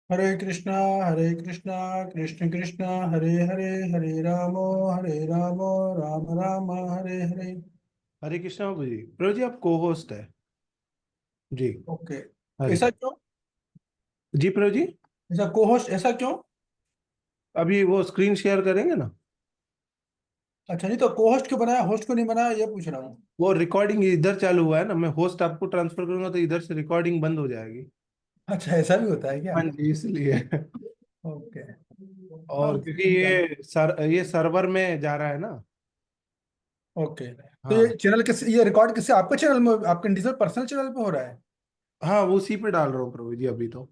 हरे कृष्णा कृष्ण कृष्ण हरे हरे, हरे राम राम राम हरे हरे। हरे कृष्णा बाबू जी। प्रभु जी आप को होस्ट है। जी। ओके। हरे ऐसा क्यों? जी प्रभु जी। ऐसा को होस्ट ऐसा क्यों? अभी वो स्क्रीन शेयर करेंगे ना। अच्छा, नहीं तो को होस्ट क्यों बनाया, होस्ट क्यों नहीं बनाया, ये पूछ रहा हूँ। वो रिकॉर्डिंग इधर चालू हुआ है ना, मैं होस्ट आपको ट्रांसफर करूंगा तो इधर से रिकॉर्डिंग बंद हो जाएगी। अच्छा, ऐसा भी होता है क्या? हाँ जी, इसलिए। ओके। और हाँ, क्योंकि जान। ये सर्वर में जा रहा है ना। ओके, तो ये हाँ। चैनल किस, ये रिकॉर्ड किससे, आपके चैनल में, आपके इंडिविजुअल पर्सनल चैनल पे हो रहा है? हाँ, वो उसी पे डाल रहा हूँ प्रभु जी अभी तो।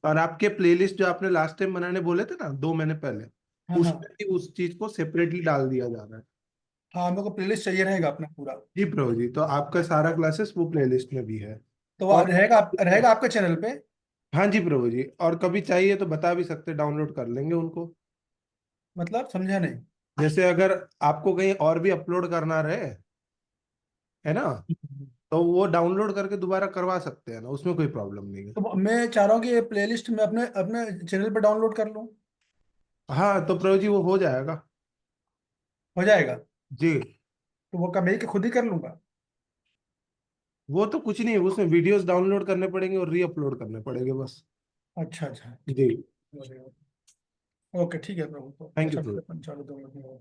और आपके प्लेलिस्ट जो आपने लास्ट टाइम बनाने बोले थे ना 2 महीने पहले, हाँ हाँ। उसमें भी उस चीज को सेपरेटली डाल दिया जा रहा है। हाँ, मेरे को प्लेलिस्ट चाहिए रहेगा अपना पूरा। जी प्रभु जी, तो आपका सारा क्लासेस वो प्लेलिस्ट में भी है। तो वो और रहेगा आपके चैनल पे? हाँ जी प्रभु जी, और कभी चाहिए तो बता भी सकते, डाउनलोड कर लेंगे उनको। मतलब समझा नहीं। जैसे अगर आपको कहीं और भी अपलोड करना रहे, है ना, तो वो डाउनलोड करके दोबारा करवा सकते हैं ना, उसमें कोई प्रॉब्लम नहीं है। तो मैं चाह रहा हूँ कि ये प्लेलिस्ट मैं अपने अपने चैनल पे डाउनलोड कर लूँ। हाँ तो प्रभु जी वो हो जाएगा। हो जाएगा? जी। तो वो मैं ही खुद ही कर लूंगा? वो तो कुछ नहीं है, उसमें वीडियोस डाउनलोड करने पड़ेंगे और री अपलोड करने पड़ेंगे बस। अच्छा अच्छा। जी। ओके, ठीक है प्रभु, तो थैंक यू सब प्रभु। अपन चालू दूंगा।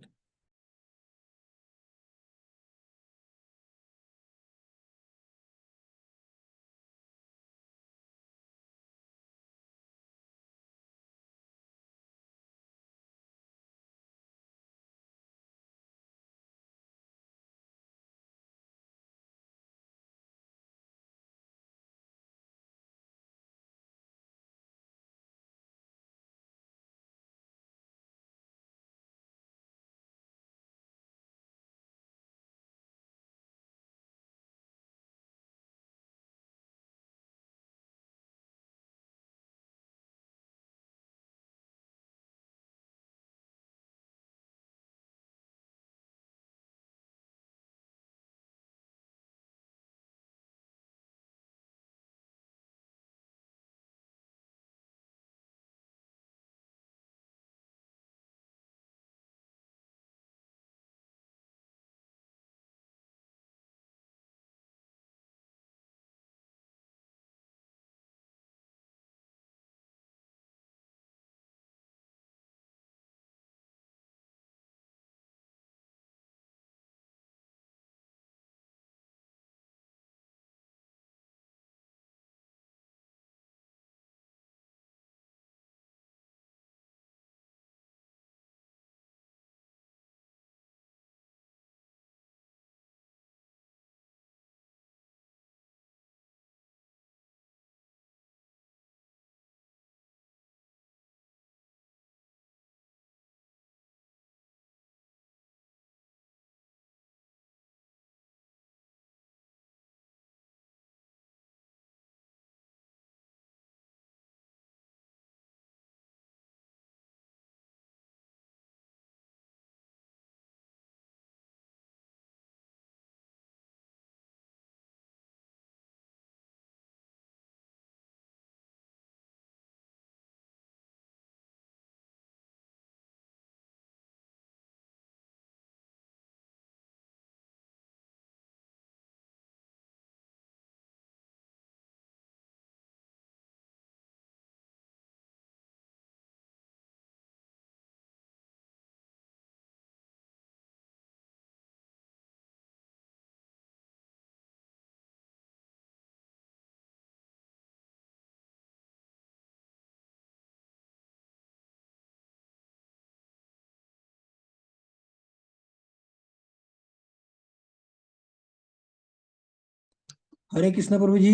हरे कृष्णा प्रभु जी।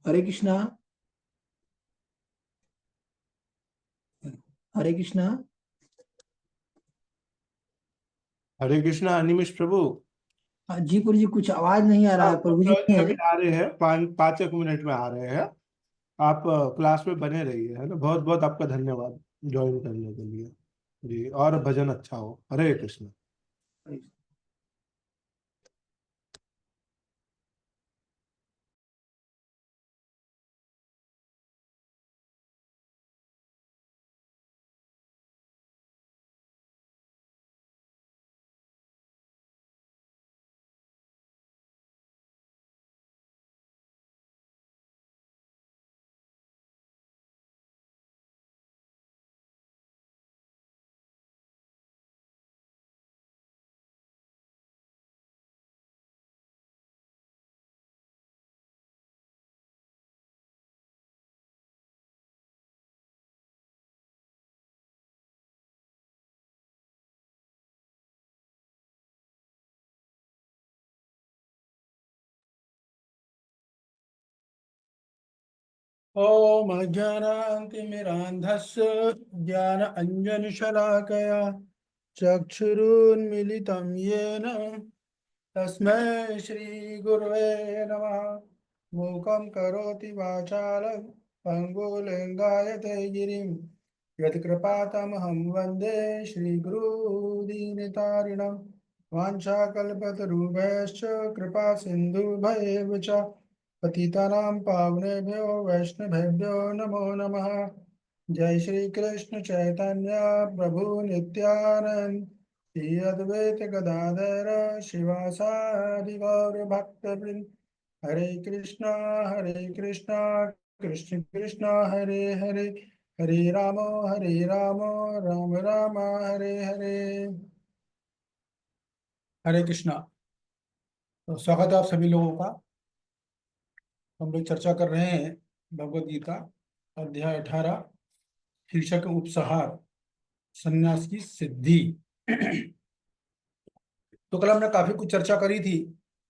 हरे कृष्णा। हरे कृष्णा। हरे कृष्णा अनिमिष प्रभु। हाँ जी प्रभु जी, कुछ आवाज नहीं आ रहा हाँ है, तो प्रभु जी प्रभु जी नहीं अभी है? आ रहे हैं, 5 एक मिनट में आ रहे हैं। आप क्लास में बने रहिए, है ना, बहुत बहुत आपका धन्यवाद ज्वाइन करने के लिए। जी, और भजन अच्छा हो। हरे कृष्ण। ॐ अज्ञानान्तिमिरान्धस्य ज्ञानाञ्जनशलाकया चक्षुरुन्मीलितं येन तस्मै श्रीगुरवे नमः। मूकं करोति वाचालं पङ्गुलिङ्गायते गिरिं यत्कृपातमहं वन्दे श्रीगुरुदीनतारिणं। वाञ्छाकल्पतरुभ्यश्च कृपा सिन्धुभ्येव च पतितानां पावनेभ्यो वैष्णवेभ्यो नमो नमः। जय श्री कृष्ण चैतन्य प्रभु नित्यानंद श्री अद्वैत गदाधर शिवासादि गौर भक्तवृंद। हरे कृष्णा कृष्ण कृष्णा हरे हरे, हरे राम राम राम हरे हरे। हरे कृष्णा। तो स्वागत है आप सभी लोगों का। हम लोग चर्चा कर रहे हैं भगवत गीता अध्याय 18, शीर्षक उपसंहार, संन्यास की सिद्धि। तो कल हमने काफी कुछ चर्चा करी थी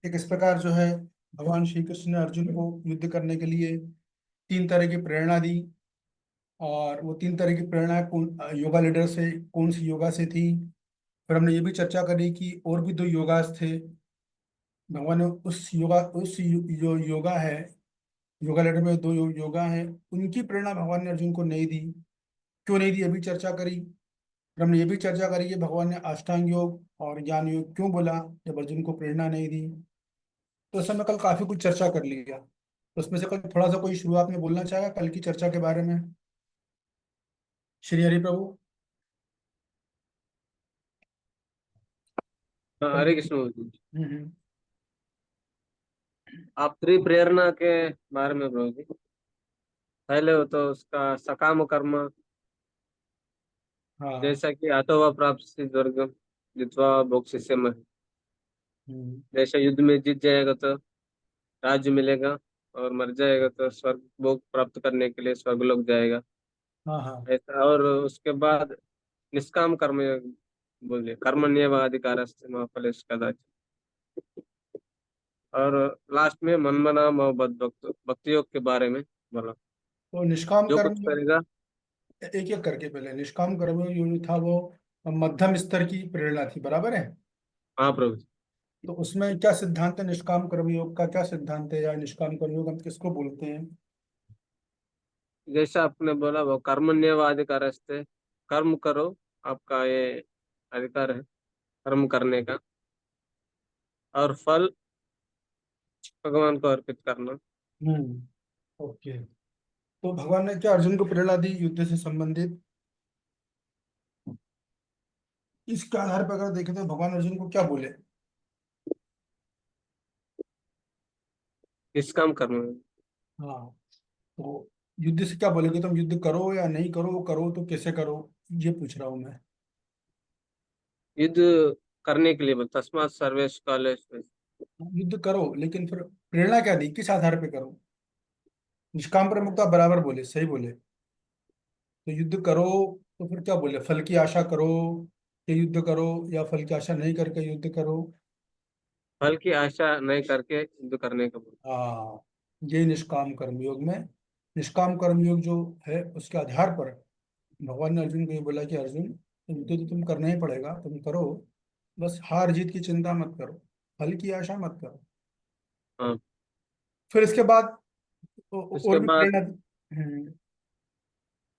कि किस प्रकार जो है भगवान श्री कृष्ण ने अर्जुन को युद्ध करने के लिए 3 तरह की प्रेरणा दी। और वो 3 तरह की प्रेरणा कौन योगा लीडर से, कौन सी योगा से थी। फिर हमने ये भी चर्चा करी कि और भी 2 योगास थे। भगवान ने जो योगा है, योगा लीडर में 2 योगा है, उनकी प्रेरणा भगवान ने अर्जुन को नहीं दी। क्यों नहीं दी, अभी चर्चा करी। फिर हमने ये भी चर्चा करी कि भगवान ने अष्टांग योग और ज्ञान योग क्यों बोला जब अर्जुन को प्रेरणा नहीं दी। तो इस समय कल काफी कुछ चर्चा कर लिया। तो उसमें से कल थोड़ा सा कोई शुरुआत में बोलना चाहेगा कल की चर्चा के बारे में? श्री हरि प्रभु। हाँ, कल हरे की। कृष्ण प्रभु जी। हम्म। आप त्रिप्रेरणा के बारे में प्रभु जी, पहले हो तो उसका सकाम कर्म, हाँ। जैसा कि अतो व प्राप्त स्वर्ग जित्वा भोक्ष्यसे में, हम्म। जैसा युद्ध में जीत जाएगा तो राज्य मिलेगा, और मर जाएगा तो स्वर्ग भोग प्राप्त करने के लिए स्वर्गलोक जाएगा। हाँ हाँ। ऐसा, और उसके बाद निष्काम कर्म बोलिए, कर्मण्येवाधिकार फल कदाचित। और लास्ट में मनमना मव बद भक्ति योग के बारे में बोला, तो निष्काम जो कर्म कुछ योग, करेगा। एक एक करके पहले निष्काम कर्म योग जो था वो मध्यम स्तर की प्रेरणा थी, बराबर है। हाँ प्रभु जी। तो उसमें क्या सिद्धांत है, निष्काम कर्म योग का क्या सिद्धांत है, या निष्काम कर्म योग हम किसको बोलते हैं? जैसा आपने बोला वो कर्मण्येव अधिकार अस्ते, कर्म करो, आपका ये अधिकार है कर्म करने का, और फल भगवान को अर्पित करना। ओके। तो भगवान ने क्या अर्जुन को प्रेरणा दी युद्ध से संबंधित? इसके आधार पर अगर देखें तो भगवान अर्जुन को क्या बोले? निष्काम कर्म में। हाँ। तो युद्ध से क्या बोले कि तुम युद्ध करो या नहीं करो, करो तो कैसे करो, ये पूछ रहा हूँ मैं। युद्ध करने के लिए बोल, तस्मात् सर्वेषु कालेषु। युद्ध करो, लेकिन फिर प्रेरणा क्या दी, किस आधार पे करो? निष्काम पर मुक्ता बराबर बोले, सही बोले। तो युद्ध करो, तो फिर क्या बोले, फल की आशा करो कि युद्ध करो, या फल की आशा नहीं करके युद्ध करो? फल की आशा नहीं करके युद्ध करने का बोल। हाँ। ये निष्काम कर्मयोग में, निष्काम कर्मयोग जो है उसके आधार पर भगवान ने अर्जुन को ये बोला कि अर्जुन युद्ध तो तुम करना ही पड़ेगा, तुम करो, बस हार जीत की चिंता मत करो, फल की आशा मत करो। हाँ। फिर इसके बाद उसके और भी बाद प्रेरणा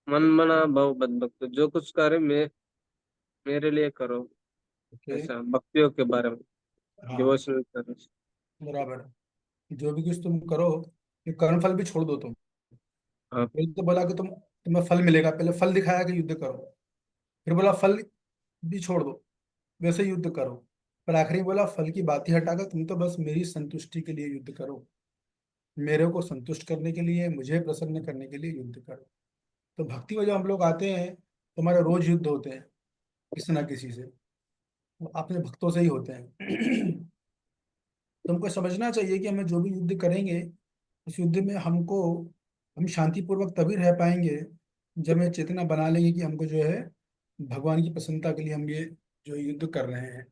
मन मना भव बद भक्त, जो कुछ करे मैं मेरे लिए करो। ओके। ऐसा भक्तियों के बारे में, हाँ, डिवोशनल सर्विस। बराबर है। जो भी कुछ तुम करो, ये कर्म फल भी छोड़ दो तुम। हाँ। पहले तो बोला कि तुम्हें फल मिलेगा, पहले फल दिखाया कि युद्ध करो। फिर बोला फल भी छोड़ दो, वैसे युद्ध करो। पर आखिरी बोला फल की बात ही हटाकर तुम तो बस मेरी संतुष्टि के लिए युद्ध करो, मेरे को संतुष्ट करने के लिए, मुझे प्रसन्न करने के लिए युद्ध करो। तो भक्ति में जब हम लोग आते हैं तो हमारे रोज युद्ध होते हैं किसी ना किसी से, वो अपने भक्तों से ही होते हैं। तो हमको समझना चाहिए कि हमें जो भी युद्ध करेंगे, उस युद्ध में हम शांतिपूर्वक तभी रह पाएंगे जब हम चेतना बना लेंगे कि हमको जो है भगवान की प्रसन्नता के लिए हम ये जो युद्ध कर रहे हैं।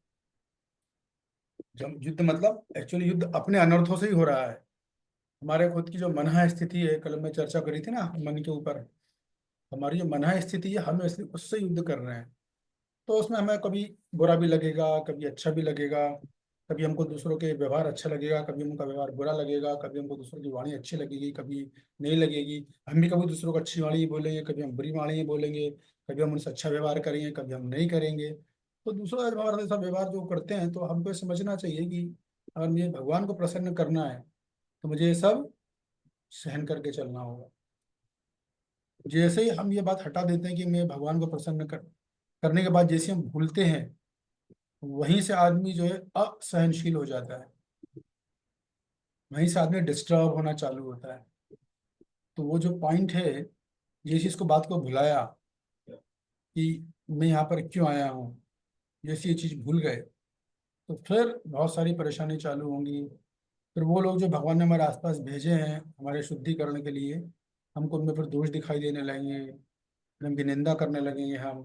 जब युद्ध मतलब एक्चुअली युद्ध अपने अनर्थों से ही हो रहा है। हमारे खुद की जो मनः स्थिति है, कल मैं चर्चा करी थी ना मन के ऊपर, हमारी जो मनः स्थिति है, हम उससे युद्ध कर रहे हैं। तो उसमें हमें कभी बुरा भी लगेगा, कभी अच्छा भी लगेगा, कभी हमको दूसरों के व्यवहार अच्छा लगेगा, कभी उनका व्यवहार बुरा लगेगा, कभी हमको दूसरों की वाणी अच्छी लगेगी, कभी नहीं लगेगी। हम भी कभी दूसरों को अच्छी वाणी ही बोलेंगे, कभी हम बुरी वाणी ही बोलेंगे, कभी हम उनसे अच्छा व्यवहार करेंगे, कभी हम नहीं करेंगे। तो दूसरा व्यवहार, ऐसा व्यवहार जो करते हैं, तो हमको ये समझना चाहिए कि अगर मुझे भगवान को प्रसन्न करना है तो मुझे ये सब सहन करके चलना होगा। जैसे ही हम ये बात हटा देते हैं कि मैं भगवान को प्रसन्न करने के बाद जैसे हम भूलते हैं, वहीं से आदमी जो है असहनशील हो जाता है, वहीं से आदमी डिस्टर्ब होना चालू होता है। तो वो जो पॉइंट है, जैसे इसको बात को भुलाया कि मैं यहाँ पर क्यों आया हूँ, जैसे ये चीज़ भूल गए, तो फिर बहुत सारी परेशानी चालू होंगी। फिर वो लोग जो भगवान ने हमारे आसपास भेजे हैं हमारे शुद्धिकरण के लिए, हमको उनमें फिर दोष दिखाई देने लगेंगे, फिर उनकी निंदा करने लगेंगे हम,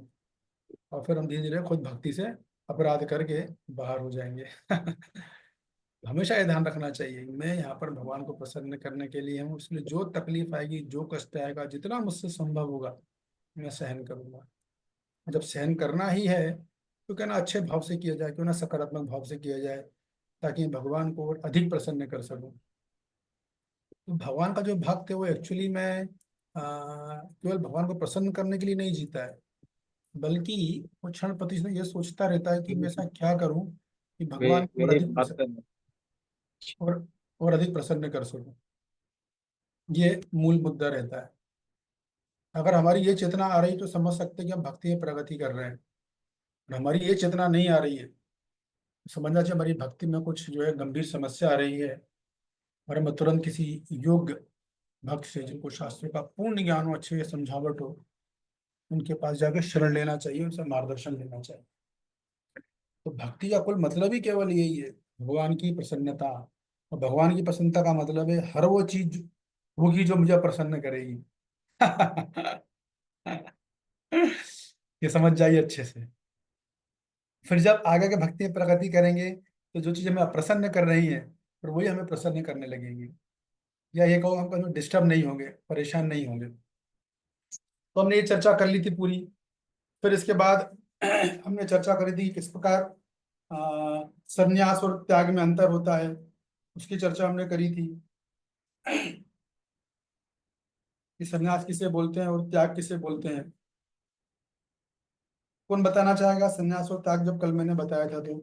और फिर हम धीरे धीरे खुद भक्ति से अपराध करके बाहर हो जाएंगे। हमेशा ये ध्यान रखना चाहिए, मैं यहाँ पर भगवान को प्रसन्न करने के लिए हूँ, इसलिए जो तकलीफ आएगी, जो कष्ट आएगा, जितना मुझसे संभव होगा मैं सहन करूंगा। जब सहन करना ही है तो क्या ना अच्छे भाव से किया जाए, क्यों ना सकारात्मक भाव से किया जाए, ताकि भगवान को और अधिक प्रसन्न कर सकूं। तो भगवान का जो भक्त है वो एक्चुअली में केवल भगवान को प्रसन्न करने के लिए नहीं जीता है, बल्कि वो क्षण प्रति क्षण ये सोचता रहता है कि मैं ऐसा क्या करूं कि वे भगवान को और वही अधिक बात करना। और अधिक प्रसन्न कर सकूं। ये मूल मुद्दा रहता है। अगर हमारी ये चेतना आ रही तो समझ सकते हैं कि हम भक्ति में प्रगति कर रहे हैं। और हमारी ये चेतना नहीं आ रही है, समझना चाहिए हमारी भक्ति में कुछ जो है गंभीर समस्या आ रही है, और हमें तुरंत किसी योग्य भक्त से, जिनको शास्त्रों का पूर्ण ज्ञान हो, अच्छे समझावट हो, उनके पास जाकर शरण लेना चाहिए, उनसे मार्गदर्शन लेना चाहिए। तो भक्ति का कुल मतलब ही केवल यही है, भगवान की प्रसन्नता। और भगवान की प्रसन्नता का मतलब है हर वो चीज होगी जो मुझे प्रसन्न करेगी। ये समझ जाइए अच्छे से। फिर जब आगे के भक्ति में प्रगति करेंगे, तो जो चीज हमें अप्रसन्न कर रही है, फिर वही हमें प्रसन्न करने लगेंगी, या ये कहो हम कभी डिस्टर्ब नहीं होंगे, परेशान नहीं होंगे। तो हमने ये चर्चा कर ली थी पूरी। फिर इसके बाद हमने चर्चा करी थी कि किस प्रकार संन्यास और त्याग में अंतर होता है, उसकी चर्चा हमने करी थी कि संन्यास किसे बोलते हैं और त्याग किसे बोलते हैं। कौन बताना चाहेगा संन्यास और त्याग, जब कल मैंने बताया था तो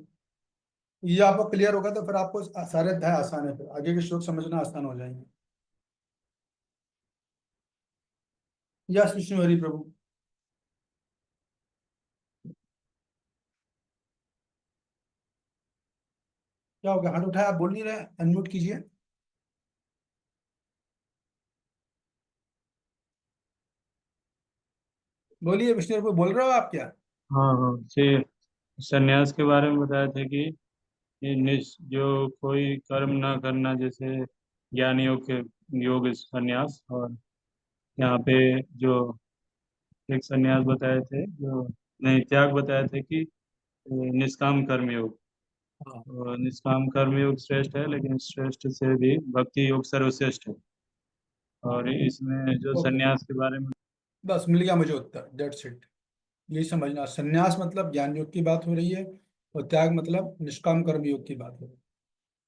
ये आपको क्लियर होगा, तो फिर आपको सारे अध्याय आसान है, फिर आगे के श्लोक समझना आसान हो जाएंगे। यस विष्णु हरि प्रभु। क्या हो गया, हाथ उठाया, आप बोल नहीं रहे, अनम्यूट कीजिए। बोलिए विष्णु हरि प्रभु, बोल रहे हो आप क्या? हाँ हाँ, से संन्यास के बारे में बताया था कि ये जो कोई कर्म ना करना, जैसे ज्ञान योग के योग संन्यास। और यहाँ पे जो एक संन्यास बताए थे, जो नहीं, त्याग बताए थे कि निष्काम कर्म योग। हाँ। और निष्काम कर्म योग श्रेष्ठ है, लेकिन श्रेष्ठ से भी भक्ति योग सर्वश्रेष्ठ है। और इसमें जो ओके, संन्यास के बारे में। बस मिल गया मुझे उत्तर, डेट्स इट। यही समझना, संन्यास मतलब ज्ञान योग की बात हो रही है, और त्याग मतलब निष्काम कर्म योग की बात हो रही है।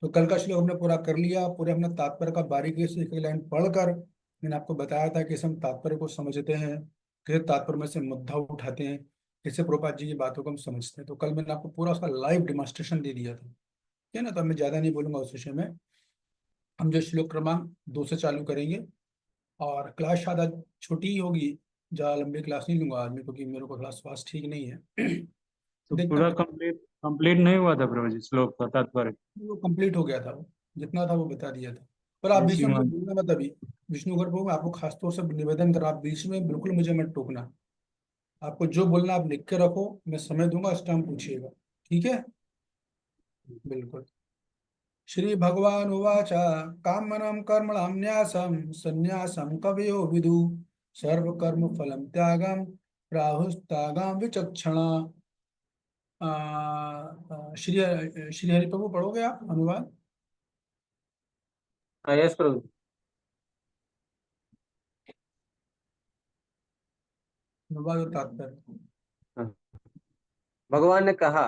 तो कल का श्लोक हमने पूरा कर लिया, पूरे हमने तात्पर्य का बारीकी से एक एक लाइन पढ़कर मैंने आपको बताया था कि कैसे हम तात्पर्य को समझते हैं, कैसे तात्पर्य में से मुद्दा उठाते हैं, कैसे प्रभुपाद जी की बातों को हम समझते हैं। तो कल मैंने आपको पूरा उसका लाइव डिमॉन्स्ट्रेशन दे दिया था, ठीक है ना। तो मैं ज्यादा नहीं बोलूंगा उस विषय में। हम जो श्लोक क्रमांक 2 से चालू करेंगे, और क्लास शायद आज छोटी ही होगी, ज़्यादा लंबी क्लास नहीं लूंगा आज मैं, क्योंकि मेरे को थोड़ा स्वास्थ्य ठीक नहीं है। तो देखते पूरा हैं, कंप्लीट कंप्लीट नहीं हुआ था प्रभु जी श्लोक का तात्पर्य? वो कंप्लीट हो गया था, वो जितना था वो बता दिया था। पर आप बीच इसी में मुझे में। बोलना मत अभी। विष्णु घर मैं आपको खासतौर से निवेदन कर रहा, आप बीच में बिल्कुल मुझे मत टोकना। आपको जो बोलना आप लिख के रखो, मैं समय दूंगा, उस टाइम पूछिएगा, ठीक है? बिल्कुल। श्री भगवान उवाच कामनं कर्मणां न्यासं संन्यासं कवयो विदु सर्व कर्म फलं त्यागं प्राहुस्त्यागं विचक्षणा। श्री श्री हरि प्रभु पढ़ोगे आप अनुवाद? हाँ, यस प्रभु। अनुवाद और तात्पर्य। हाँ। भगवान ने कहा,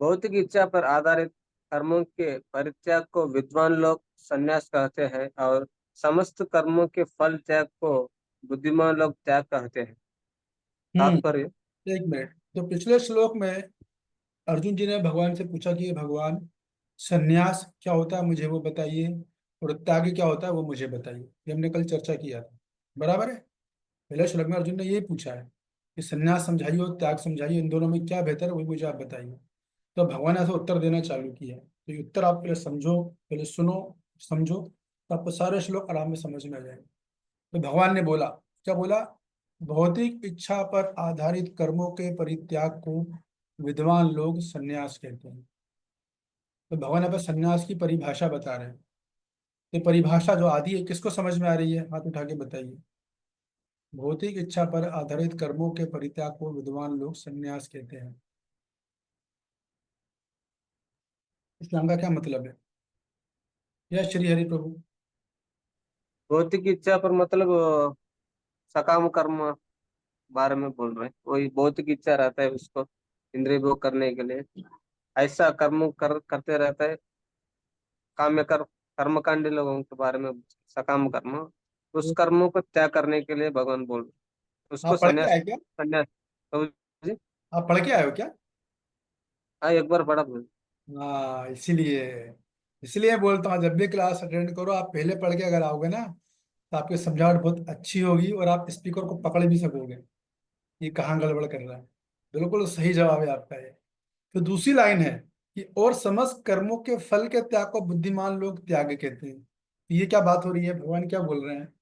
भौतिक इच्छा पर आधारित कर्मों के परित्याग को विद्वान लोग संन्यास कहते हैं और समस्त कर्मों के फल त्याग को बुद्धिमान लोग त्याग कहते हैं। तात्पर्य। एक मिनट, तो पिछले श्लोक में अर्जुन जी ने भगवान से पूछा कि भगवान, संन्यास क्या होता है मुझे वो बताइए, और त्याग क्या होता है वो मुझे बताइए। ये हमने कल चर्चा किया था, बराबर है। पहले श्लोक में अर्जुन ने यही पूछा है कि संन्यास समझाइए और त्याग समझाइए, इन दोनों में क्या बेहतर है वही मुझे आप बताइए। तो भगवान ने ऐसा उत्तर देना चालू किया है। तो ये उत्तर आप पहले समझो, पहले सुनो, समझो, तो आपको सारे श्लोक आराम में समझ में आ जाएंगे। तो भगवान ने बोला, क्या बोला? भौतिक इच्छा पर आधारित कर्मों के परित्याग को विद्वान लोग संन्यास कहते हैं। तो भगवान यहाँ पर संन्यास की परिभाषा बता रहे हैं। ये परिभाषा जो आदि है किसको समझ में आ रही है? हाथ उठा के बताइए। भौतिक इच्छा पर आधारित कर्मों के परित्याग को विद्वान लोग संन्यास कहते हैं। इस नाम का क्या मतलब है? यह श्री हरि प्रभु। भौतिक इच्छा पर मतलब सकाम कर्म बारे में बोल रहे हैं। वही भौतिक इच्छा रहता है उसको इंद्रिय भोग करने के लिए, ऐसा कर्म करते रहता है। काम्य कर्मकांडी लोगों के बारे में सकाम कर्म, उस कर्मों को त्याग करने के लिए भगवान बोल रहे हैं। उसको आप पढ़ के संन्यास आए क्या? संन्यास। तो जी, आप पढ़ के आए हो क्या? हाँ एक बार बड़ा बोल। हाँ, इसीलिए इसलिए बोलता हूँ, जब भी क्लास अटेंड करो आप पहले पढ़ के अगर आओगे ना, तो आपकी समझावट बहुत अच्छी होगी और आप स्पीकर को पकड़ भी सकोगे ये कहाँ गड़बड़ कर रहा है। बिल्कुल सही जवाब है आपका ये। तो दूसरी लाइन है कि और समस्त कर्मों के फल के त्याग को बुद्धिमान लोग त्याग कहते हैं। तो ये क्या बात हो रही है? भगवान क्या बोल रहे हैं?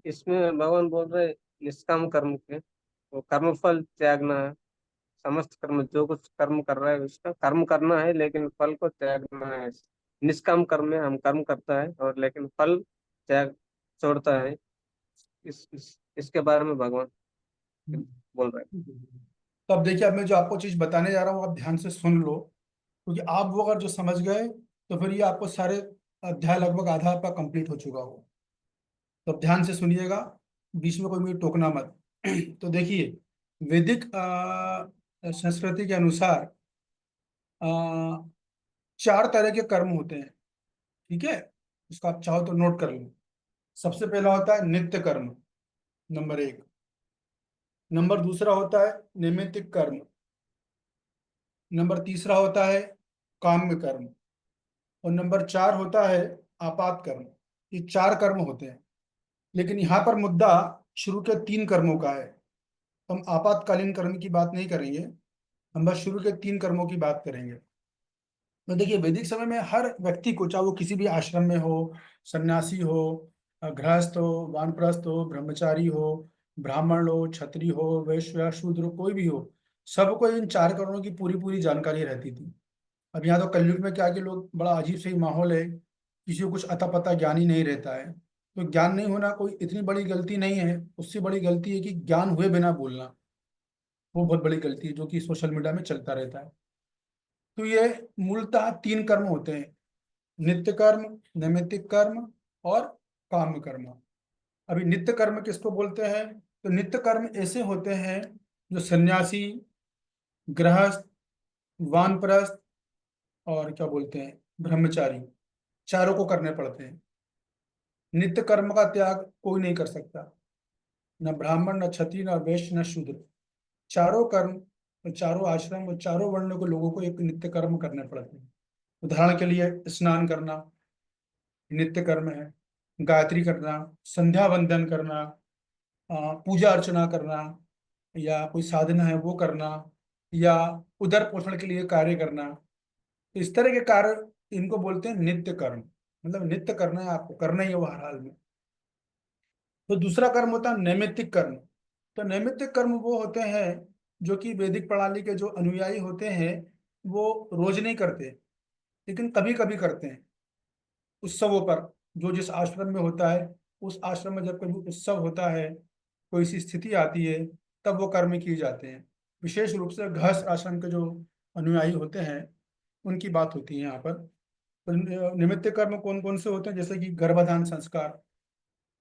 इसमें भगवान बोल रहे निष्काम कर्म के वो कर्म फल त्यागना है। समस्त कर्म जो कुछ कर्म कर रहा है उसका कर्म करना है लेकिन फल को त्यागना है। निष्काम कर्म में हम कर्म करता है और लेकिन फल त्याग छोड़ता है। इसके बारे में भगवान बोल रहे तो अब देखिए, अब मैं जो आपको चीज बताने जा रहा हूँ आप ध्यान से सुन लो, क्योंकि आप वो अगर जो समझ गए तो फिर ये आपको सारे अध्याय लगभग आधा आपका कंप्लीट हो चुका हो। तो अब ध्यान से सुनिएगा, बीच में कोई मुझे टोकना मत। तो देखिए, वैदिक संस्कृति के अनुसार अ, चार तरह के कर्म होते हैं। ठीक है, उसका आप चाहो तो नोट कर लो। सबसे पहला होता है नित्य कर्म, नंबर एक। नंबर दूसरा होता है नैमित्तिक कर्म। नंबर तीसरा होता है काम्य कर्म। और नंबर चार होता है आपात कर्म। ये चार कर्म होते हैं, लेकिन यहाँ पर मुद्दा शुरू के तीन कर्मों का है। तो हम आपातकालीन कर्म की बात नहीं करेंगे, हम बस शुरू के तीन कर्मों की बात करेंगे। तो देखिए, वैदिक समय में हर व्यक्ति को, चाहे वो किसी भी आश्रम में हो, सन्यासी हो, गृहस्थ हो, वानप्रस्थ हो, ब्रह्मचारी हो, ब्राह्मण हो, क्षत्रिय हो, वैश्य या शूद्र, कोई भी हो, सबको इन चार कर्मों की पूरी पूरी जानकारी रहती थी। अब यहाँ तो कलयुग में क्या है कि लोग, बड़ा अजीब सही माहौल है, किसी को कुछ अता पता ज्ञान ही नहीं रहता है। तो ज्ञान नहीं होना कोई इतनी बड़ी गलती नहीं है, उससे बड़ी गलती है कि ज्ञान हुए बिना बोलना, वो बहुत बड़ी गलती है जो कि सोशल मीडिया में चलता रहता है। तो ये मूलतः तीन कर्म होते हैं, नित्य कर्म, नैमित्तिक कर्म और काम कर्म। अभी नित्य कर्म किसको बोलते हैं? तो नित्य कर्म ऐसे होते हैं जो सन्यासी, गृहस्थ, वानप्रस्थ और क्या बोलते हैं, ब्रह्मचारी, चारों को करने पड़ते हैं। नित्य कर्म का त्याग कोई नहीं कर सकता, न ब्राह्मण, न क्षत्रिय, न वैश्य, न शूद्र। चारों कर्म और चारों आश्रम और चारों वर्ण के लोगों को एक नित्य कर्म करने पड़ते हैं। उदाहरण के लिए स्नान करना नित्य कर्म है, गायत्री करना, संध्या वंदन करना, पूजा अर्चना करना, या कोई साधना है वो करना, या उदर पोषण के लिए कार्य करना। तो इस तरह के कार्य, इनको बोलते हैं नित्य कर्म। मतलब नित्य करना है, आपको करना ही है वो हर हाल में। तो दूसरा कर्म होता है नैमित्तिक कर्म। तो नैमित्तिक कर्म वो होते हैं जो कि वैदिक प्रणाली के जो अनुयायी होते हैं वो रोज नहीं करते, लेकिन कभी कभी करते हैं उत्सवों पर। जो जिस आश्रम में होता है, उस आश्रम में जब कभी उत्सव होता है, कोई सी स्थिति आती है, तब वो कर्म किए जाते हैं। विशेष रूप से गृहस्थ आश्रम के जो अनुयायी होते हैं उनकी बात होती है यहाँ पर। तो निमित्त कर्म कौन कौन से होते हैं? जैसे कि गर्भाधान संस्कार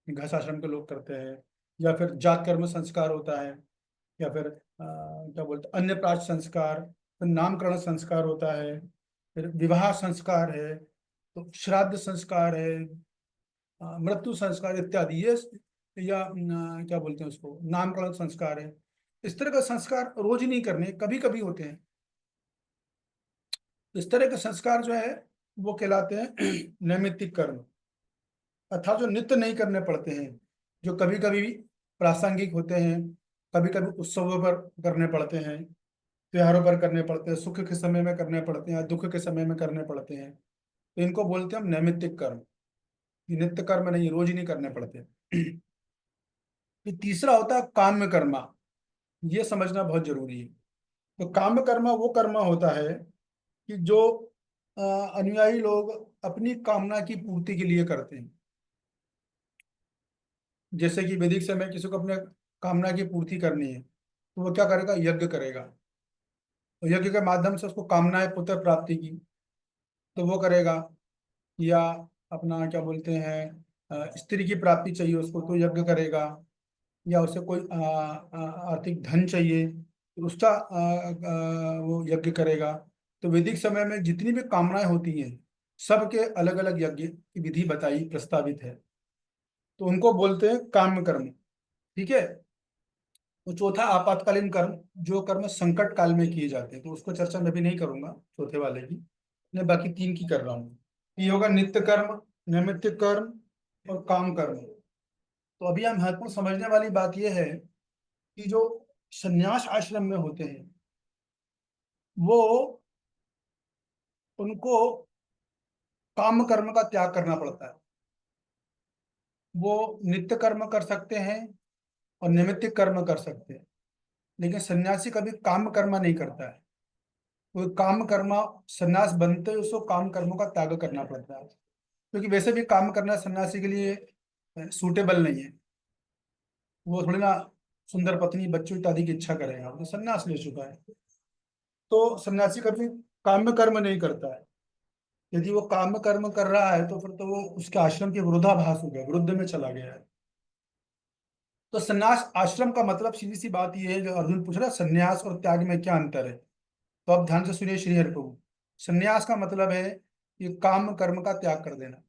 गृहस्थ आश्रम के लोग करते हैं, या फिर जात कर्म संस्कार होता है, या फिर क्या बोलते हैं अन्य प्राच संस्कार, फिर नामकरण संस्कार होता है, फिर विवाह संस्कार है, तो श्राद्ध संस्कार है, मृत्यु संस्कार इत्यादि, ये या क्या बोलते हैं उसको, नामकरण संस्कार है। इस तरह का संस्कार रोज नहीं करने, कभी कभी होते हैं। इस तरह के संस्कार जो है वो कहलाते हैं नैमित्तिक कर्म, अर्थात जो नित्य नहीं करने पड़ते हैं, जो कभी कभी प्रासंगिक होते हैं, कभी कभी उत्सवों पर करने पड़ते हैं, त्योहारों पर करने पड़ते हैं, सुख के समय में करने पड़ते हैं, दुख के समय में करने पड़ते हैं, तो इनको बोलते हैं हम नैमित्तिक कर्म। ये नित्य कर्म नहीं, रोज ही नहीं करने पड़ते। फिर तीसरा होता है काम्य कर्मा, ये समझना बहुत जरूरी है। तो काम्य कर्मा वो कर्मा होता है कि जो अ, अनुयायी लोग अपनी कामना की पूर्ति के लिए करते हैं। जैसे कि वैदिक समय किसी को अपने कामना की पूर्ति करनी है, तो वो क्या करेगा, यज्ञ करेगा। तो यज्ञ के माध्यम से उसको कामना है पुत्र प्राप्ति की, तो वो करेगा। या अपना क्या बोलते हैं स्त्री की प्राप्ति चाहिए उसको, तो यज्ञ करेगा। या उसे कोई आर्थिक धन चाहिए, तो उसका वो यज्ञ करेगा। तो वैदिक समय में जितनी भी कामनाएं होती हैं, सबके अलग अलग यज्ञ की विधि बताई प्रस्तावित है, तो उनको बोलते हैं काम्य कर्म। ठीक है। तो चौथा आपातकालीन कर्म, जो कर्म संकट काल में किए जाते हैं, तो उसको चर्चा मैं भी नहीं करूंगा चौथे वाले की, मैं बाकी तीन की कर रहा हूँ। ये होगा नित्य कर्म, नैमित्तिक कर्म और काम कर्म। तो अभी हम महत्वपूर्ण समझने वाली बात यह है कि जो संन्यास आश्रम में होते हैं, वो उनको काम कर्म का त्याग करना पड़ता है। वो नित्य कर्म कर सकते हैं और नैमित्तिक कर्म कर सकते हैं, लेकिन सन्यासी कभी काम कर्म नहीं करता है। वो काम कर्म, सन्यास बनते ही उसको काम कर्मों का त्याग करना पड़ता है, क्योंकि वैसे भी काम करना सन्यासी के लिए सूटेबल नहीं है। वो थोड़ी ना सुंदर पत्नी बच्चों इत्यादि की इच्छा करेगा, वो तो सन्यास ले चुका है। तो सन्यासी कभी काम कर्म नहीं करता है। यदि वो काम कर्म कर रहा है तो फिर तो वो उसके आश्रम के विरोधाभास हो गया, विरुद्ध में चला गया है। तो सन्यास आश्रम का मतलब, सीधी सी बात यह है, जो अर्जुन पूछ रहा है सन्यास और त्याग में क्या अंतर है, तो अब ध्यान से सुनिए श्री हरि प्रभु। सन्यास का मतलब है ये काम कर्म का त्याग कर देना।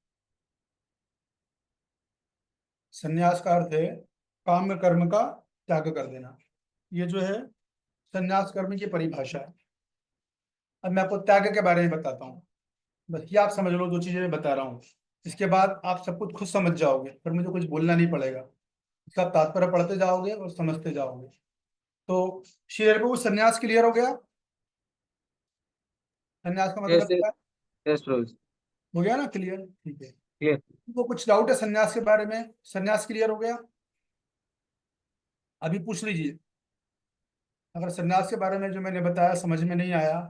सन्यास का अर्थ है काम कर्म का त्याग कर देना। ये जो है सन्यास कर्म की परिभाषा है। अब मैं आपको त्याग के बारे में बताता हूँ, बस ये आप समझ लो, दो चीजें मैं बता रहा हूँ, इसके बाद आप सब कुछ खुद समझ जाओगे, फिर मुझे कुछ बोलना नहीं पड़ेगा। इसका तात्पर्य पढ़ते जाओगे और समझते जाओगे। तो श्री हरि प्रभु, सन्यास क्लियर हो गया? सन्यास का मतलब यस क्या है? यस प्रभु जी, हो गया ना क्लियर? ठीक है। क्लियर। तो कुछ डाउट है सन्यास के बारे में? सन्यास क्लियर हो गया? अभी पूछ लीजिए। अगर सन्यास के बारे में जो मैंने बताया समझ में नहीं आया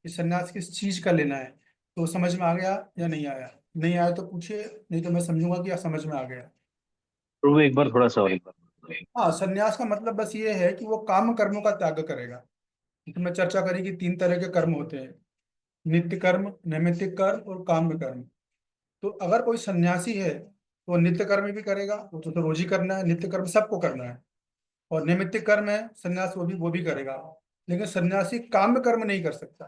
कि सन्यास किस चीज का लेना है, तो समझ में आ गया या नहीं आया? नहीं आया तो पूछिए, नहीं तो मैं समझूंगा कि समझ में आ गया। प्रभु एक बार थोड़ा सा और एक बार। हाँ, सन्यास का मतलब बस ये है कि वो काम कर्मों का त्याग करेगा। तो मैं चर्चा करी कि तीन तरह के कर्म होते हैं, नित्य कर्म, नैमित्तिक कर्म और काम्य कर्म। तो अगर कोई सन्यासी है तो वो नित्य कर्म भी करेगा, वो तो रोज ही करना है, नित्य कर्म सबको करना है। और नैमित्तिक कर्म है सन्यास, वो भी करेगा। लेकिन सन्यासी काम्य कर्म नहीं कर सकता,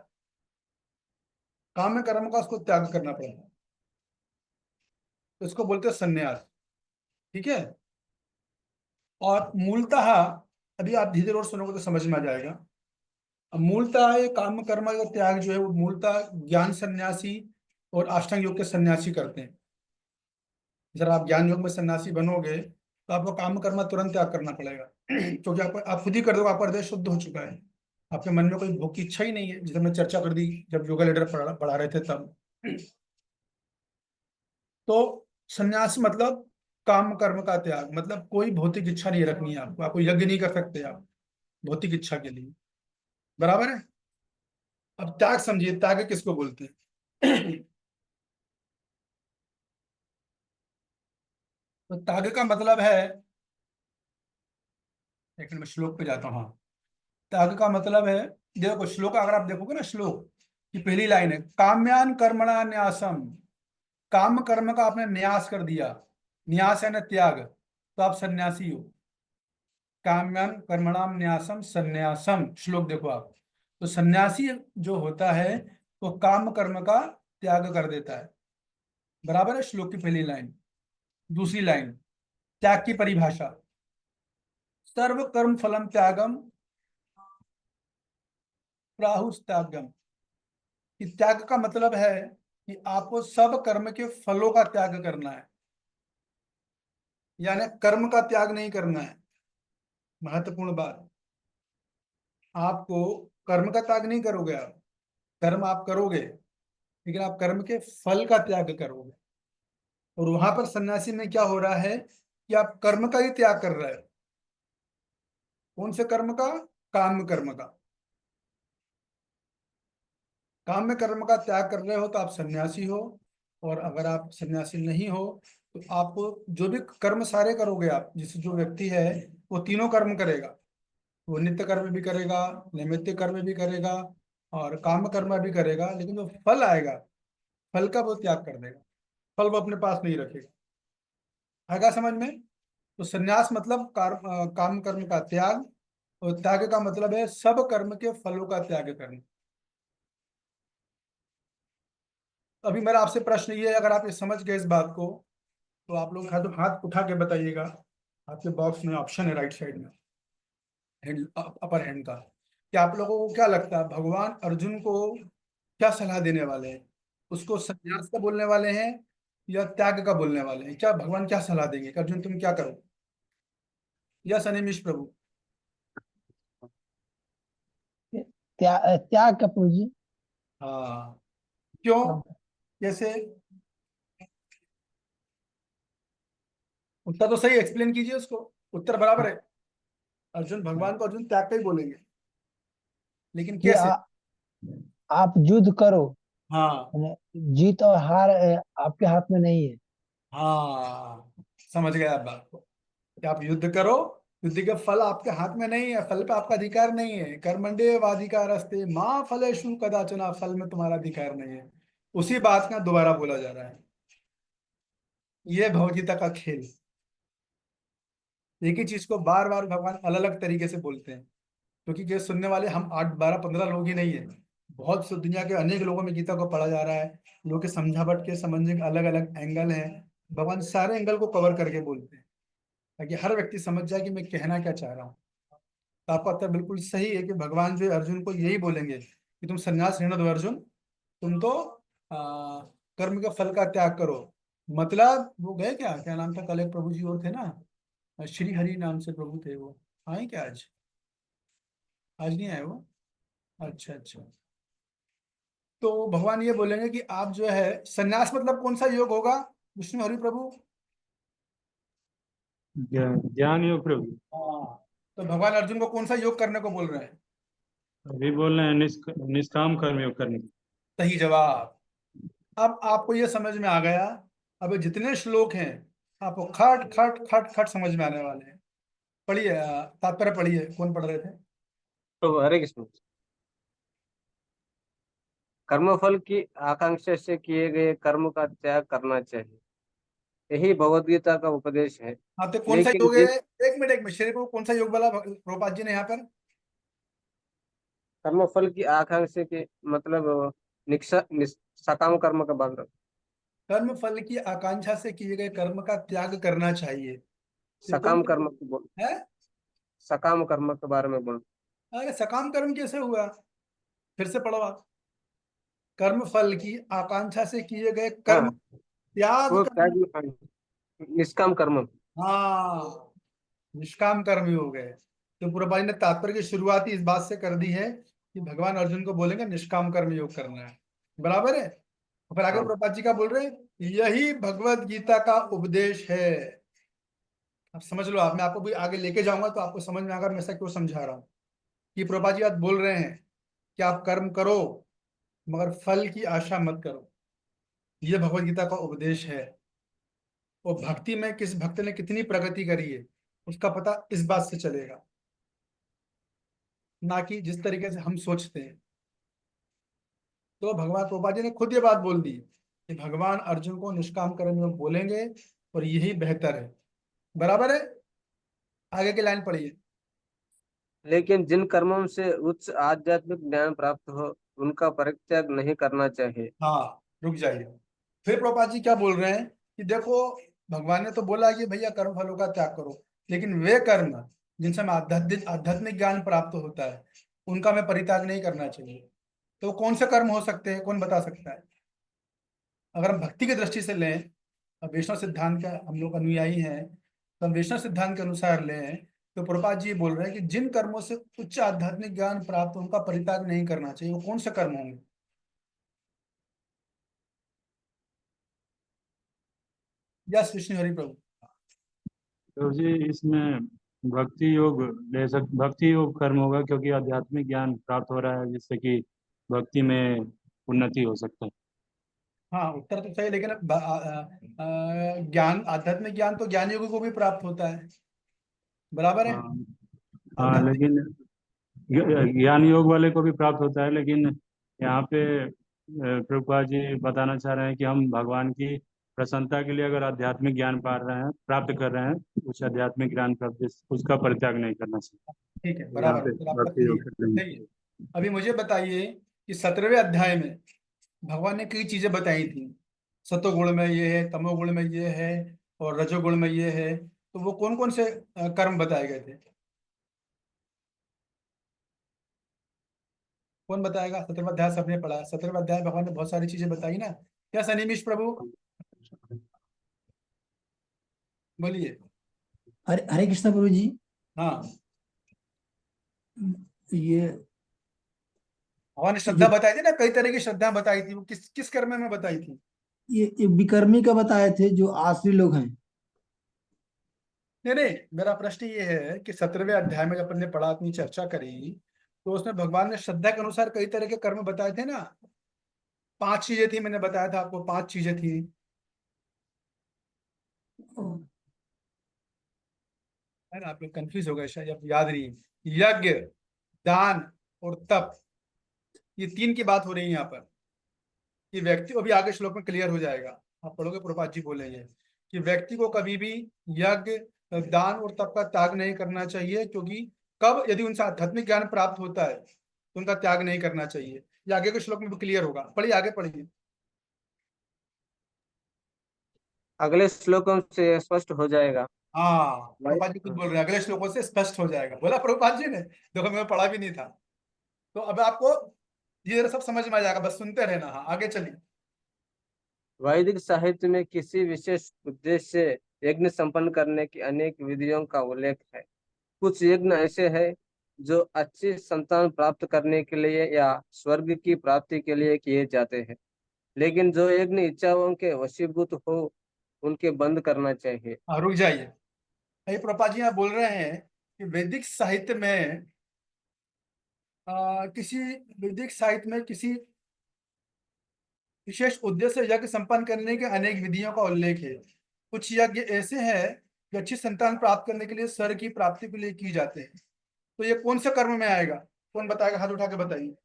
काम्य कर्म का उसको त्याग करना पड़ेगा, तो इसको बोलते हैं सन्यास। ठीक है। और मूलतः, अभी आप धीरे धीरे और सुनोगे तो समझ में आ जाएगा। अब मूलतः ये काम कर्म का त्याग जो है वो मूलतः ज्ञान सन्यासी और अष्टांग योग के सन्यासी करते हैं। जब आप ज्ञान योग में सन्यासी बनोगे तो आपको काम कर्म तुरंत त्याग करना पड़ेगा, क्योंकि आप खुद ही कर दोगे, आपका हृदय शुद्ध हो चुका है, आपके मन में कोई भोग की इच्छा ही नहीं है, जिसे हमने चर्चा कर दी जब योगा लीडर पढ़ा रहे थे तब। तो सन्यास मतलब काम कर्म का त्याग, मतलब कोई भौतिक इच्छा नहीं रखनी है आपको यज्ञ नहीं कर सकते आप भौतिक इच्छा के लिए। बराबर है? अब त्याग समझिए, त्याग किसको बोलते हैं? तो त्याग का मतलब है, एक मिनट में श्लोक पे जाता हूँ। हाँ, त्याग का मतलब है, देखो श्लोक अगर आप देखोगे ना, श्लोक की पहली लाइन है काम्यान कर्मणा न्यासम। काम कर्म का आपने न्यास कर दिया, न्यास है ना त्याग, तो आप सन्यासी हो। काम्यम कर्मणाम न्यासम संन्यासम। श्लोक देखो आप। तो सन्यासी जो होता है वो काम कर्म का त्याग कर देता है। बराबर है। श्लोक की पहली लाइन। दूसरी लाइन, त्याग की परिभाषा, सर्व कर्म फलम त्यागम प्राहुस त्यागम। कि त्याग का मतलब है कि आपको सब कर्म के फलों का त्याग करना है, यानी कर्म का त्याग नहीं करना है। महत्वपूर्ण बात, आपको कर्म का त्याग नहीं करोगे आप। कर्म आप करोगे, लेकिन आप कर्म के फल का त्याग करोगे। और वहां पर सन्यासी में क्या हो रहा है कि आप कर्म का ही त्याग कर रहे हो। कौन से कर्म का? काम कर्म का। काम में कर्म का त्याग कर रहे हो तो आप सन्यासी हो। और अगर आप सन्यासी नहीं हो तो आप जो भी कर्म सारे करोगे, आप जिस जो व्यक्ति है वो तीनों कर्म करेगा। वो नित्य कर्म भी करेगा, नैमित्तिक कर्म भी करेगा और काम कर्म भी करेगा, लेकिन जो फल आएगा फल का वो त्याग कर देगा। फल वो अपने पास नहीं रखेगा। आएगा समझ में? तो सन्यास मतलब काम कर्म का त्याग, और त्याग का मतलब है सब कर्म के फलों का त्याग करना। अभी मेरा आपसे प्रश्न ये है, अगर आप ये समझ गए इस बात को तो आप लोग हाथ उठा के बताइएगा। आपके बॉक्स में ऑप्शन है राइट साइड में, हैंड, अपर हैंड का। क्या आप लोगों को क्या लगता है भगवान अर्जुन को क्या सलाह देने वाले हैं? उसको संन्यास का बोलने वाले हैं या त्याग का बोलने वाले हैं? क्या भगवान क्या सलाह देंगे कि अर्जुन तुम क्या करो? या सनेमिश प्रभु? त्याग कपूर जी। हाँ, क्यों? कैसे? उत्तर तो सही, एक्सप्लेन कीजिए उसको। उत्तर बराबर है। अर्जुन भगवान को अर्जुन त्याग का ही बोलेंगे, लेकिन कि कैसे? आप युद्ध करो। हाँ जीत और हार आपके हाथ में नहीं है। हाँ, समझ गए आप बात को कि आप युद्ध करो, युद्ध के फल आपके हाथ में नहीं है, फल पे आपका अधिकार नहीं है। कर्मण्डे वाधिकारस्ते माँ फलेषु कदाचन, फल में तुम्हारा अधिकार नहीं है। उसी बात का दोबारा बोला जा रहा है। ये भगवदगीता का खेल। एक ही चीज को बार बार भगवान अलग अलग तरीके से बोलते हैं, क्योंकि ये सुनने वाले हम 8 12 15 लोग ही नहीं है। बहुत से दुनिया के अनेक लोगों में गीता को पढ़ा जा रहा है। लोग के समझावट के समझने के अलग अलग एंगल हैं। भगवान सारे एंगल को कवर करके बोलते हैं ताकि हर व्यक्ति समझ जाए कि मैं कहना क्या चाह रहा हूँ। तो आपका उत्तर बिल्कुल सही है कि भगवान जो है अर्जुन को यही बोलेंगे कि तुम संन्यास लेना दो अर्जुन। तुम तो कर्म के फल का त्याग करो। मतलब वो गए क्या, क्या नाम था, कल एक प्रभु जी और थे ना, श्री हरि नाम से प्रभु थे, वो आए क्या आज? आज नहीं आए वो? अच्छा अच्छा। तो भगवान ये बोलेंगे कि आप जो है सन्यास मतलब कौन सा योग होगा विष्णु हरि प्रभु? ज्ञान योग प्रभु। हाँ, तो भगवान अर्जुन को कौन सा योग करने को बोल रहे हैं? अभी बोल रहे हैं निष्काम कर्म योग करने की। सही जवाब। अब आपको ये समझ में आ गया। अब जितने श्लोक हैं आपको खट खट खट खट समझ में आने वाले हैं। पढ़िए, तात्पर्य पढ़िए। कौन पढ़ रहे थे? तो हरे कृष्ण। कर्मफल की आकांक्षा से किए गए कर्म का त्याग करना चाहिए, यही भगवत गीता का उपदेश है। हाँ, तो कौन सा लेकिन योग है? एक मिनट श्री प्रभु, कौन सा योग बोला प्रभुपाद जी ने यहाँ पर? कर्मफल की आकांक्षा के मतलब सकाम कर्म का बात। कर्म फल की आकांक्षा से किए गए कर्म का त्याग करना चाहिए। ये कौन सकाम कर्म को बोल, है? सकाम कर्म के बारे में बोल। अरे सकाम कर्म कैसे हुआ? फिर से पढ़ो आप। कर्म फल की आकांक्षा से किए गए कर्म हाँ, त्याग वो करना। निष्काम कर्म। हाँ, निष्काम कर्मी हो गए। तो प्रभुपाद ने तात्पर्य की शुरुआत ही इस बात से कर दी है कि भगवान अर्जुन को बोलेंगे निष्काम कर्म योग करना है। बराबर है। और फिर आगे हाँ, प्रभुपाद जी का बोल रहे हैं यही भगवत गीता का उपदेश है। अब समझ लो आप, मैं आपको भी आगे लेके जाऊंगा तो आपको समझ में आएगा मैं ऐसा क्यों समझा रहा हूँ। कि प्रभुपाद जी आज बोल रहे हैं कि आप कर्म करो मगर फल की आशा मत करो। यह भगवत गीता का उपदेश है। और भक्ति में किस भक्त ने कितनी प्रगति करी है उसका पता इस बात से चलेगा, ना कि जिस तरीके से हम सोचते हैं। तो भगवान प्रभुपाद जी ने खुद ये बात बोल दी कि भगवान अर्जुन को निष्काम कर्म योग बोलेंगे और यही बेहतर है। बराबर है। आगे की लाइन पढ़िए। लेकिन जिन कर्मों से उच्च आध्यात्मिक ज्ञान प्राप्त हो उनका परित्याग नहीं करना चाहिए। हाँ, रुक जाइए। फिर प्रभुपाद जी क्या बोल रहे हैं कि देखो, भगवान ने तो बोला कि भैया कर्म फलों का त्याग करो, लेकिन वे कर्म जिनसे हमें आध्यात्मिक आध्यात्मिक ज्ञान प्राप्त होता है उनका हमें परित्याग नहीं करना चाहिए। तो कौन से कर्म हो सकते हैं, कौन बता सकता है? अगर हम भक्ति की दृष्टि से लें, अब वैष्णव सिद्धांत का हम लोग अनुयायी हैं, तो हम वैष्णव सिद्धांत के अनुसार लें तो प्रभुपाद जी बोल रहे हैं कि जिन कर्मों से उच्च आध्यात्मिक ज्ञान प्राप्त हो, उनका परित्याग नहीं करना चाहिए। वो कौन से कर्म होंगे? यस, विष्णु हरि प्रभु। तो जी इसमें भक्ति योग कर्म होगा, क्योंकि आध्यात्मिक ज्ञान प्राप्त हो रहा है जिससे कि भक्ति में उन्नति हो सकता है। हाँ, उत्तर तो सही है, लेकिन ज्ञान, आध्यात्मिक ज्ञान तो ज्ञान योगी को भी प्राप्त होता है, बराबर है? हाँ हाँ, आध्यात्मिक। लेकिन ज्ञान योग वाले को भी प्राप्त होता है, लेकिन यहाँ पे प्रभुपाद जी बताना चाह रहे हैं कि हम भगवान की प्रसन्नता के लिए अगर आध्यात्मिक ज्ञान पा रहे हैं, प्राप्त कर रहे हैं, उस आध्यात्मिक ज्ञान प्राप्त उसका परित्याग नहीं करना चाहिए। ठीक है, यहाँ बराबर, पे उत्तर आपका भक्ति सही योग है, कर रहे सही है। हैं। अभी मुझे बताइए कि 17वें अध्याय में भगवान ने कई चीजें बताई थी। सतोगुण में ये है, तमोगुण में ये है, और रजोगुण में ये है। तो वो कौन कौन से कर्म बताए गए थे? कौन बताएगा? 17वां अध्याय सबने पढ़ा, 17वां अध्याय भगवान ने बहुत सारी चीजें बताई ना। क्या सनीमिश प्रभु, बोलिए। हरे हरे कृष्ण प्रभु जी। हाँ, ये भगवान ने श्रद्धा जो बताई थी ना, कई तरह की श्रद्धा बताई थी। वो किस किस कर्म में बताई थी? ये विकर्मी का बताए थे, जो आश्री लोग हैं। नहीं नहीं, मेरा प्रश्न ये है कि 17वें अध्याय में जब अपन ने पढ़ा, अपनी चर्चा करी, तो उसमें भगवान ने श्रद्धा के अनुसार कई तरह के कर्म बताए थे ना। 5 चीजें थी, मैंने बताया था आपको, 5 चीजें थी, है ना? आप लोग कंफ्यूज हो गए शायद, अब याद नहीं है। यज्ञ, दान और तप, ये 3 की बात हो रही है यहाँ पर। कि व्यक्ति, अभी आगे श्लोक में क्लियर हो जाएगा, आप पढ़ोगे, प्रभुपाद जी बोलेंगे कि व्यक्ति को कभी भी यज्ञ, दान और तप का त्याग नहीं करना चाहिए, क्योंकि कब, यदि उनसे आध्यात्मिक ज्ञान प्राप्त होता है तो उनका त्याग नहीं करना चाहिए। ये आगे के श्लोक में भी क्लियर होगा। पढ़िए, आगे पढ़िए। अगले श्लोकों से स्पष्ट हो जाएगा। हाँ, भाई, प्रभुपाद जी खुद हाँ। बोल रहे हैं, अगले श्लोकों से स्पष्ट हो जाएगा, बोला प्रभुपाद जी ने। देखो, मैं पढ़ा भी नहीं था, तो अब आपको ये सब समझ में आ जाएगा, बस सुनते रहना। हाँ, आगे चलिए। वैदिक साहित्य में किसी विशेष उद्देश्य से यज्ञ संपन्न करने की अनेक विधियों का उल्लेख है। कुछ यज्ञ ऐसे हैं जो अच्छी संतान प्राप्त करने के लिए या स्वर्ग की प्राप्ति के लिए किए जाते हैं, लेकिन जो यज्ञ इच्छाओं के वशीभूत हो उनके बंद करना चाहिए। हाँ, रुक जाइए। ये प्रभुपाद जी यहाँ बोल रहे हैं कि किसी वैदिक साहित्य में किसी विशेष उद्देश्य से यज्ञ संपन्न करने के अनेक विधियों का उल्लेख है। कुछ यज्ञ ऐसे हैं जो अच्छी संतान प्राप्त करने के लिए स्वर्ग की प्राप्ति के लिए किए जाते हैं। तो ये कौन से कर्म में आएगा? कौन बताएगा? हाथ उठा के बताइए,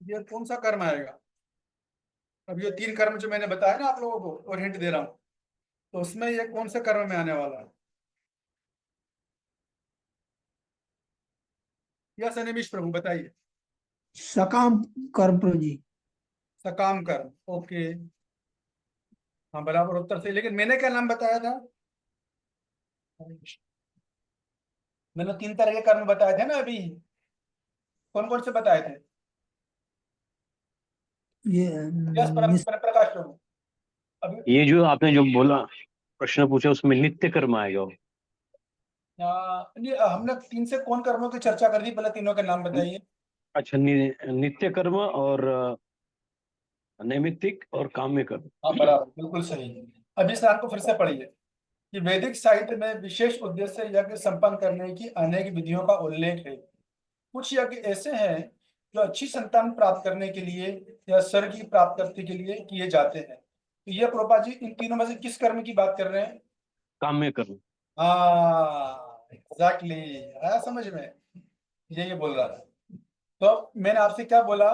ये कौन सा कर्म आएगा? अब ये 3 कर्म जो मैंने बताया ना आप लोगों को, और हिंट दे रहा हूँ, तो उसमें ये कौन से कर्म में आने वाला है? या सनिमिष प्रभु बताइए। सकाम कर्म प्रभु जी। सकाम कर्म, ओके। हाँ, बराबर उत्तर से। लेकिन मैंने क्या नाम बताया था? मैंने 3 तरह के कर्म बताए थे ना अभी। कौन कौन से बताए थे? ये यस, प्रकाश प्रभु। अभी ये जो आपने जो बोला, प्रश्न पूछा, उसमें नित्य कर्म आएगा वो। नहीं, हमने 3 से कौन कर्मों की चर्चा कर दी, पहले तीनों के नाम बताइए। अच्छा, नित्य कर्म और नैमित्तिक और काम्य कर्म। हाँ, बराबर, बिल्कुल सही। अभी इस नाम को फिर से पढ़िए कि वैदिक साहित्य में विशेष उद्देश्य से यज्ञ संपन्न करने की अनेक विधियों का उल्लेख है। कुछ यज्ञ ऐसे हैं जो अच्छी संतान प्राप्त करने के लिए या स्वर्ग की प्राप्ति के लिए किए जाते हैं। तो ये प्रभुपाद जी इन तीनों में से किस कर्म की बात कर रहे हैं? काम्य कर्म। हाँ, एग्जैक्टली, आया समझ में? ये बोल रहा था। तो मैंने आपसे क्या बोला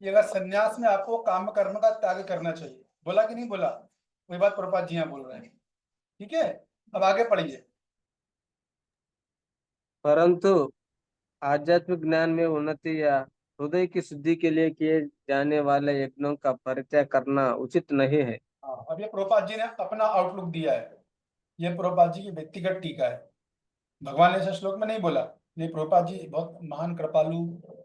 कि अगर संन्यास में आपको काम कर्म का त्याग करना चाहिए, बोला कि नहीं बोला? वही बात प्रभुपाद जी यहाँ बोल रहे हैं। ठीक है, अब आगे पढ़िए। परंतु आध्यात्मिक ज्ञान में उन्नति या हृदय की शुद्धि के लिए किए जाने वाले यज्ञों का परित्याग करना उचित नहीं है। हाँ, अब ये प्रभुपाद जी ने अपना आउटलुक दिया है, ये प्रभुपाद जी की व्यक्तिगत टीका है। भगवान ने ऐसे श्लोक में नहीं बोला। ये प्रभुपाद जी बहुत महान कृपालु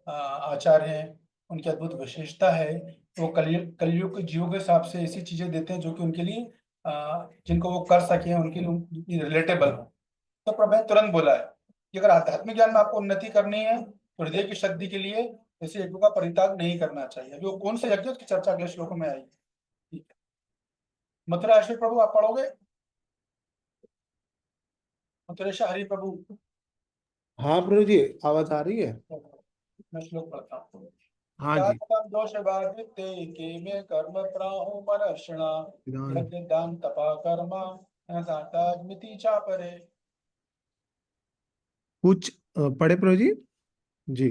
आचार्य हैं, उनकी अद्भुत विशेषता है। वो कलयुग के जीवों के हिसाब से ऐसी चीजें देते हैं जो कि उनके लिए जिनको वो कर सके, उनके लिए रिलेटेबल हो। तो प्रभु ने तुरंत बोला है कि अगर आध्यात्मिक ज्ञान में आपको उन्नति करनी है तो हृदय की शुद्धि के लिए ऐसे यज्ञों का परित्याग नहीं करना चाहिए। अभी वो कौन से यज्ञ की चर्चा अगले श्लोकों में आई। ठीक है, मथुरा आश्रय प्रभु आप पढ़ोगे? मथुरेश हरि प्रभु, हाँ प्रभु जी, आवाज आ रही है? मैं श्लोक पढ़ता हूँ। हाँ जी। जातकं दोषभाग्यते के में कर्म प्राहु मनर्षणा यज्ञ दान तपा कर्मा दाताग्मिति चापरे। कुछ पढ़े प्रभु जी? जी।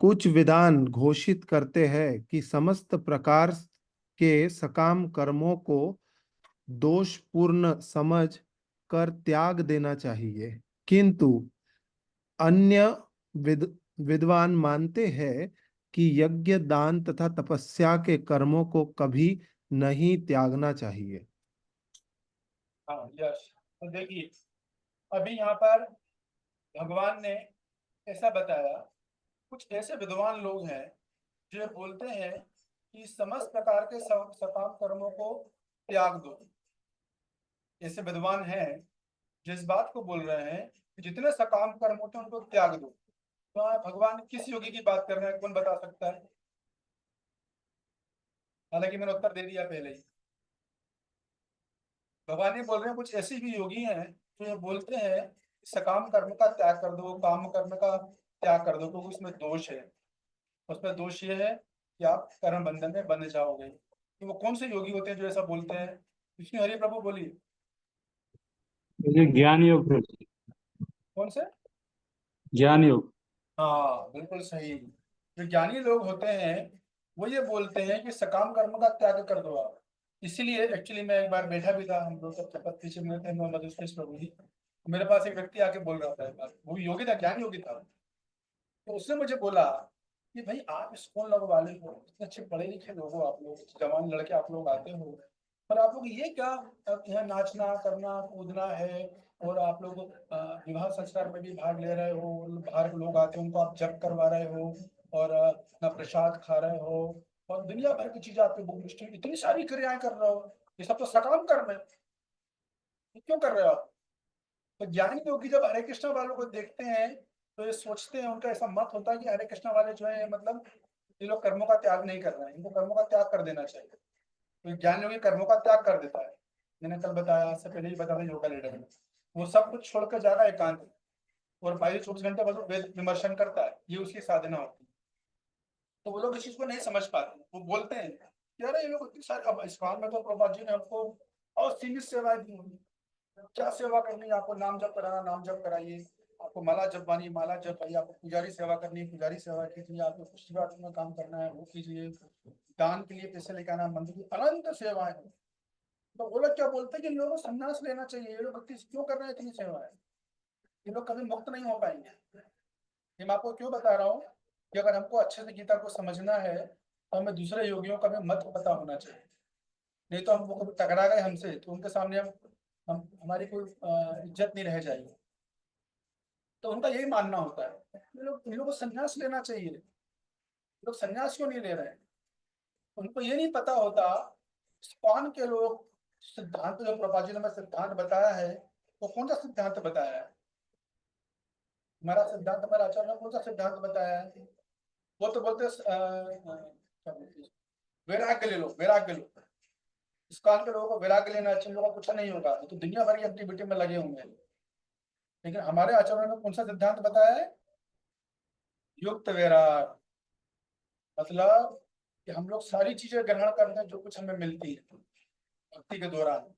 कुछ विधान घोषित करते हैं कि समस्त प्रकार के सकाम कर्मों को दोषपूर्ण समझ कर त्याग देना चाहिए, किंतु अन्य विद्वान मानते हैं कि यज्ञ दान तथा तपस्या के कर्मों को कभी नहीं त्यागना चाहिए। हाँ यस, तो देखिए अभी यहाँ पर भगवान ने ऐसा बताया, कुछ ऐसे विद्वान लोग हैं जो बोलते हैं कि समस्त प्रकार के सकाम कर्मों को त्याग दो। ऐसे विद्वान हैं जिस बात को बोल रहे हैं कि जितने सकाम कर्म होते हैं उनको त्याग दो। तो भगवान किस योगी की बात कर रहे हैं, कौन बता सकता है? हालांकि मैंने उत्तर दे दिया पहले ही। भगवान ये बोल रहे हैं कुछ ऐसे भी योगी हैं जो ये बोलते हैं कि सकाम कर्म का त्याग कर दो, काम कर्म का त्याग कर दो, क्योंकि उसमें दोष है। उसमें दोष ये है कि आप कर्म बंधन में बंध जाओगे। तो वो कौन से योगी होते हैं जो ऐसा बोलते हैं? विष्णु हरि प्रभु बोलिए, ये ज्ञान योग है। कौन से? ज्ञान योग। हाँ बिल्कुल सही। जो ज्ञानी लोग होते हैं वो ये बोलते हैं कि सकाम कर्म का त्याग कर दो आप। इसीलिए एक्चुअली मैं एक बार बैठा भी था, हम लोग सब शपथ पीछे में थे, मोहम्मद उसमें प्रभु जी। मेरे पास एक व्यक्ति आके बोल रहा था एक बार, वो योगी था, ज्ञान योगी था। तो उसने मुझे बोला कि भाई आप स्कूल लोग वाले हो, इतने अच्छे पढ़े लिखे लोग हो, आप लोग जवान लड़के आप लोग आते हो, पर आप लोग ये क्या यहाँ नाचना करना कूदना है, और आप लोग विवाह संस्कार में भी भाग ले रहे हो, बाहर लोग आते हैं उनको आप जप करवा रहे हो, और अपना प्रसाद खा रहे हो, और दुनिया भर की चीजें आपके बुक लिस्ट में इतनी सारी क्रियाएं कर रहे हो, ये सब तो सकाम कर्म है, ये क्यों कर रहे हो आप? तो ज्ञानी योगी जब हरे कृष्ण वालों को देखते हैं तो ये सोचते हैं, उनका ऐसा मत होता है कि हरे कृष्ण वाले जो है मतलब ये लोग कर्मों का त्याग नहीं कर रहे हैं, इनको कर्मों का त्याग कर देना चाहिए। तो ज्ञान योगी कर्मों का त्याग कर देता है। मैंने कल बताया, इससे पहले ही बताया योगा लीडर में, वो सब कुछ छोड़कर जा रहा है एकांत, और 22-24 घंटे बस वेद विमर्शन करता है, ये उसकी साधना होती है। तो वो लोग इस चीज को नहीं समझ पाते, वो बोलते हैं कि अरे ये लोग इतनी सारी, अब इस काल में तो प्रभुपाद जी ने हमको और सीमित सेवाएं दी होंगी, क्या सेवा करनी है आपको? नाम जप कराना, नाम जप कराइए। आपको माला जपवानी, माला जपाइए। आपको पुजारी सेवा करनी है, पुजारी सेवा कीजिए। आपको कुछ सेवा में काम करना है, वो कीजिए। दान के लिए पैसे लेकर आना, मंदिर की अनंत सेवाएं हैं। तो वो लोग क्या बोलते हैं कि इन लोगों को संन्यास लेना चाहिए, ये लोग क्यों कर रहे हैं इतनी सेवाएं? ये लोग कभी मुक्त नहीं हो पाएंगे। ये मैं आपको क्यों बता रहा हूँ कि अगर हमको अच्छे से गीता को समझना है तो हमें दूसरे योगियों का भी मत पता होना चाहिए। नहीं तो हम वो कभी टकरा गए हमसे तो उनके सामने हम हमारी कोई इज्जत नहीं रह जाएगी। तो उनका यही मानना होता है इन लोगों को संन्यास लेना चाहिए। लोग संन्यास क्यों नहीं ले रहे हैं? उनको ये नहीं पता होता कौन के लोग सिद्धांत, जो प्रभुपाद जी ने सिद्धांत बताया है, वो कौन सा सिद्धांत बताया है? हमारा सिद्धांत, हमारा आचार्य ने कौन सा सिद्धांत बताया है? वो तो बोलते वैराग्य ले लो, वैराग्य लो। इस काल के लोगों को वैराग्य लेना चाहिए, लोगों को कुछ नहीं होगा, तो दुनिया भर की एक्टिविटी में लगे होंगे। लेकिन हमारे आचार्यों ने कौन सा सिद्धांत बताया है? युक्त वैराग। मतलब कि हम लोग सारी चीजें ग्रहण करते हैं जो कुछ हमें मिलती है भक्ति के दौरान।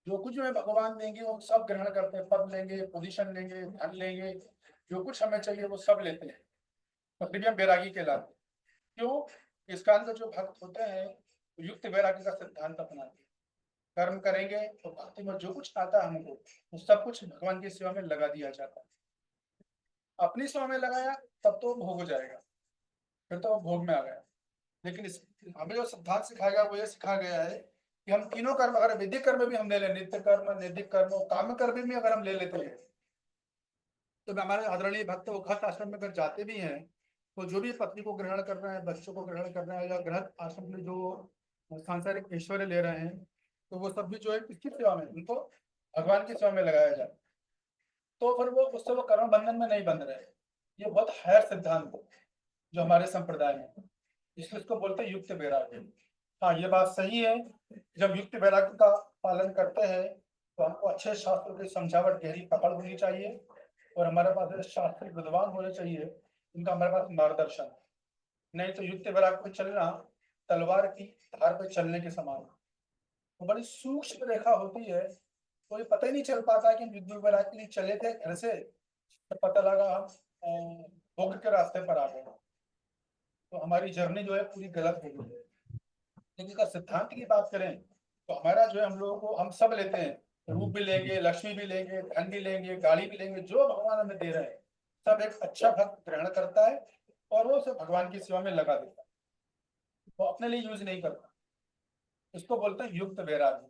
जो कुछ हमें भगवान देंगे वो सब ग्रहण करते हैं, पद लेंगे, पोजीशन लेंगे, धन लेंगे, जो कुछ हमें चाहिए वो सब लेते हैं, और फिर भी हम वैरागी कहलाते हैं। क्यों? इस काल के जो भक्त होते हैं वो युक्त वैरागी का सिद्धांत अपनाते हैं। कर्म करेंगे तो भक्ति में जो कुछ आता है हमको वो सब कुछ भगवान की सेवा में लगा दिया जाता है। अपनी सेवा में लगाया तब तो भोग हो जाएगा, फिर तो वो भोग में आ गया। लेकिन हमें जो सिद्धांत सिखाया गया वो ये सिखाया गया है कि हम तीनों कर्म, अगर वैदिक कर्म भी हम ले लें, नित्य कर्म, नैतिक कर्म और काम कर्म भी अगर हम ले लेते हैं, तो हमारे आदरणीय भक्त वो गृहस्थ आश्रम में अगर जाते भी हैं तो जो भी पत्नी को ग्रहण कर रहे हैं, बच्चों को ग्रहण कर रहे हैं, या गृहस्थ आश्रम में जो सांसारिक ऐश्वर्य ले रहे हैं, तो वो सब भी जो है किसकी सेवा में, उनको भगवान की सेवा में लगाया जाए, तो फिर वो उससे वो कर्म बंधन में नहीं बंध रहे। ये बहुत हायर सिद्धांत है जो हमारे संप्रदाय में, इसलिए इसको बोलते हैं युक्त वैराग्य। हाँ, ये बात सही है, जब युक्त वैराग्य का पालन करते हैं तो हमको अच्छे शास्त्र की समझावट, गहरी पकड़ होनी चाहिए, और हमारे पास शास्त्रिक विद्वान होने चाहिए, उनका हमारे पास मार्गदर्शन। नहीं तो युक्त वैराग्य पे चलना तलवार की धार पे चलने के समान, तो बड़ी सूक्ष्म रेखा होती है, तो ये पता ही नहीं चल पाता है कि हम युक्त वैराग्य के लिए चले थे घर से, तो पता लगा हम भोग के रास्ते पर आ गए, तो हमारी जर्नी जो है पूरी गलत हो गई है। लेकिन अगर सिद्धांत की बात करें तो हमारा जो है, हम लोगों को, हम सब लेते हैं, रूप भी लेंगे, लक्ष्मी भी लेंगे, धन भी लेंगे, गाड़ी भी लेंगे, जो भगवान हमें दे रहे हैं सब एक अच्छा भक्त ग्रहण करता है और वो उसे भगवान की सेवा में लगा देता है, वो अपने लिए यूज नहीं करता। इसको बोलते हैं युक्त वैराग्य,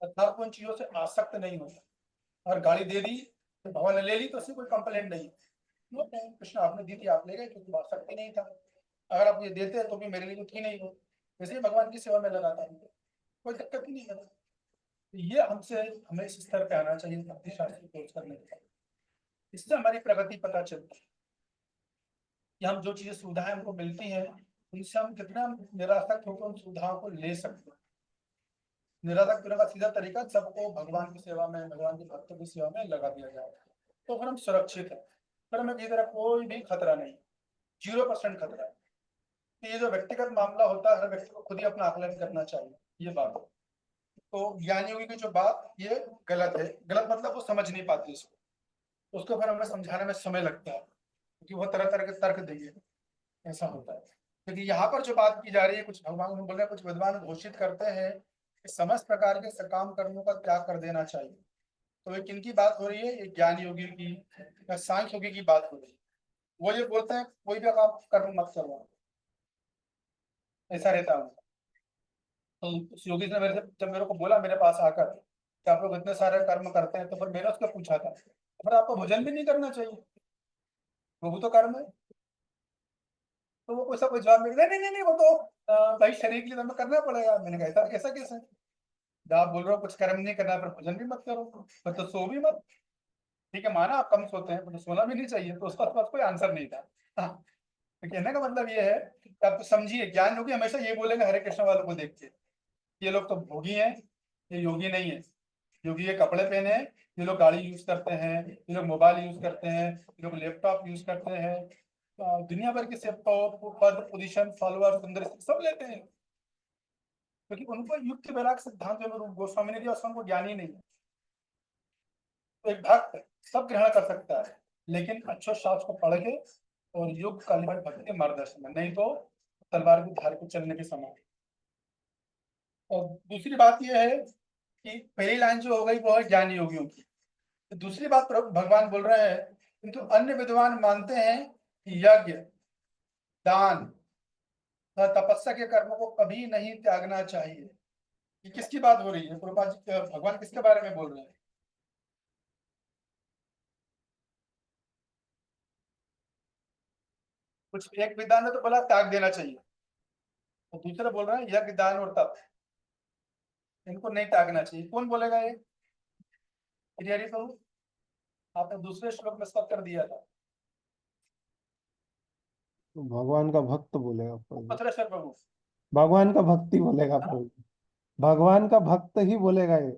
अर्थात उन चीजों से आसक्त नहीं होता। और गाड़ी दे दी तो भगवान ने ले ली तो उससे कोई कंप्लेंट नहीं, वो कृष्ण आपने दी थी, आप ले गए, क्योंकि आसक्ति नहीं था। अगर आप ये देते तो भी मेरे लिए तो थी नहीं, हो वैसे ही भगवान की सेवा में लगाता है, कोई दिक्कत ही नहीं है। ये हमें इस स्तर पे आना चाहिए भक्ति शास्त्र कोर्स करने के बाद, इससे हमारी प्रगति पता चलती है कि हम जो चीजें सुविधाएं हमको मिलती हैं उनसे हम कितना निरासक्त होकर उन सुविधाओं को ले सकते हैं। निरासक्त होने का सीधा तरीका सबको भगवान की सेवा में, भगवान के भक्तों की सेवा में लगा दिया जाए, तो फिर हम सुरक्षित है, फिर हमें किसी तरह कोई भी खतरा नहीं, 0% खतरा है। तो ये जो व्यक्तिगत मामला होता है, हर व्यक्ति को खुद ही अपना आकलन करना चाहिए, ये बात है। तो ज्ञानी योगी की जो बात ये गलत है, गलत मतलब वो समझ नहीं पाते इसको, उसको फिर हमें समझाने में समय लगता है, क्योंकि वो तरह तरह के तर्क देंगे, ऐसा होता है। क्योंकि यहाँ पर जो बात की जा रही है, कुछ भगवान बोल रहे हैं, कुछ विद्वान घोषित करते हैं कि समस्त प्रकार के सकाम कर्मों का त्याग कर देना चाहिए। तो ये किनकी बात हो रही है? ये ज्ञान योगी की या सांख्य योगी की बात हो रही है। वो ये बोलते हैं कोई भी काम कर्म मत करो, ऐसा रहता है उनका। तो उस योगी ने जब मेरे को बोला मेरे पास आकर कि आप लोग इतने सारे कर्म करते हैं, तो फिर मैंने उसको पूछा था, फिर आपको भोजन भी नहीं करना चाहिए, वो भी तो कर्म है। तो वो कोई जवाब मिल नहीं नहीं नहीं, वो तो भाई शरीर के लिए तुम्हें करना पड़ेगा। मैंने कहा ऐसा ऐसा कैसे? जब आप बोल रहे हो कुछ कर्म नहीं करना, फिर भोजन भी मत करो, फिर तो सो भी मत। ठीक है, माना आप कम सोते हैं, पर तो सोना भी नहीं चाहिए। तो उसका पास कोई आंसर नहीं था। हाँ, तो कहने का मतलब ये है कि आप समझिए, ज्ञान योगी हमेशा ये बोलेंगे हरे कृष्ण वालों को देख के, ये लोग तो भोगी हैं, ये योगी नहीं है। योगी ये कपड़े पहने हैं, ये लोग गाड़ी यूज करते हैं, ये लोग मोबाइल यूज करते हैं, ये लोग लैपटॉप यूज करते हैं, दुनिया भर के से पद, पोजीशन, फॉलोअर, सुंदर सब लेते हैं, क्योंकि उनको युक्त वैराग सिद्धांत में रूप गोस्वामी ने दिया, उसको ज्ञानी नहीं है। तो एक भक्त सब ग्रहण कर सकता है, लेकिन अच्छे शास्त्र को पढ़ के और योग कालीभट भक्त के मार्गदर्शन में, नहीं तो तलवार की धार को चलने के समान। और दूसरी बात यह है कि पहली लाइन जो हो गई वो है ज्ञान योगियों की। तो दूसरी बात भगवान बोल रहे हैं, किंतु अन्य विद्वान मानते हैं कि यज्ञ, दान तथा तपस्या के कर्मों को कभी नहीं त्यागना चाहिए। ये किसकी बात हो रही है? प्रभुपाद जी, भगवान किसके बारे में बोल रहे हैं? कुछ एक विद्वान ने तो बोला त्याग देना चाहिए, तो दूसरा बोल रहे हैं यज्ञ, दान और तप इनको नहीं त्यागना चाहिए। कौन बोलेगा ये? हरि प्रभु, आपने दूसरे श्लोक में स्पष्ट कर दिया था। तो भगवान का भक्त बोलेगा प्रभु, पथरेश्वर प्रभु, भगवान का भक्ति बोलेगा प्रभु, भगवान का भक्त ही बोलेगा ये।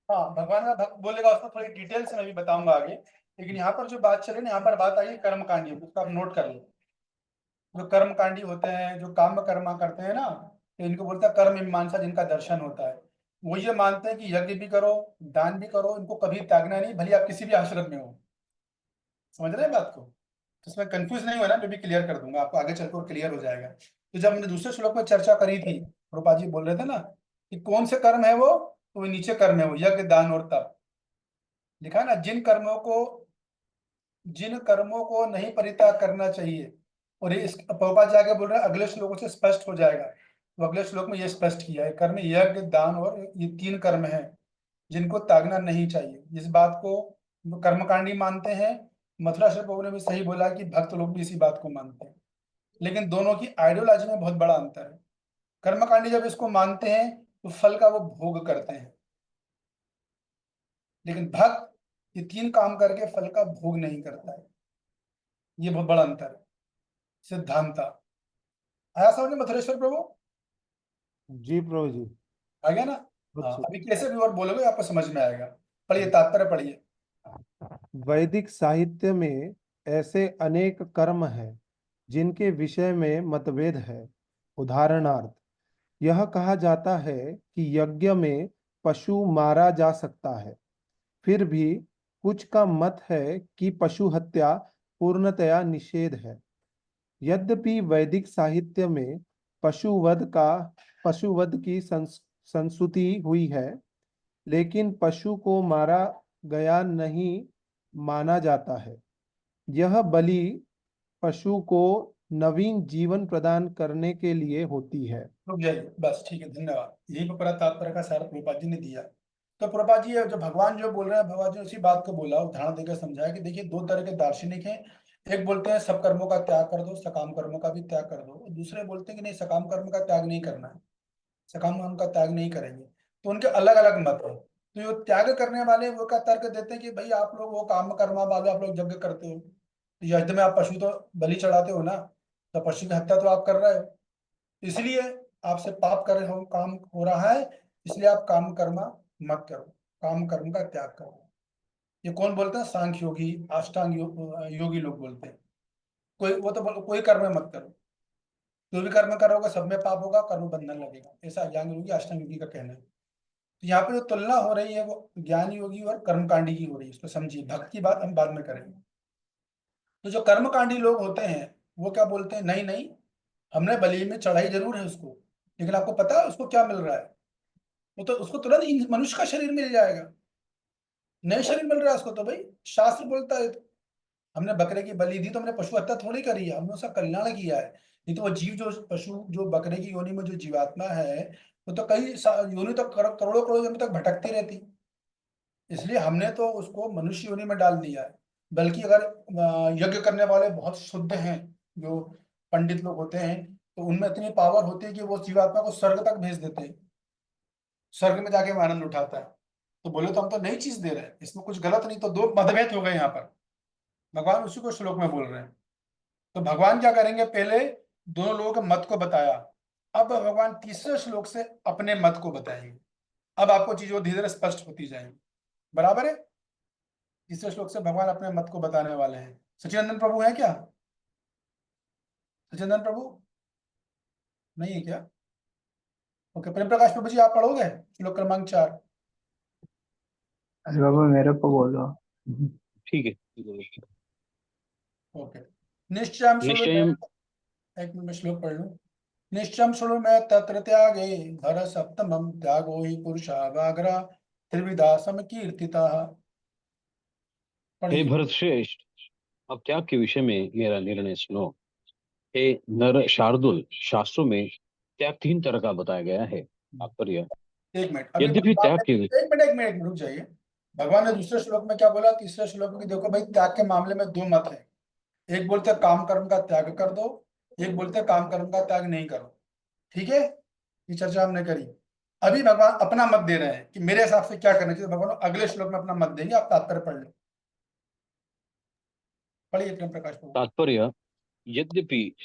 हाँ, भगवान का भक्त बोलेगा, उसको थोड़ी डिटेल से मैं भी बताऊंगा आगे। लेकिन यहाँ पर जो बात चले ना, यहाँ पर बात आई कर्मकांडी, उसको आप नोट कर लो। जो कर्मकांडी होते हैं, जो काम कर्मा करते हैं ना, तो इनको बोलता है कर्म मीमांसा, जिनका दर्शन होता है। वो ये मानते हैं कि यज्ञ भी करो, दान भी करो, इनको कभी त्यागना नहीं, भले आप किसी भी आश्रम में हो। समझ रहे हैं बात को? तो इसमें कंफ्यूज नहीं हो ना, मैं भी क्लियर कर दूंगा आपको, आगे चलकर क्लियर हो जाएगा। तो जब हमने दूसरे श्लोक में चर्चा करी थी, रूपा जी बोल रहे थे ना कि कौन से कर्म है वो तो वो नीचे कर्म है, वो यज्ञ दान और तप लिखा है ना। जिन कर्मों को नहीं परित्याग करना चाहिए, और ये इस प्रभुपाद जाके बोल रहे हैं अगले श्लोकों से स्पष्ट हो जाएगा। तो अगले श्लोक में ये स्पष्ट किया है, कर्म यज्ञ दान और ये 3 कर्म हैं जिनको त्यागना नहीं चाहिए। इस बात को वो कर्मकांडी मानते हैं। मथुरा श्री प्रभु ने भी सही बोला कि भक्त लोग भी इसी बात को मानते हैं, लेकिन दोनों की आइडियोलॉजी में बहुत बड़ा अंतर है। कर्मकांडी जब इसको मानते हैं तो फल का वो भोग करते हैं, लेकिन भक्त ये 3 काम करके फल का भोग नहीं करता है। ये बहुत बड़ा अंतर है। सिद्धांता आया समझ में मथुरेश्वर प्रभु? जी प्रभु जी। आ गया ना? हाँ, अच्छा। अभी कैसे भी और बोलोगे आपको समझ में आएगा। पढ़िए, तात्पर्य पढ़िए। वैदिक साहित्य में ऐसे अनेक कर्म हैं जिनके विषय में मतभेद है। उदाहरणार्थ, यह कहा जाता है कि यज्ञ में पशु मारा जा सकता है, फिर भी कुछ का मत है कि पशु हत्या पूर्णतया निषेध है। यद्यपि वैदिक साहित्य में पशुवध की संस्तुति हुई है, लेकिन पशु को मारा गया नहीं माना जाता है। यह बलि पशु को नवीन जीवन प्रदान करने के लिए होती है। रुक जाइए, बस ठीक है, धन्यवाद। यही पर पूरा तात्पर्य का सारा प्रभुपाद जी ने दिया। तो प्रभुपाद जी जो भगवान जो बोल रहे हैं, भगवान जी ने उसी बात को बोला, उदाहरण देकर समझाया कि देखिए 2 तरह के दार्शनिक हैं। एक बोलते हैं सब कर्मों का त्याग कर दो, सकाम कर्मों का भी त्याग कर दो, और दूसरे बोलते हैं कि नहीं, सकाम कर्म का त्याग नहीं करना है, सकाम कर्म का त्याग नहीं करेंगे। तो उनके अलग अलग मत है। तो जो त्याग करने वाले वो का तर्क देते हैं कि भाई आप लोग वो काम कर्मा वाले, आप लोग यज्ञ करते हो, तो यज्ञ में आप पशु तो बलि चढ़ाते हो ना, तो पशु की हत्या तो आप कर रहे हो, इसलिए आपसे पाप कर हो काम हो रहा है, इसलिए आप काम कर्मा मत करो, काम कर्म का त्याग करो। ये कौन बोलते हैं? सांख्य योगी, योगी लोग बोलते हैं। कोई कर्म मत करो, जो भी कर्म करोगे सब में पाप होगा, कर्म बंधन लगेगा, ऐसा ज्ञान योगी अष्टांग योगी का कहना है। तो यहाँ पे जो तुलना हो रही है वो ज्ञान योगी और कर्मकांडी की हो रही है, इसको समझिए। भक्त की बात हम बाद में करेंगे। तो जो कर्मकांडी लोग होते हैं वो क्या बोलते हैं, नहीं नहीं, हमने बलि में चढ़ाई जरूर है उसको, लेकिन आपको पता है उसको क्या मिल रहा है? वो तो उसको तुरंत मनुष्य का शरीर मिल जाएगा, नया शरीर मिल रहा है उसको। तो भाई शास्त्र बोलता है, हमने बकरे की बलि दी तो हमने पशु हत्या थोड़ी करी है, हमने उसका कल्याण किया है। नहीं तो वो जीव जो पशु जो बकरे की योनि में जो जीवात्मा है, वो तो योनि तक करोड़ों करोड़ों जन्म तक भटकती रहती। इसलिए हमने तो उसको मनुष्य योनि में डाल दिया है। बल्कि अगर यज्ञ करने वाले बहुत शुद्ध हैं, जो पंडित लोग होते हैं, तो उनमें इतनी पावर होती है कि वो जीवात्मा को स्वर्ग तक भेज देते हैं, स्वर्ग में जाके वो आनंद उठाता है। तो बोले तो हम तो नई चीज दे रहे हैं, इसमें कुछ गलत नहीं। तो 2 मतभेद हो गए यहाँ पर, भगवान उसी को श्लोक में बोल रहे हैं। तो भगवान क्या करेंगे, पहले दोनों लोगों के मत को बताया, अब भगवान तीसरे श्लोक से अपने मत को बताएंगे। अब आपको चीजों धीरे धीरे स्पष्ट होती जाएंगी, बराबर है। तीसरे श्लोक से भगवान अपने मत को बताने वाले हैं। सचिनंदन प्रभु है क्या? सचिनंदन प्रभु नहीं है क्या? ओके, प्रेम प्रकाश प्रभु जी आप पढ़ोगे श्लोक क्रमांक 4? अरे बाबा मेरे को बोलो। ठीक है। ओके। निश्चयं शृणु निश्चयम्। एक मिनट में श्लोक पढ़ लूं। निश्चयं शृणु मैं तत्र त्यागे भर सप्तमं त्यागो ही पुरुषा वाग्रा त्रिविधा समकीर्तिता। हे पढ़िए। भरत श्रेष्ठ, अब त्याग के विषय में मेरा निर्णय सुनो। हे नर शार्दुल, शास्त्रों में त्याग 3 तरह का बताया गया है। तात्पर्य, एक मिनट, अभी यद्यपि भगवान त्याग ने के एक मिनट रुक जाइए। भगवान ने दूसरे श्लोक में क्या बोला, तीसरे श्लोक में कि देखो भाई त्याग के मामले में 2 मत है। एक बोलते हैं काम कर्म का त्याग कर दो, एक बोलते हैं काम कर्म का त्याग नहीं करो। ठीक है, ये चर्चा हमने करी। अभी भगवान अपना मत दे रहे हैं कि मेरे हिसाब से क्या करना चाहिए। भगवान अगले श्लोक में अपना मत देंगे, आप तात्पर्य पढ़ लो। पढ़िए प्रेम प्रकाश प्रभु। तात्पर्य, यद्यपि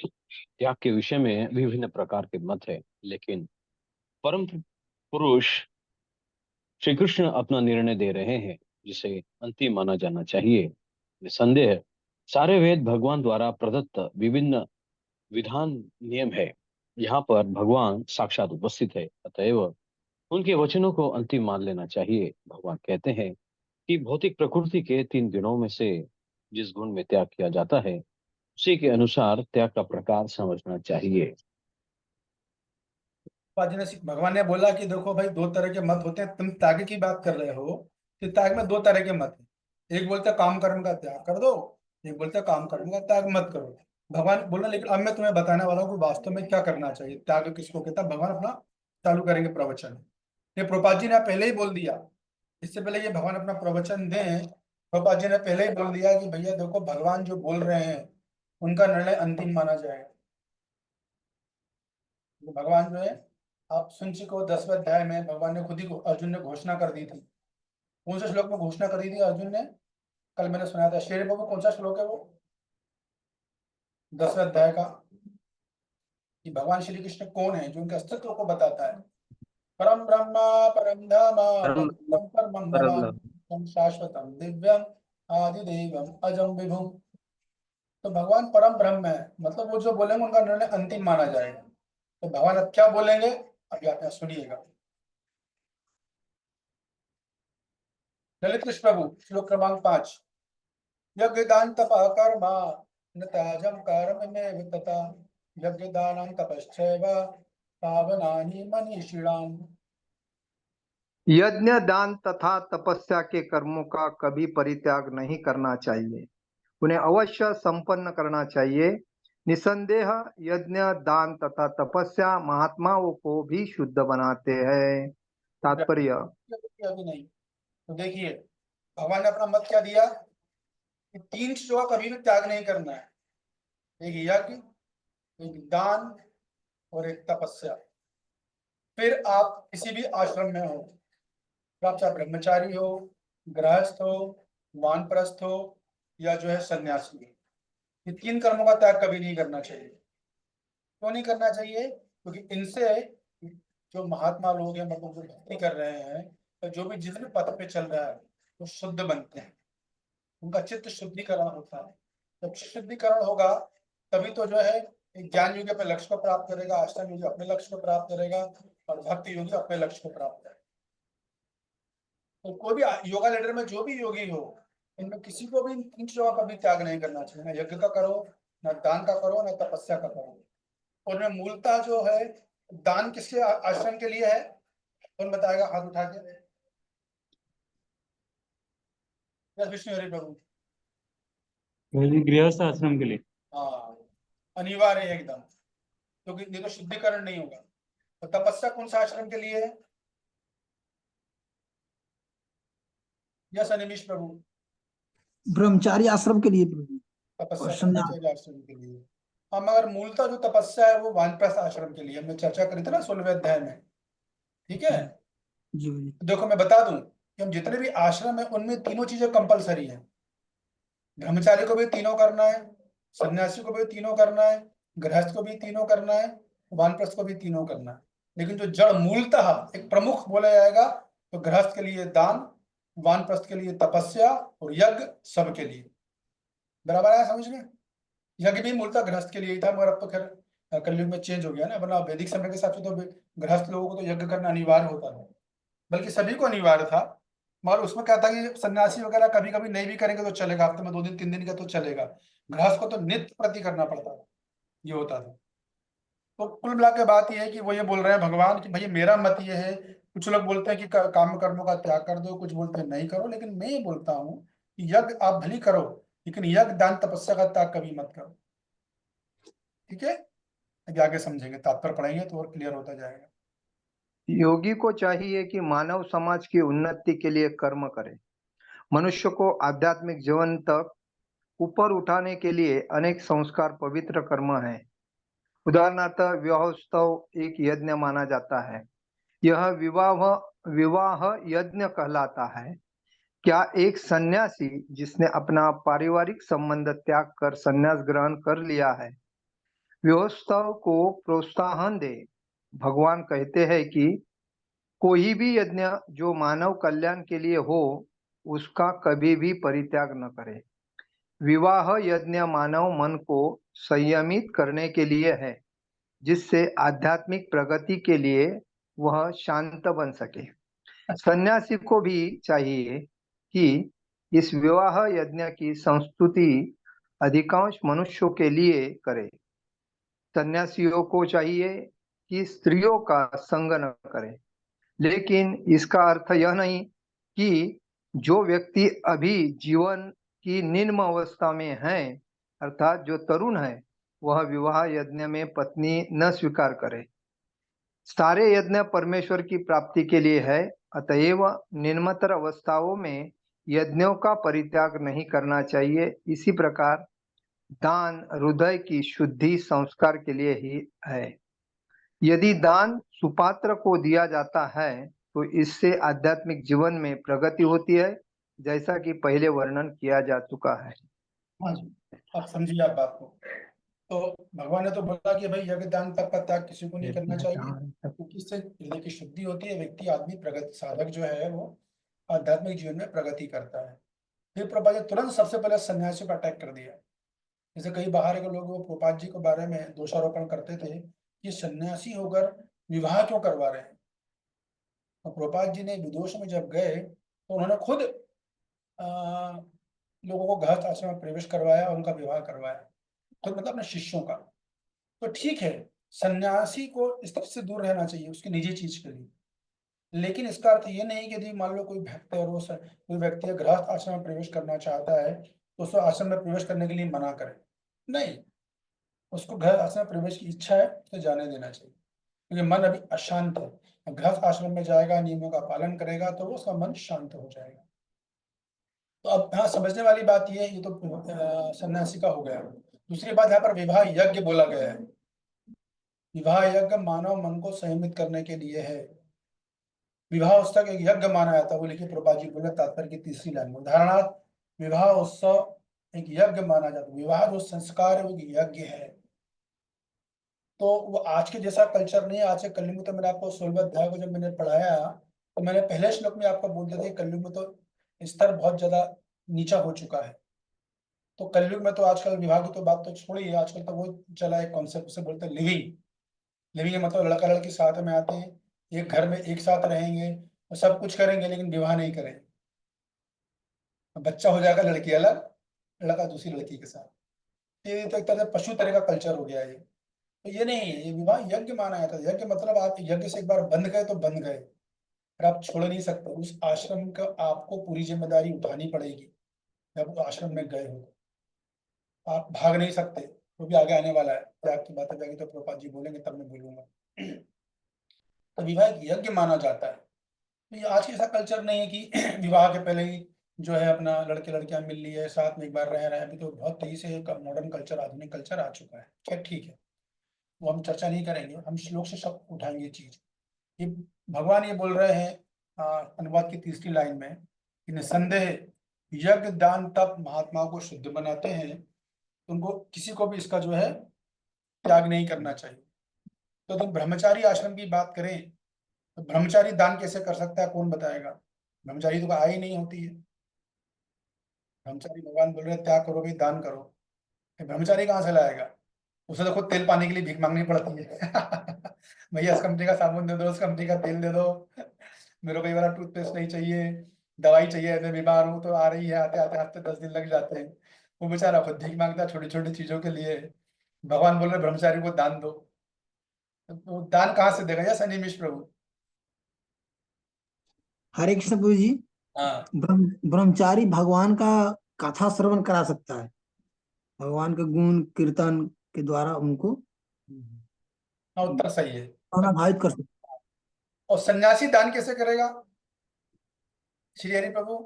त्याग के विषय में विभिन्न प्रकार के मत है, लेकिन परम पुरुष श्री कृष्ण अपना निर्णय दे रहे हैं, जिसे अंतिम माना जाना चाहिए। निसंदेह सारे वेद भगवान द्वारा प्रदत्त विभिन्न विधान नियम है। यहाँ पर भगवान साक्षात उपस्थित है, अतएव उनके वचनों को अंतिम मान लेना चाहिए। भगवान कहते हैं कि भौतिक प्रकृति के 3 गुणों में से जिस गुण में त्याग किया जाता है, उसी के अनुसार त्याग का प्रकार समझना चाहिए। भगवान ने बोला कि देखो भाई, दो तरह के मत होते हैं, तुम त्याग की बात कर रहे हो, तो त्याग में दो तरह के मत हैं। एक बोलते हैं काम कर्म का त्याग कर दो, एक बोलते हैं काम कर्म का त्याग मत करो। भगवान बोला, लेकिन अब मैं तुम्हें बताने वाला हूँ कि वास्तव में क्या करना चाहिए, त्याग किसको कहता है। भगवान अपना चालू करेंगे प्रवचन। ये प्रभुपाद जी ने पहले ही बोल दिया, इससे पहले ये भगवान अपना प्रवचन दें, प्रभुपाद जी ने पहले ही बोल दिया कि भैया देखो, भगवान जो बोल रहे हैं उनका निर्णय अंतिम माना जाएगा। तो भगवान जो है, आप सुन चुके 10वें अध्याय में भगवान ने खुद ही अर्जुन ने घोषणा कर दी थी। कौन से श्लोक में घोषणा कर दी थी अर्जुन ने? कल मैंने सुनाया था। शेर बाबू, कौन सा श्लोक है वो 10वें अध्याय का? कि भगवान श्री कृष्ण कौन है, जो उनके अस्तित्व को बताता है। परम ब्रह्मा परम धाम परम परमं परम भवान शाश्वतम दिव्यम आदिदेवम अजम विभुम। तो भगवान परम ब्रह्म है, मतलब वो जो बोलेंगे उनका निर्णय अंतिम माना जाएगा। तो भगवान अब क्या बोलेंगे, अभी आप यहाँ सुनिएगा। ललित कृष्ण प्रभु, श्लोक क्रमांक 5। यज्ञ दान तपः कर्मा न त्याजम कर्म में वितता, यज्ञ दानं तपश्चैव पावनानि मनीषिणाम्। यज्ञ दान तथा तपस्या के कर्मों का कभी परित्याग नहीं करना चाहिए, उन्हें अवश्य संपन्न करना चाहिए। निसंदेह यज्ञ दान तथा तपस्या महात्माओं को भी शुद्ध बनाते हैं। तात्पर्य, अभी नहीं। तो देखिए, भगवान ने अपना मत क्या दिया कि 3 चीजों का कभी भी त्याग नहीं करना है। एक यज्ञ, एक दान और एक तपस्या। फिर आप किसी भी आश्रम में हो, आप चाहे ब्रह्मचारी हो, गृहस्थ हो, वानप्रस्थ हो, या जो है सन्यासी हो, ये 3 कर्मों का त्याग कभी नहीं करना चाहिए। क्यों नहीं करना चाहिए? क्योंकि इनसे जो महात्मा लोग हैं, मतलब जो भक्ति कर रहे हैं, तो जो भी जिस भी पथ पे चल रहा है वो शुद्ध बनते हैं, उनका चित्त शुद्धिकरण होता है। जब शुद्धिकरण होगा तभी तो जो है एक ज्ञान योगी अपने लक्ष्य को प्राप्त करेगा, अष्टांग योगी अपने लक्ष्य को प्राप्त करेगा, और भक्ति योगी अपने लक्ष्य को प्राप्त करेगा। तो कोई भी योगा लीडर में जो भी योगी हो, इनमें किसी को भी इन 3 चीजों का कभी त्याग नहीं करना चाहिए। ना यज्ञ का करो, ना दान का करो, ना तपस्या का करो। और में मूलता जो है, दान किसके आश्रम के लिए है? कौन बताएगा हाथ उठा के? विष्णु हरि प्रभु। गृहस्थ आश्रम के लिए। हाँ, अनिवार्य है एकदम, क्योंकि नहीं तो शुद्धिकरण नहीं होगा। तो तपस्या कौन सा आश्रम के लिए है? यस अनिमेश प्रभु। ब्रह्मचारी आश्रम के लिए प्रभु। तपस्या और संन्यास। ब्रह्मचर्य आश्रम के लिए। हाँ, मगर मूलतः जो तपस्या है वो वानप्रस्थ आश्रम के लिए हमने चर्चा करी थी ना 16वें अध्याय में। ठीक है, जी जी। देखो मैं बता दूं कि हम जितने भी आश्रम है उनमें तीनों चीजें कंपलसरी है। ब्रह्मचारी को भी तीनों करना है, सन्यासी को भी तीनों करना है, गृहस्थ को भी तीनों करना है, वानप्रस्थ को भी तीनों करना है। लेकिन जो जड़ मूलतः एक प्रमुख बोला जाएगा, तो गृहस्थ के लिए दान, वानप्रस्थ के लिए तपस्या, और यज्ञ सबके लिए। बराबर आया समझ में? यज्ञ भी मूलतः गृहस्थ के लिए ही था, मगर अब तो खैर कलयुग में चेंज हो गया ना, वरना वैदिक समय के हिसाब से तो गृहस्थ लोगों को तो यज्ञ करना अनिवार्य होता था, बल्कि सभी को अनिवार्य था। मगर उसमें क्या था कि सन्यासी वगैरह कभी कभी नहीं भी करेंगे तो चलेगा, हफ्ते में 2 दिन 3 दिन का तो चलेगा। गृहस्थ को तो नित्य प्रति करना पड़ता था, ये होता था। तो कुल मिला के बात ये है कि वो ये बोल रहे हैं भगवान कि भैया मेरा मत ये है। कुछ लोग बोलते हैं कि काम कर्मों का त्याग कर दो, कुछ बोलते हैं नहीं करो, लेकिन मैं ये बोलता हूँ कि यज्ञ आप भली करो, लेकिन यज्ञ दान तपस्या का त्याग कभी मत करो। ठीक है, अभी आगे समझेंगे, तात्पर्य पढ़ेंगे तो और क्लियर होता जाएगा। योगी को चाहिए कि मानव समाज की उन्नति के लिए कर्म करे। मनुष्य को आध्यात्मिक जीवन तक ऊपर उठाने के लिए अनेक संस्कार पवित्र कर्म हैं। उदाहरणार्थ विवाहोत्सव एक यज्ञ माना जाता है। यह विवाह यज्ञ कहलाता है। क्या एक सन्यासी जिसने अपना पारिवारिक संबंध त्याग कर संन्यास ग्रहण कर लिया है, विवाहोत्सव को प्रोत्साहन दे? भगवान कहते हैं कि कोई भी यज्ञ जो मानव कल्याण के लिए हो, उसका कभी भी परित्याग न करे। विवाह यज्ञ मानव मन को संयमित करने के लिए है, जिससे आध्यात्मिक प्रगति के लिए वह शांत बन सके। सन्यासी को भी चाहिए कि इस विवाह यज्ञ की संस्तुति अधिकांश मनुष्यों के लिए करे। सन्यासियों को चाहिए कि स्त्रियों का संग न करें, लेकिन इसका अर्थ यह नहीं कि जो व्यक्ति अभी जीवन की निम्न अवस्था में है, अर्थात जो तरुण है, वह विवाह यज्ञ में पत्नी न स्वीकार करे। सारे यज्ञ परमेश्वर की प्राप्ति के लिए है, अतएव निम्नतर अवस्थाओं में यज्ञों का परित्याग नहीं करना चाहिए। इसी प्रकार दान हृदय की शुद्धि संस्कार के लिए ही है। यदि दान सुपात्र को दिया जाता है तो इससे आध्यात्मिक जीवन में प्रगति होती है, जैसा कि पहले वर्णन किया जा चुका है। हाँ जी, अब समझिए आप बात को। तो भगवान ने तो बोला कि भाई यज्ञ दान तप का त्याग किसी को नहीं करना चाहिए, क्योंकि इससे हृदय की शुद्धि होती है, व्यक्ति आदमी प्रगति साधक जो है वो आध्यात्मिक जीवन में प्रगति करता है। फिर प्रभुपाद जी तुरंत सबसे पहले सन्यासी पर अटैक कर दिया। जैसे कई बाहर के लोग वो प्रभुपाद जी के बारे में दोषारोपण करते थे कि सन्यासी होकर विवाह क्यों करवा रहे हैं। तो प्रभुपाद जी ने विदेश में जब गए तो उन्होंने खुद लोगों को गृहस्थ आश्रम में प्रवेश करवाया और उनका विवाह करवाया, खुद मतलब अपने शिष्यों का। तो ठीक है, सन्यासी को इस तरह से दूर रहना चाहिए उसकी निजी चीज के लिए, लेकिन इसका अर्थ ये नहीं कि यदि मान लो कोई भक्त है और वो कोई व्यक्ति गृहस्थ आश्रम में प्रवेश करना चाहता है तो उसको आश्रम में प्रवेश करने के लिए मना करे। नहीं, उसको गृहस्थ आश्रम में प्रवेश की इच्छा है तो जाने देना चाहिए, क्योंकि मन अभी अशांत है। गृहस्थ आश्रम में जाएगा, नियमों का पालन करेगा तो उसका मन शांत हो जाएगा। तो अब हाँ, समझने वाली बात ये तो सन्यासी का हो गया। दूसरी बात यहाँ पर विवाह यज्ञ बोला गया है। विवाह यज्ञ मानव मन को संयमित करने के लिए है। विवाह उत्सव एक यज्ञ माना जाता है, वो लिखिए प्रभुपाद जी बोले तात्पर्य की तीसरी लाइन में। उदाहरणार्थ विवाह उत्सव एक यज्ञ माना जाता है। विवाह जो संस्कार है वो एक यज्ञ है। तो वो आज के जैसा कल्चर नहीं है। आज के कलयुग में तो मैंने आपको 16वें अध्याय को जब मैंने पढ़ाया तो मैंने पहले श्लोक में आपको बोल दिया था कलयुग में तो स्तर बहुत ज्यादा नीचा हो चुका है। तो कलयुग में तो आजकल विवाह की तो बात तो छोड़िए, आजकल तो वो चला एक कॉन्सेप्ट से बोलते हैं लिविंग। लिविंग का मतलब लड़का लड़की साथ में आते हैं, एक घर में एक साथ रहेंगे और सब कुछ करेंगे, लेकिन विवाह नहीं करेंगे। बच्चा हो जाएगा लड़की अलग, लड़का दूसरी लड़की के साथ। ये तो एक तरह से पशु तरह का कल्चर हो गया है। तो ये नहीं है, ये विवाह यज्ञ माना जाता है। यज्ञ मतलब आप यज्ञ से एक बार बंध गए तो बंध गए, और आप छोड़ नहीं सकते। उस आश्रम का आपको पूरी जिम्मेदारी उठानी पड़ेगी। जब उस आश्रम में गए हो आप भाग नहीं सकते। वो भी आगे आने वाला है, त्याग की बातें जाएगी तो प्रभुपाद जी बोलेंगे तब मैं बोलूंगा। तो विवाह एक यज्ञ माना जाता है। तो ये आज के ऐसा कल्चर नहीं है कि विवाह के पहले ही जो है अपना लड़के लड़कियां मिल ली है, साथ में एक बार रह रहे हैं। अभी तो बहुत तेजी से मॉडर्न कल्चर, आधुनिक कल्चर आ चुका है। खैर ठीक है, वो हम चर्चा नहीं करेंगे, हम श्लोक से सब उठाएंगे चीज। ये भगवान ये बोल रहे हैं अनुवाद की तीसरी लाइन में कि निसंदेह यज्ञ दान तप महात्माओं को शुद्ध बनाते हैं, उनको किसी को भी इसका जो है त्याग नहीं करना चाहिए। तो तुम ब्रह्मचारी आश्रम की बात करें तो ब्रह्मचारी दान कैसे कर सकता है, कौन बताएगा। ब्रह्मचारी तो आय ही नहीं होती है। ब्रह्मचारी भगवान बोल रहे हैं त्याग करो भाई, दान करो। ब्रह्मचारी कहाँ से लाएगा, उसे तो खुद तेल पाने के लिए भीख मांगनी पड़ती है। भैया इस कंपनी का साबुन दे दो, उस कंपनी का तेल दे दो, मेरे को ये वाला टूथपेस्ट नहीं चाहिए, दवाई चाहिए, मैं बीमार हूँ तो आ रही है, आते आते हफ्ते 10 दिन लग जाते हैं। वो बेचारा खुद भीख मांगता है छोटी छोटी चीजों के लिए। भगवान बोल रहे ब्रह्मचारी को दान दो। तो दान कहाँ से देगा, या निमिष प्रभु। हरे कृष्ण प्रभु जी, हाँ ब्रह्मचारी भगवान का कथा श्रवण करा सकता है, भगवान के गुण कीर्तन के द्वारा उनको हाँ, उत्तर सही है। प्रभावित कर सकता और सन्यासी दान कैसे करेगा श्री हरि प्रभु।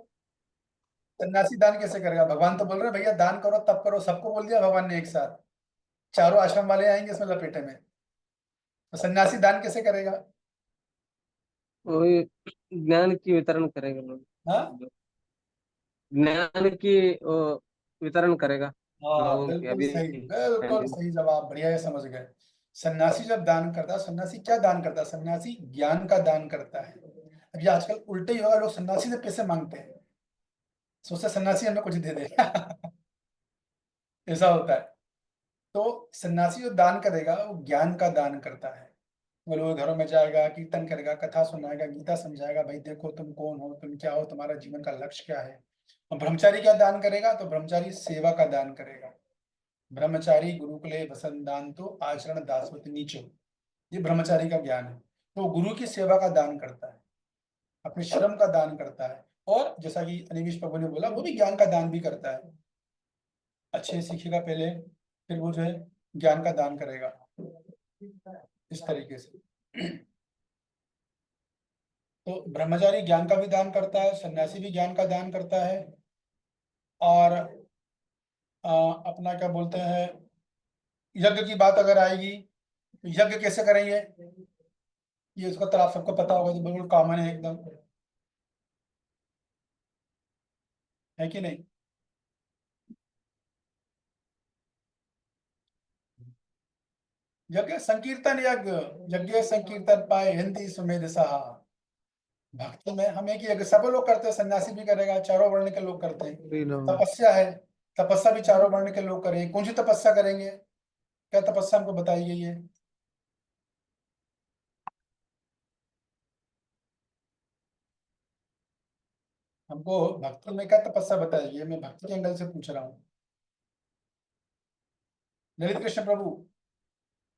सन्यासी दान कैसे करेगा, भगवान तो बोल रहे हैं भैया दान करो तब करो, सबको बोल दिया भगवान ने एक साथ। चारों आश्रम वाले आएंगे इसमें लपेटे में, तो सन्यासी दान कैसे करेगा। वही ज्ञान की वितरण करेगा लोग, हाँ ज्ञान की वो वितरण करेगा हाँ, लोगों की। बिल्कुल अभी सही, बिल्कुल सही जवाब, बढ़िया है, समझ गए। सन्यासी जब दान करता है, सन्यासी क्या दान करता है, सन्यासी ज्ञान का दान करता है। अब ये आजकल उल्टे ही होगा, लोग सन्यासी से पैसे मांगते हैं, सोचते सन्यासी हमें कुछ दे दे। ऐसा होता है। तो सन्यासी जो दान करेगा वो ज्ञान का दान करता है। वो लोग घरों में जाएगा, कीर्तन करेगा, कथा सुनाएगा, गीता समझाएगा, भाई देखो तुम कौन हो, तुम क्या हो, तुम्हारा जीवन का लक्ष्य क्या है। और ब्रह्मचारी क्या दान करेगा, तो ब्रह्मचारी सेवा का दान करेगा। ब्रह्मचारी गुरुकुले वसंत दान तो आचरण दासवत नीचो। ये ब्रह्मचारी का ज्ञान है। तो वो गुरु की सेवा का दान करता है, अपने श्रम का दान करता है, और जैसा कि अनिमेश प्रभु ने बोला, वो भी ज्ञान का दान भी करता है। अच्छे सीखेगा पहले, फिर वो जो है ज्ञान का दान करेगा, इस तरीके से। तो ब्रह्मचारी ज्ञान का भी दान करता है, सन्यासी भी ज्ञान का दान करता है। और अपना क्या बोलते हैं, यज्ञ की बात अगर आएगी तो यज्ञ कैसे करेंगे, ये उसका तो आप सबको पता होगा, जो बिल्कुल कॉमन है एकदम, है कि नहीं? यज्ञ संकीर्तन, यज्ञ यज्ञ संकीर्तन पाए हिंदी सुमेध सहा। भक्ति में हम एक ही यज्ञ सब लोग करते हैं, सन्यासी भी करेगा, चारों वर्ण के लोग करते हैं। तपस्या है, तपस्या भी चारों वर्ण के लोग करेंगे। कौन सी तपस्या करेंगे, क्या तपस्या हमको बताई गई है? हमको भक्ति में क्या तपस्या बताई गई है, मैं भक्ति के एंगल से पूछ रहा हूँ। ललित कृष्ण प्रभु,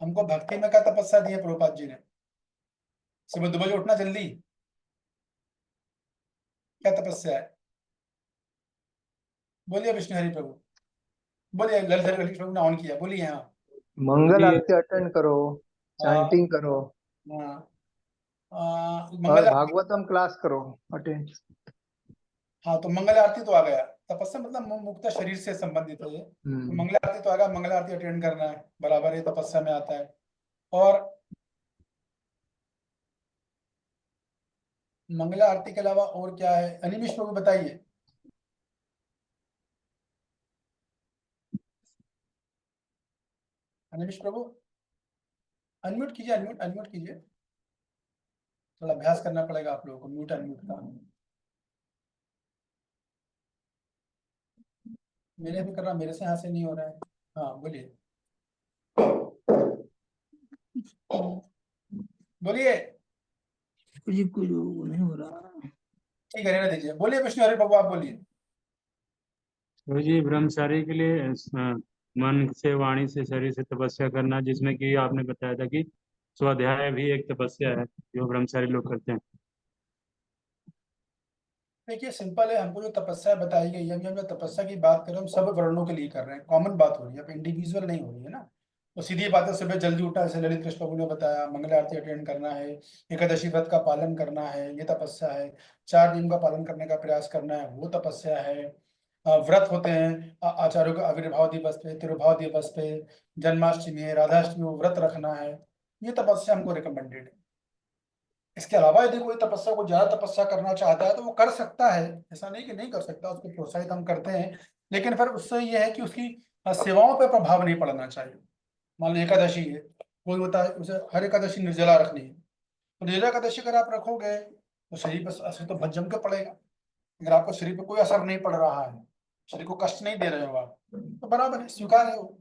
हमको भक्ति में क्या तपस्या दी है प्रभुपाद जी ने? सुबह 2 बजे उठना जल्दी, क्या तपस्या है? बोलिए विष्णु हरि प्रभु, बोलिए। ललित हरि प्रभु ने ऑन किया, बोलिए। हाँ मंगल आरती अटेंड करो, चैंटिंग करो, हाँ, और मंगल आरती। भागवतम क्लास करो अटेंड। हाँ, तो मंगल आरती तो आ गया। तपस्या मतलब मुक्त शरीर से संबंधित है ये। तो मंगल आरती तो आ गया, मंगल आरती अटेंड करना है, बराबर ये तपस्या में आता है। और मंगल आरती के अलावा और क्या है, अनिमेश प्रभु बताइए। अनिमेश प्रभु अनम्यूट कीजिए, अनम्यूट अनम्यूट कीजिए, थोड़ा अभ्यास करना पड़ेगा आप लोगों को म्यूट अनम्यूट का। मेरे भी कर रहा, मेरे से यहाँ से नहीं हो रहा है। हाँ बोलिए, बोलिए। जी कुछ वो नहीं हो रहा। ठीक है, रहने दीजिए। बोलिए विष्णु हरि प्रभु, आप बोलिए। तो जी ब्रह्मचारी के लिए मन से, वाणी से, शरीर से तपस्या करना, जिसमें कि आपने बताया था कि स्वाध्याय भी एक तपस्या है जो ब्रह्मचारी लोग करते हैं। देखिए सिंपल है, हमको जो तपस्या बताई गई है, हम जो तपस्या की बात कर रहे हैं, हम सब वर्णों के लिए कर रहे हैं, कॉमन बात हो रही है, अब इंडिविजुअल नहीं हो रही है ना। तो सीधी बात है, सुबह जल्दी उठा, जैसे ललित कृष्ण प्रभु ने बताया, मंगल आरती अटेंड करना है, एकादशी व्रत का पालन करना है, ये तपस्या है। 4 नियम का पालन करने का प्रयास करना है, वो तपस्या है। व्रत होते हैं आचार्यों के आविर्भाव दिवस पे, तिरुभाव दिवस पे, जन्माष्टमी है, राधाष्टमी, वो व्रत रखना है, ये तपस्या हमको रिकमेंडेड है। इसके अलावा यदि कोई तपस्या को ज्यादा तपस्या करना चाहता है तो वो कर सकता है, ऐसा नहीं कि नहीं कर सकता, उसको प्रोत्साहित हम करते हैं। लेकिन फिर उससे ये है कि उसकी सेवाओं पर प्रभाव नहीं पड़ना चाहिए। मान लो एकादशी है, कोई होता है उसे हर एकादशी निर्जला रखनी है, तो निर्जला एकादशी अगर आप रखोगे तो शरीर पर असर तो बहुत जम के पड़ेगा। अगर आपको शरीर पर कोई असर नहीं पड़ रहा है, शरीर को कष्ट नहीं दे रहे हो आप, तो बराबर है, स्वीकार है वो।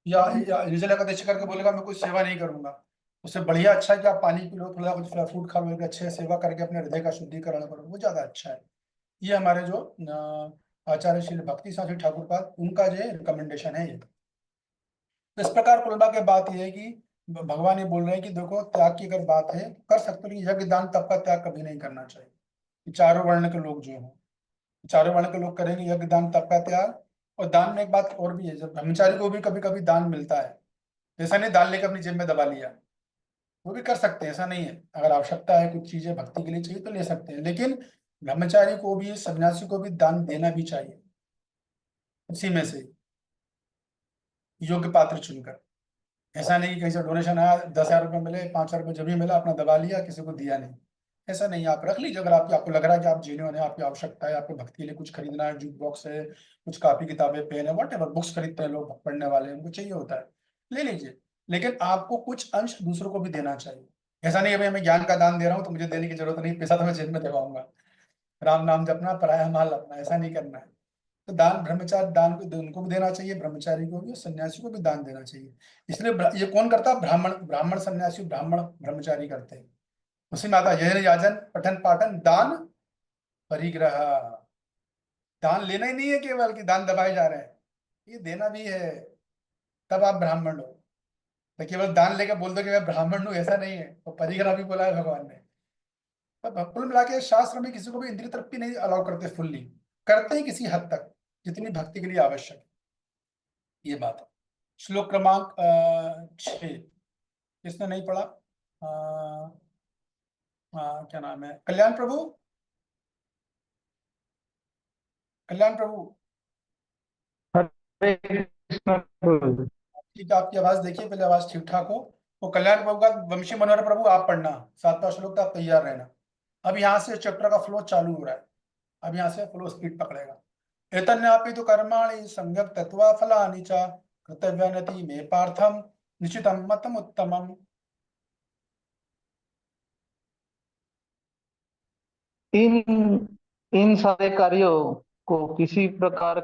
या निर्जला एकादशी करके बोलेगा मैं कोई सेवा नहीं करूंगा, उससे बढ़िया अच्छा है कि आप पानी पी लो, थोड़ा कुछ फ्रूट खा लो, एक अच्छे से सेवा करके अपने हृदय का शुद्धिकरण करो, वो ज्यादा अच्छा है। ये हमारे जो आचार्य श्री भक्ति साथी ठाकुर पाद, उनका जो रिकमेंडेशन है ये। तो इस प्रकार कुल मिला के बात यह है कि भगवान ये बोल रहे हैं कि देखो, त्याग की अगर बात है कर सकते हो, लेकिन यज्ञ दान तप का त्याग कभी नहीं करना चाहिए। चारों वर्ण के लोग जो हैं, चारों वर्ण के लोग करेंगे यज्ञ दान तप का त्याग। और दान में एक बात और भी है, जब ब्रह्मचारी को भी कभी कभी दान मिलता है, ऐसा नहीं दान लेकर अपनी जेब में दबा लिया, वो भी कर सकते हैं, ऐसा नहीं है। अगर आवश्यकता है, कुछ चीजें भक्ति के लिए चाहिए तो ले सकते हैं, लेकिन ब्रह्मचारी को भी, सन्यासी को भी दान देना भी चाहिए, उसी में से योग्य पात्र चुनकर। ऐसा नहीं कि कहीं से डोनेशन आया, 10,000 रुपये मिले, 5,000 रुपये जब भी मिला अपना दबा लिया, किसी को दिया नहीं, ऐसा नहीं। आप रख लीजिए, अगर आपको लग रहा है कि आप जेन्युइन है, आपकी आवश्यकता है, आपको भक्ति के लिए कुछ खरीदना है, जूट बॉक्स है, कुछ कापी किताबें, पेन है, वट एवर बुक्स खरीदते हैं लोग, पढ़ने वाले उनको चाहिए होता है, ले लीजिए। लेकिन आपको कुछ अंश दूसरों को भी देना चाहिए। ऐसा नहीं है भाई मैं ज्ञान का दान दे रहा हूँ तो मुझे देने की जरूरत नहीं, पैसा तो मैं जेब में दबाऊंगा, राम नाम जपना, पराया माल अपना, ऐसा नहीं करना है। तो दान, ब्रह्मचारी दान को उनको भी देना चाहिए, ब्रह्मचारी को भी, सन्यासी को भी दान देना चाहिए। इसलिए ये कौन करता है? ब्राह्मण, ब्राह्मण सन्यासी, ब्राह्मण ब्रह्मचारी करते हैं। उसी में आता है यजन याजन पठन पाठन दान परिग्रह। दान लेना ही नहीं है केवल कि दान दबाए जा रहे हैं, ये देना भी है, तब आप ब्राह्मण हो। तो केवल दान लेकर बोल दो कि मैं ब्राह्मण हूँ, ऐसा नहीं है। तो परिग्रह भी बोला है भगवान ने। तो कुल मिला के शास्त्र में किसी को भी इंद्रिय तृप्ति नहीं अलाउ करते फुल्ली, करते ही किसी हद तक जितनी भक्ति के लिए आवश्यक है, ये बात है। श्लोक क्रमांक 6, किसने नहीं पढ़ा? क्या नाम है? कल्याण प्रभु, कल्याण प्रभु। हरे कृष्ण प्रभु। ठीक है, आपकी आवाज देखिए पहले, आवाज ठीक ठाक हो। तो कल्याण प्रभु का वंशी मनोहर प्रभु आप पढ़ना 7वां श्लोक, तो आप तैयार रहना। अब यहाँ से चैप्टर का फ्लो चालू हो रहा है, अब यहाँ से फ्लो स्पीड पकड़ेगा। एतन्यापि तु कर्माणि सम्यक् त्यक्त्वा फलानि च कर्तव्यान्यति मे पार्थम निश्चितं मतम उत्तमम। इन इन सारे कार्यों को किसी प्रकार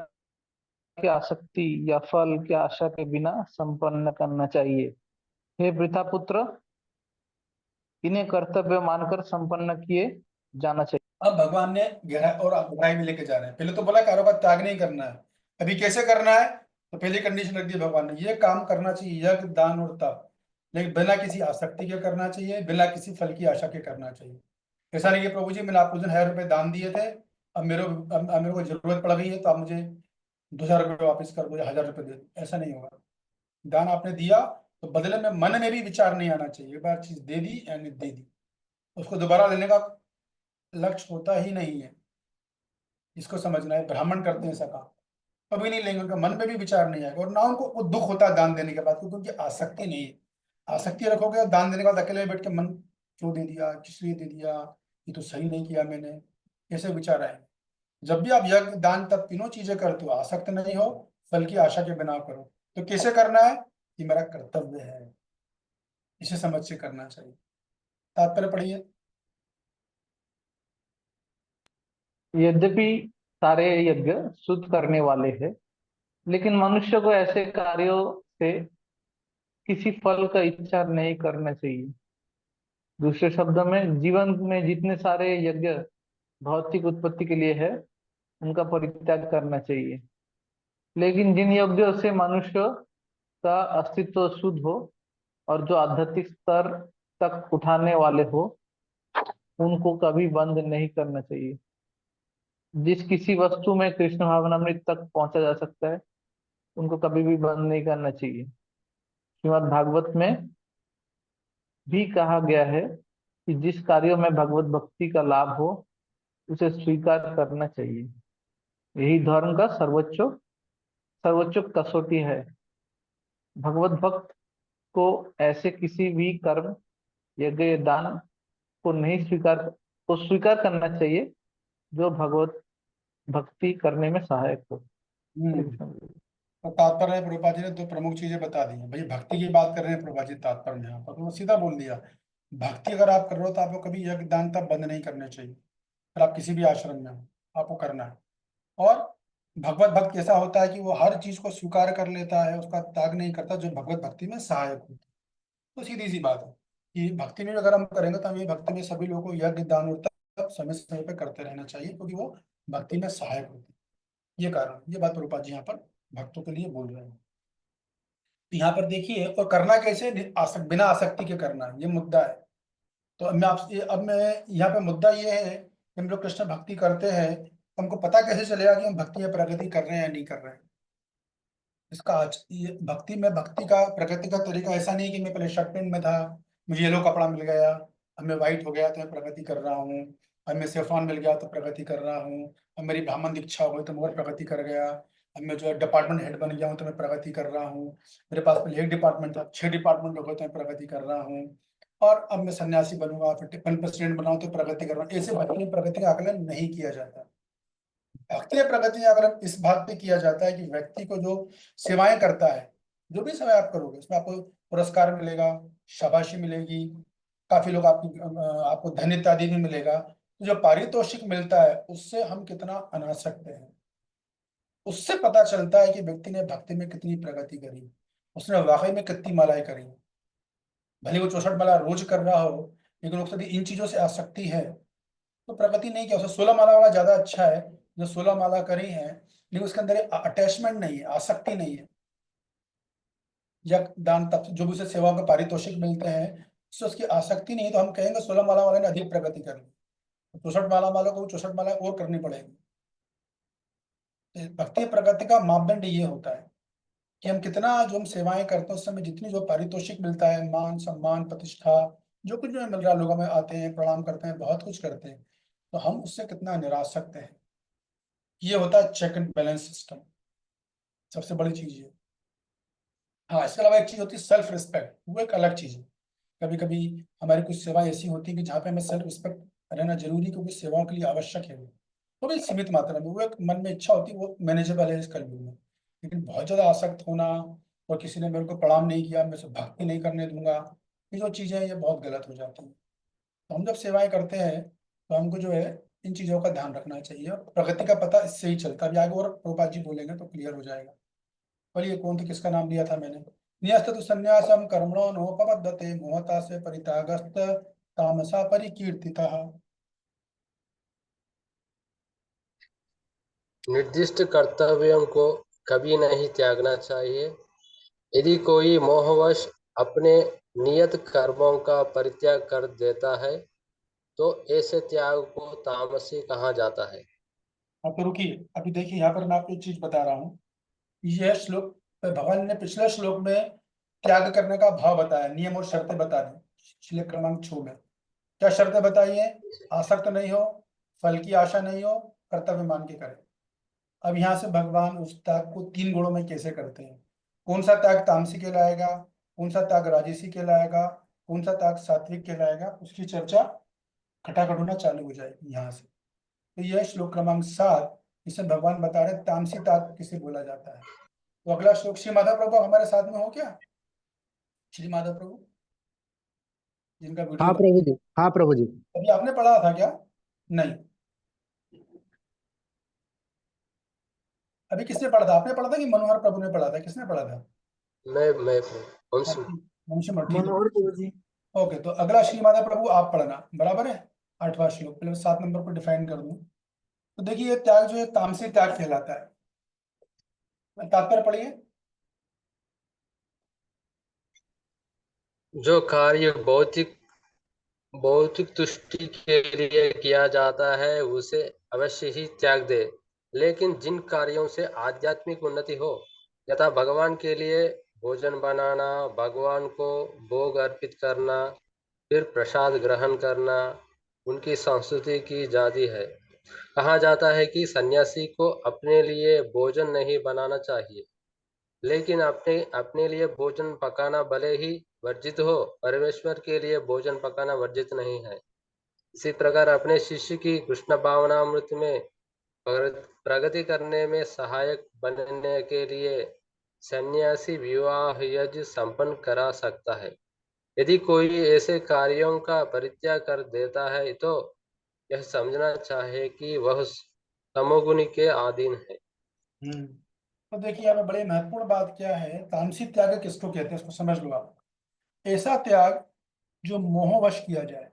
की आसक्ति या फल की आशा के बिना संपन्न करना चाहिए। हे वृथा पुत्र, इन्हें कर्तव्य मानकर संपन्न किए जाना चाहिए। अब भगवान ने गहराई और गहराई में लेके जा रहे हैं। पहले तो बोला कार्यों का त्याग नहीं करना है, अभी कैसे करना है? तो पहली कंडीशन रख दी भगवान ने, ये काम करना चाहिए, यज्ञ दान और तप, लेकिन बिना किसी आसक्ति के करना चाहिए, बिना किसी फल की आशा के करना चाहिए। ऐसा नहीं कि प्रभु जी मैंने आपको 1000 रुपये दान दिए थे, अब मेरे को जरूरत पड़ गई है तो आप मुझे 2000 रुपये वापस कर दो या 1000 रुपये दे दो, ऐसा नहीं होगा। दान आपने दिया तो बदले में मन में भी विचार नहीं आना चाहिए, एक बार चीज दे दी यानी दे दी, उसको दोबारा लेने का लक्ष्य होता ही नहीं है। इसको समझना है, ब्राह्मण करते हैं ऐसा काम, कभी नहीं लेंगे, उनका मन में भी विचार नहीं आएगा, और ना उनको वो दुख होता है दान देने के बाद, क्योंकि उनकी आसक्ति नहीं है। आसक्ति रखोगे और दान देने के बाद अकेले बैठ के मन क्यों दे दिया, किस लिए दे दिया, ये तो सही नहीं किया मैंने, ऐसे विचार आएंगे। जब भी आप यज्ञ दान तब तीनों चीजें करते हो, आसक्त नहीं हो, फल की आशा के बिना करो। तो कैसे करना है? ये मेरा कर्तव्य है, इसे समझ से करना चाहिए। तात्पर्य पढ़िए। यद्यपि सारे यज्ञ शुद्ध करने वाले हैं, लेकिन मनुष्य को ऐसे कार्यों से किसी फल का इच्छा नहीं करना चाहिए। दूसरे शब्दों में, जीवन में जितने सारे यज्ञ भौतिक उत्पत्ति के लिए है, उनका परित्याग करना चाहिए। लेकिन जिन यज्ञों से मनुष्य का अस्तित्व शुद्ध हो और जो आध्यात्मिक स्तर तक उठाने वाले हो, उनको कभी बंद नहीं करना चाहिए। जिस किसी वस्तु में कृष्ण भावनामृत तक पहुंचा जा सकता है, उनको कभी भी बंद नहीं करना चाहिए। श्रीमद् भागवत में भी कहा गया है कि जिस कार्यों में भगवत भक्ति का लाभ हो, उसे स्वीकार करना चाहिए। यही धर्म का सर्वोच्च कसौटी है। भगवत भक्त को ऐसे किसी भी कर्म, यज्ञ, दान को स्वीकार करना चाहिए जो भगवत भक्ति करने में सहायक हो। तो तात्पर्य प्रभुपाद जी ने 2 प्रमुख चीजें बता दी हैं। भाई भक्ति की बात कर रहे हैं प्रभुपाद जी तात्पर्य में, यहाँ पर तो सीधा बोल दिया, भक्ति अगर आप कर रहे हो तो आपको कभी यज्ञ दान तब बंद नहीं करने चाहिए, फिर आप किसी भी आश्रम में हो आपको करना है। और भगवत भक्त ऐसा होता है कि वो हर चीज को स्वीकार कर लेता है, उसका त्याग नहीं करता, जो भगवत भक्ति में सहायक होता है। तो सीधी सी बात है कि भक्ति में अगर हम करेंगे तो हमें भक्ति में सभी लोगों को यज्ञ दान और तप समय समय पर करते रहना चाहिए, क्योंकि वो भक्ति में सहायक होती है। ये कारण, ये बात प्रभुपाद जी यहाँ पर भक्तों के लिए बोल रहे हैं। तो यहाँ पर देखिए, और करना कैसे? बिना आसक्ति के करना, ये मुद्दा है। तो अब मैं यहाँ पे मुद्दा ये है कि हम लोग कृष्ण भक्ति करते हैं, हमको पता कैसे चलेगा कि हम भक्ति में प्रगति कर रहे हैं या नहीं कर रहे हैं? इसका ये भक्ति का प्रगति का तरीका ऐसा नहीं कि मैं पहले शर्ट पैंट में था, मुझे येलो कपड़ा मिल गया, अब मैं व्हाइट हो गया तो मैं प्रगति कर रहा हूँ, अब मैं सेफान मिल गया तो प्रगति कर रहा हूँ, अब मेरी ब्राह्मण दीक्षा हो गई तो मैं और प्रगति कर गया, अब मैं जो है डिपार्टमेंट हेड बन गया हूँ तो मैं प्रगति कर रहा हूँ, मेरे पास पहले 1 डिपार्टमेंट था, 6 डिपार्टमेंट हो गए तो मैं प्रगति कर रहा हूँ, और अब मैं सन्यासी बनूंगा, फिर टिफिन प्रेसिडेंट बनाऊँ तो प्रगति कर रहा हूँ। ऐसे भक्ति में प्रगति का आकलन नहीं किया जाता। भक्ति में प्रगति आकलन इस बात पे किया जाता है कि व्यक्ति को जो सेवाएं करता है, जो भी सेवाएं आप करोगे उसमें आपको पुरस्कार मिलेगा, शाबाशी मिलेगी, काफी लोग आपको धन इत्यादि भी मिलेगा। तो जो पारितोषिक मिलता है उससे हम कितना अनासक्त हैं, उससे पता चलता है कि व्यक्ति ने भक्ति में कितनी प्रगति करी, उसने वाकई में कितनी मालाएं करी। भले वो 64 माला रोज कर रहा हो, लेकिन उसके इन चीजों से आसक्ति है तो प्रगति नहीं किया। उसे 16 माला वाला ज्यादा अच्छा है, जो 16 माला करी है लेकिन उसके अंदर अटैचमेंट नहीं है, आसक्ति नहीं है। या दान तत्व जो भी उसे सेवा के पारितोषिक मिलते हैं, उससे उसकी आसक्ति नहीं है, तो हम कहेंगे 16 माला वाले ने अधिक प्रगति कर ली, 64 माला वालों को 64 माला और करनी पड़ेगी। भक्ति प्रगति का मापदंड ये होता है कि हम कितना, जो हम सेवाएं करते हैं उस समय जितनी जो पारितोषिक मिलता है, मान सम्मान प्रतिष्ठा जो कुछ जो मिल रहा है, लोगों में आते हैं प्रणाम करते हैं, बहुत कुछ करते हैं, तो हम उससे कितना निराश सकते हैं। ये होता है चेक एंड बैलेंस सिस्टम, सबसे बड़ी चीज है। हाँ, इसके अलावा एक चीज होती है सेल्फ रिस्पेक्ट, वो एक अलग चीज है। कभी कभी हमारी कुछ सेवा ऐसी होती है कि जहाँ पे हमें सेल्फ रिस्पेक्ट रहना जरूरी है, क्योंकि सेवाओं के लिए आवश्यक है वो भी सीमित मात्रा में, वो एक मन में इच्छा होती है, वो मैनेजेबल है इस कलयुग में। लेकिन बहुत ज्यादा आसक्त होना, और किसी ने मेरे को प्रणाम नहीं किया मैं उसे भक्ति नहीं करने दूंगा, ये जो चीजें हैं ये बहुत गलत हो जाती हैं। तो हम जब सेवाएं करते हैं तो हमको जो है इन चीजों का ध्यान रखना चाहिए, और प्रगति का पता इससे ही चलता है। अभी आगे और प्रभुपाद जी बोलेंगे तो क्लियर हो जाएगा। बोलिए कौन थे, किसका नाम लिया था मैंने? न्यस्तु संन्यासम कर्मणो नोपपद्यते मोहता से परित्यागस्त तामसा परिकीर्तितः। निर्दिष्ट कर्तव्यों को कभी नहीं त्यागना चाहिए। यदि कोई मोहवश अपने नियत कर्मों का परित्याग कर देता है तो ऐसे त्याग को तामसी कहा जाता है। अब तो रुकिए, अभी देखिए यहाँ पर मैं आपको एक चीज बता रहा हूँ। यह श्लोक भगवान ने पिछले श्लोक में त्याग करने का भाव बताया, नियम और शर्तें बता दी श्लोक क्रमांक 6 में। क्या शर्तें बताई है? आसक्त नहीं हो, फल की आशा नहीं हो, कर्तव्य मान के करें। अब यहाँ से भगवान उस त्याग को 3 गुणों में कैसे करते हैं, कौन सा त्याग तामसी कहलाएगा, कौन सा त्याग राजसी कहलाएगा, कौन सा त्याग सात्विक कहलाएगा, उसकी चर्चा खटाखट होना चालू हो जाएगी यहाँ से। तो यह श्लोक क्रमांक 7, इसमें भगवान बता रहे तामसी त्याग किसे बोला जाता है। तो अगला श्लोक श्री माधव प्रभु हमारे साथ में हो क्या? श्री माधव प्रभु जिनका वीडियो हाँ प्रभु जी, हाँ प्रभु जी। अभी आपने पढ़ा था क्या? नहीं, अभी किसने पढ़ा था? आपने पढ़ा था कि मनोहर प्रभु ने पढ़ा था? किसने पढ़ा था? मैं वंश मनुष्य मठ, ठीक है। मनोहर प्रभु जी। ओके, तो अगला श्री माधव प्रभु आप पढ़ना, बराबर है। 8वां श्लोक, पहले 7 नंबर को डिफाइन कर दूं। तो देखिए ये त्याग जो है तामसी त्याग कहलाता है। तात्पर्य पढ़िए। जो कार्य भौतिक तुष्टि के लिए किया जाता है उसे अवश्य ही त्याग दे, लेकिन जिन कार्यों से आध्यात्मिक उन्नति हो, यथा भगवान के लिए भोजन बनाना, भगवान को भोग अर्पित करना, फिर प्रसाद ग्रहण करना, उनकी संस्कृति की जाती है। कहा जाता है कि सन्यासी को अपने लिए भोजन नहीं बनाना चाहिए, लेकिन अपने अपने लिए भोजन पकाना भले ही वर्जित हो, परमेश्वर के लिए भोजन पकाना वर्जित नहीं है। इसी प्रकार अपने शिष्य की कृष्ण भावनामृत में प्रगति करने में सहायक बनने के लिए सन्यासी विवाह यज्ञ संपन्न करा सकता है। यदि कोई ऐसे कार्यों का परित्याग कर देता है तो यह समझना चाहिए कि वह तमोगुणी के अधीन है। तो देखिए यहाँ पे बड़ी महत्वपूर्ण बात क्या है, तामसी त्याग किसको कहते हैं, इसको समझ लो आप। ऐसा त्याग जो मोहवश किया जाए।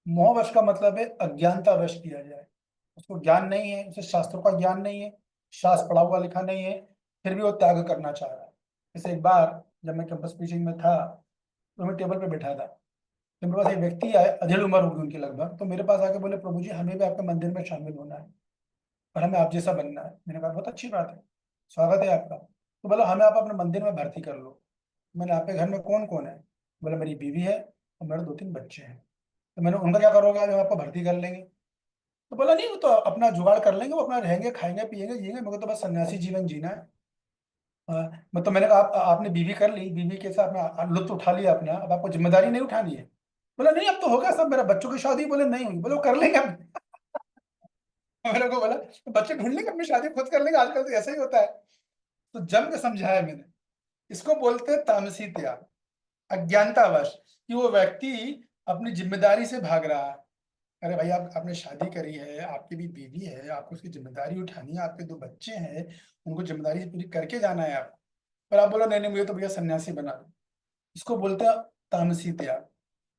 मोहवश का मतलब है अज्ञानता वश किया जाए, उसको ज्ञान नहीं है, उसे शास्त्रों का ज्ञान नहीं है, शास्त्र पढ़ा हुआ लिखा नहीं है, फिर भी वो त्याग करना चाह रहा है। जैसे एक बार जब मैं कैंपस टीचिंग में था तो मैं टेबल पे बैठा था, तो मेरे पास एक व्यक्ति आए, अधेड़ उम्र होगी उनकी लगभग, तो मेरे पास आके बोले प्रभु जी हमें भी आपके मंदिर में शामिल होना है और हमें आप जैसा बनना है। मैंने कहा बहुत अच्छी बात है, स्वागत है आपका। तो बोला हमें आप अपने मंदिर में भर्ती कर लो। मैंने आपके घर में कौन कौन है? बोला मेरी बीवी है और मेरे 2-3 बच्चे हैं। तो मैंने उनका क्या करोगे? हम आपको भर्ती कर लेंगे। तो बोला नहीं वो तो अपना जुगाड़ कर लेंगे, वो अपना रहेंगे खाएंगे पिएंगे जिएंगे, मेरे को तो बस सन्यासी जीवन जीना है। मतलब मैंने कहा आपने बीवी कर ली, बीवी के साथ में लुत्फ उठा लिया अपना, अब आपको जिम्मेदारी नहीं उठानी है। बोला नहीं अब तो हो गया सब, मेरा बच्चों की शादी। बोले नहीं हुई। बोले वो कर लेंगे अब। मेरे को बोला तो बच्चे ढूंढ लेंगे, अपनी शादी खुद कर लेंगे, आजकल तो ऐसा ही होता है। तो जम के समझाया मैंने, इसको बोलते हैं तामसी त्याग, अज्ञानतावश, कि वो व्यक्ति अपनी जिम्मेदारी से भाग रहा है। अरे भाई आप आपने शादी करी है, आपकी भी बीवी है, आपको उसकी जिम्मेदारी उठानी है, आपके 2 बच्चे हैं, उनको जिम्मेदारी पूरी करके जाना है आप। पर आप बोलो नहीं नहीं मुझे तो भैया सन्यासी बना दो। इसको बोलते हैं तामसी त्याग।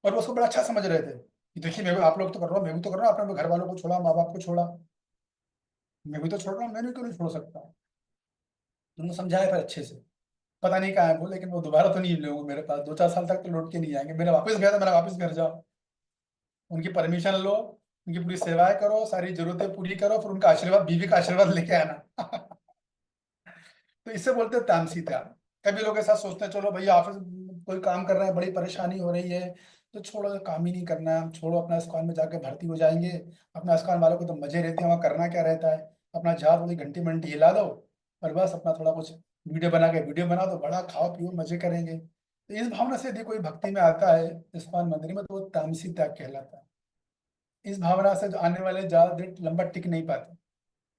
और वो उसको बड़ा अच्छा समझ रहे थे कि देखिए मैं आप लोग तो कर रहा हूँ, मैं भी तो कर रहा हूँ, आपने घर वालों को छोड़ा, माँ बाप को छोड़ा, मैं भी तो छोड़ रहा हूँ, मैं भी क्यों नहीं छोड़ सकता। तुमने समझाया फिर अच्छे से। पता नहीं कहाँ है वो, लेकिन वो दोबारा तो नहीं मिले होंगे मेरे पास, 2-4 साल तक तो लौट के नहीं आएंगे। मैंने वापस गया था, मैंने वापस घर जाओ, उनकी परमिशन लो, उनकी पूरी सेवाएं करो, सारी जरूरतें पूरी करो, फिर उनका आशीर्वाद, बीवी का आशीर्वाद लेके आना। तो इससे बोलते हैं तामसी त्याग। कभी लोग ऐसा सोचते हैं चलो भैया ऑफिस कोई काम कर रहे हैं, बड़ी परेशानी हो रही है, तो छोड़ो, काम ही नहीं करना है, हम छोड़ो, अपना इस्कॉन में जाके भर्ती हो जाएंगे। अपना इस्कॉन वालों को तो मजे रहते हैं, वहाँ करना क्या रहता है, अपना जहाज थोड़ी घंटी मंटी हिला दो और बस अपना थोड़ा कुछ वीडियो बना के वीडियो बना दो, बड़ा खाओ पियो मजे करेंगे। तो इस भावना से यदि कोई भक्ति में आता है इस्कॉन मंदिर में, तो वो तामसी त्याग कहलाता है। इस भावना से जो आने वाले ज्यादा देर लंबा टिक नहीं पाते,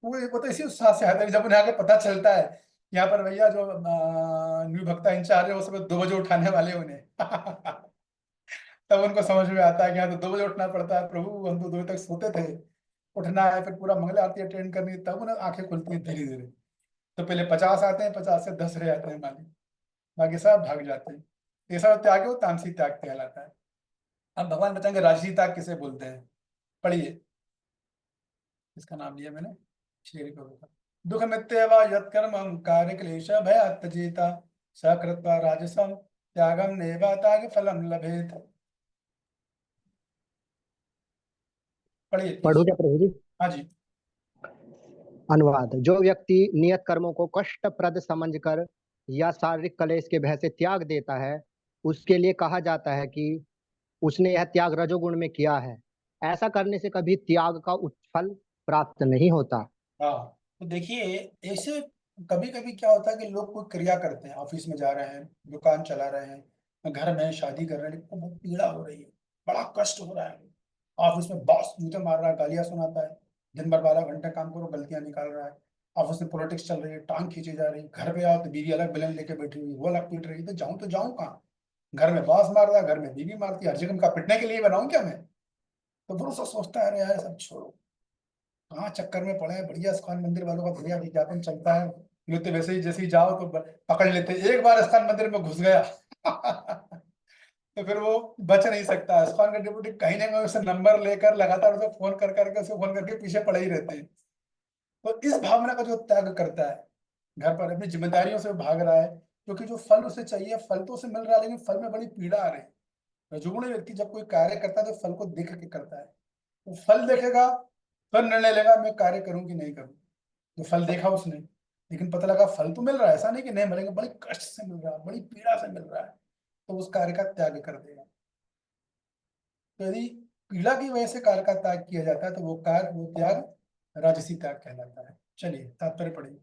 वो तो इसी उत्साह से आता है जब उन्हें आगे पता चलता है यहाँ पर भैया जो न्यू भक्ता इंचार्ज है वो सुबह 2 बजे उठाने वाले हैं उन्हें। तब उनको समझ में आता है कि यहाँ तो 2 बजे उठना पड़ता है, प्रभु हम तो 2 बजे तक सोते थे, उठना है, फिर पूरा मंगल आरती अटेंड करनी है, तब उन्हें आंखें खुलती हैं धीरे धीरे। तो पहले 50 आते हैं, 50 से 10 रह जाते हैं मालिक, बाकी सब भाग जाते हैं। ये सब त्याग है, वो तामसी त्याग कहलाता है। अब भगवान बताएंगे राजसी त्याग किसे बोलते हैं, पढ़िए, इसका नाम लिया मैंने, श्री प्रभु का। दुख मित्यवा यत्कर्मं कार्य क्लेश भय त्यजेता सकृत्वा राजसं त्यागम नेवा त्याग फलम लभेत। पढ़िए। पढ़ू क्या प्रभु जी? हाँ जी। अनुवाद। जो व्यक्ति नियत कर्मों को कष्टप्रद समझकर या शारीरिक क्लेश के भय से त्याग देता है, उसके लिए कहा जाता है कि उसने यह त्याग रजोगुण में किया है। ऐसा करने से कभी त्याग का फल प्राप्त नहीं होता। हाँ, तो देखिए ऐसे कभी कभी क्या होता है कि लोग कोई क्रिया करते हैं, ऑफिस में जा रहे हैं, दुकान चला रहे हैं, घर में शादी कर रहे हैं, लेकिन बहुत पीड़ा हो रही है, बड़ा कष्ट हो रहा है, ऑफिस में बॉस जूते मार रहा है, गालियां सुनाता है, दिन भर 12 घंटे काम करो, गलतियां निकाल रहा है, ऑफिस में पॉलिटिक्स चल रही है, टांग खींची जा रही है, घर पे आओ तो बीवी अलग बेलन लेके बैठी हुई, वो अलग पीट रही है, तो जाऊं कहाँ? घर में बॉस मार रहा है, घर में बीवी मारती है, हर जगह उनका पिटने के लिए बनाऊं क्या मैं? तो फिर उसको सोचता है अरे यार सब छोड़ो, कहाँ चक्कर में पड़े हैं, बढ़िया इस्कॉन मंदिर वालों का बढ़िया विज्ञापन चलता है, ये तो वैसे ही जैसे ही जाओ तो पकड़ लेते हैं। एक बार इस्कॉन मंदिर में घुस गया तो फिर वो बच नहीं सकता। इस्कॉन का डिप्टी कहीं ना कहीं उसे नंबर लेकर लगातार उसे फोन कर करके उसे फोन करके पीछे पड़े ही रहते हैं। तो इस भावना का जो त्याग करता है, घर पर अपनी जिम्मेदारियों से भाग रहा है, क्योंकि जो फल उसे चाहिए, फल तो उसे मिल रहा है, लेकिन फल में बड़ी पीड़ा आ रही है। रजोगुणी व्यक्ति जब कोई कार्य करता है तो फल को देख के करता है, वो फल देखेगा तो निर्णय लेगा मैं कार्य करूं कि नहीं करूं। जो फल देखा उसने, लेकिन पता लगा फल तो मिल रहा है, ऐसा नहीं कि नहीं मिलेगा, बड़ी कष्ट से मिल रहा है, बड़ी पीड़ा से मिल रहा है, तो उस कार्य का त्याग कर देगा। तो यदि पीड़ा की वजह से कार्य का त्याग किया जाता है तो वो कार्य, वो त्याग राजसी त्याग कहलाता है। चलिए तात्पर्य पढ़िए।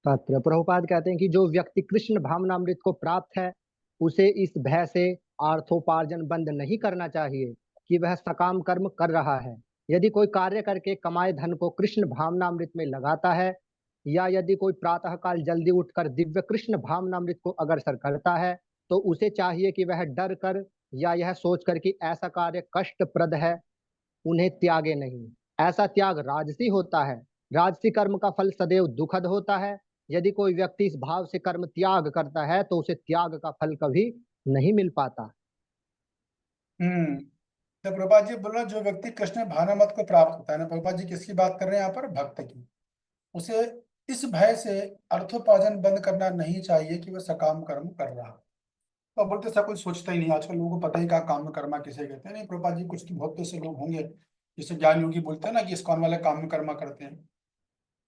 तात्पर्य। प्रभुपाद कहते हैं कि जो व्यक्ति कृष्ण भावनामृत को प्राप्त है, उसे इस भय से अर्थोपार्जन बंद नहीं करना चाहिए कि वह सकाम कर्म कर रहा है। यदि कोई कार्य करके कमाए धन को कृष्ण भावनामृत में लगाता है, या यदि कोई प्रातःकाल जल्दी उठकर दिव्य कृष्ण भावनामृत को अग्रसर करता है, तो उसे चाहिए कि वह डर कर या यह सोचकर कि ऐसा कार्य कष्टप्रद है, उन्हें त्यागे नहीं। ऐसा त्याग राजसी होता है। राजसी कर्म का फल सदैव दुखद होता है। यदि कोई व्यक्ति इस भाव से कर्म त्याग करता है, तो उसे त्याग का फल कभी नहीं मिल पाता। तो प्रभुपाद जी बोल रहे हैं, जो व्यक्ति कृष्ण भावनामृत को प्राप्त होता है ना, प्रभुपाद जी किसकी बात कर रहे हैं यहाँ पर? भक्त की। उसे इस भय से अर्थोपार्जन बंद करना नहीं चाहिए कि वह सकाम कर्म कर रहा है। तो बोलते ऐसा कोई सोचता ही नहीं, आजकल लोगों को पता ही क्या काम कर्मा किसे कहते हैं। नहीं प्रभुपाद जी, कुछ तो बहुत ऐसे लोग होंगे जैसे ज्ञान योगी बोलते हैं ना कि इस्कॉन वाले काम कर्मा करते हैं।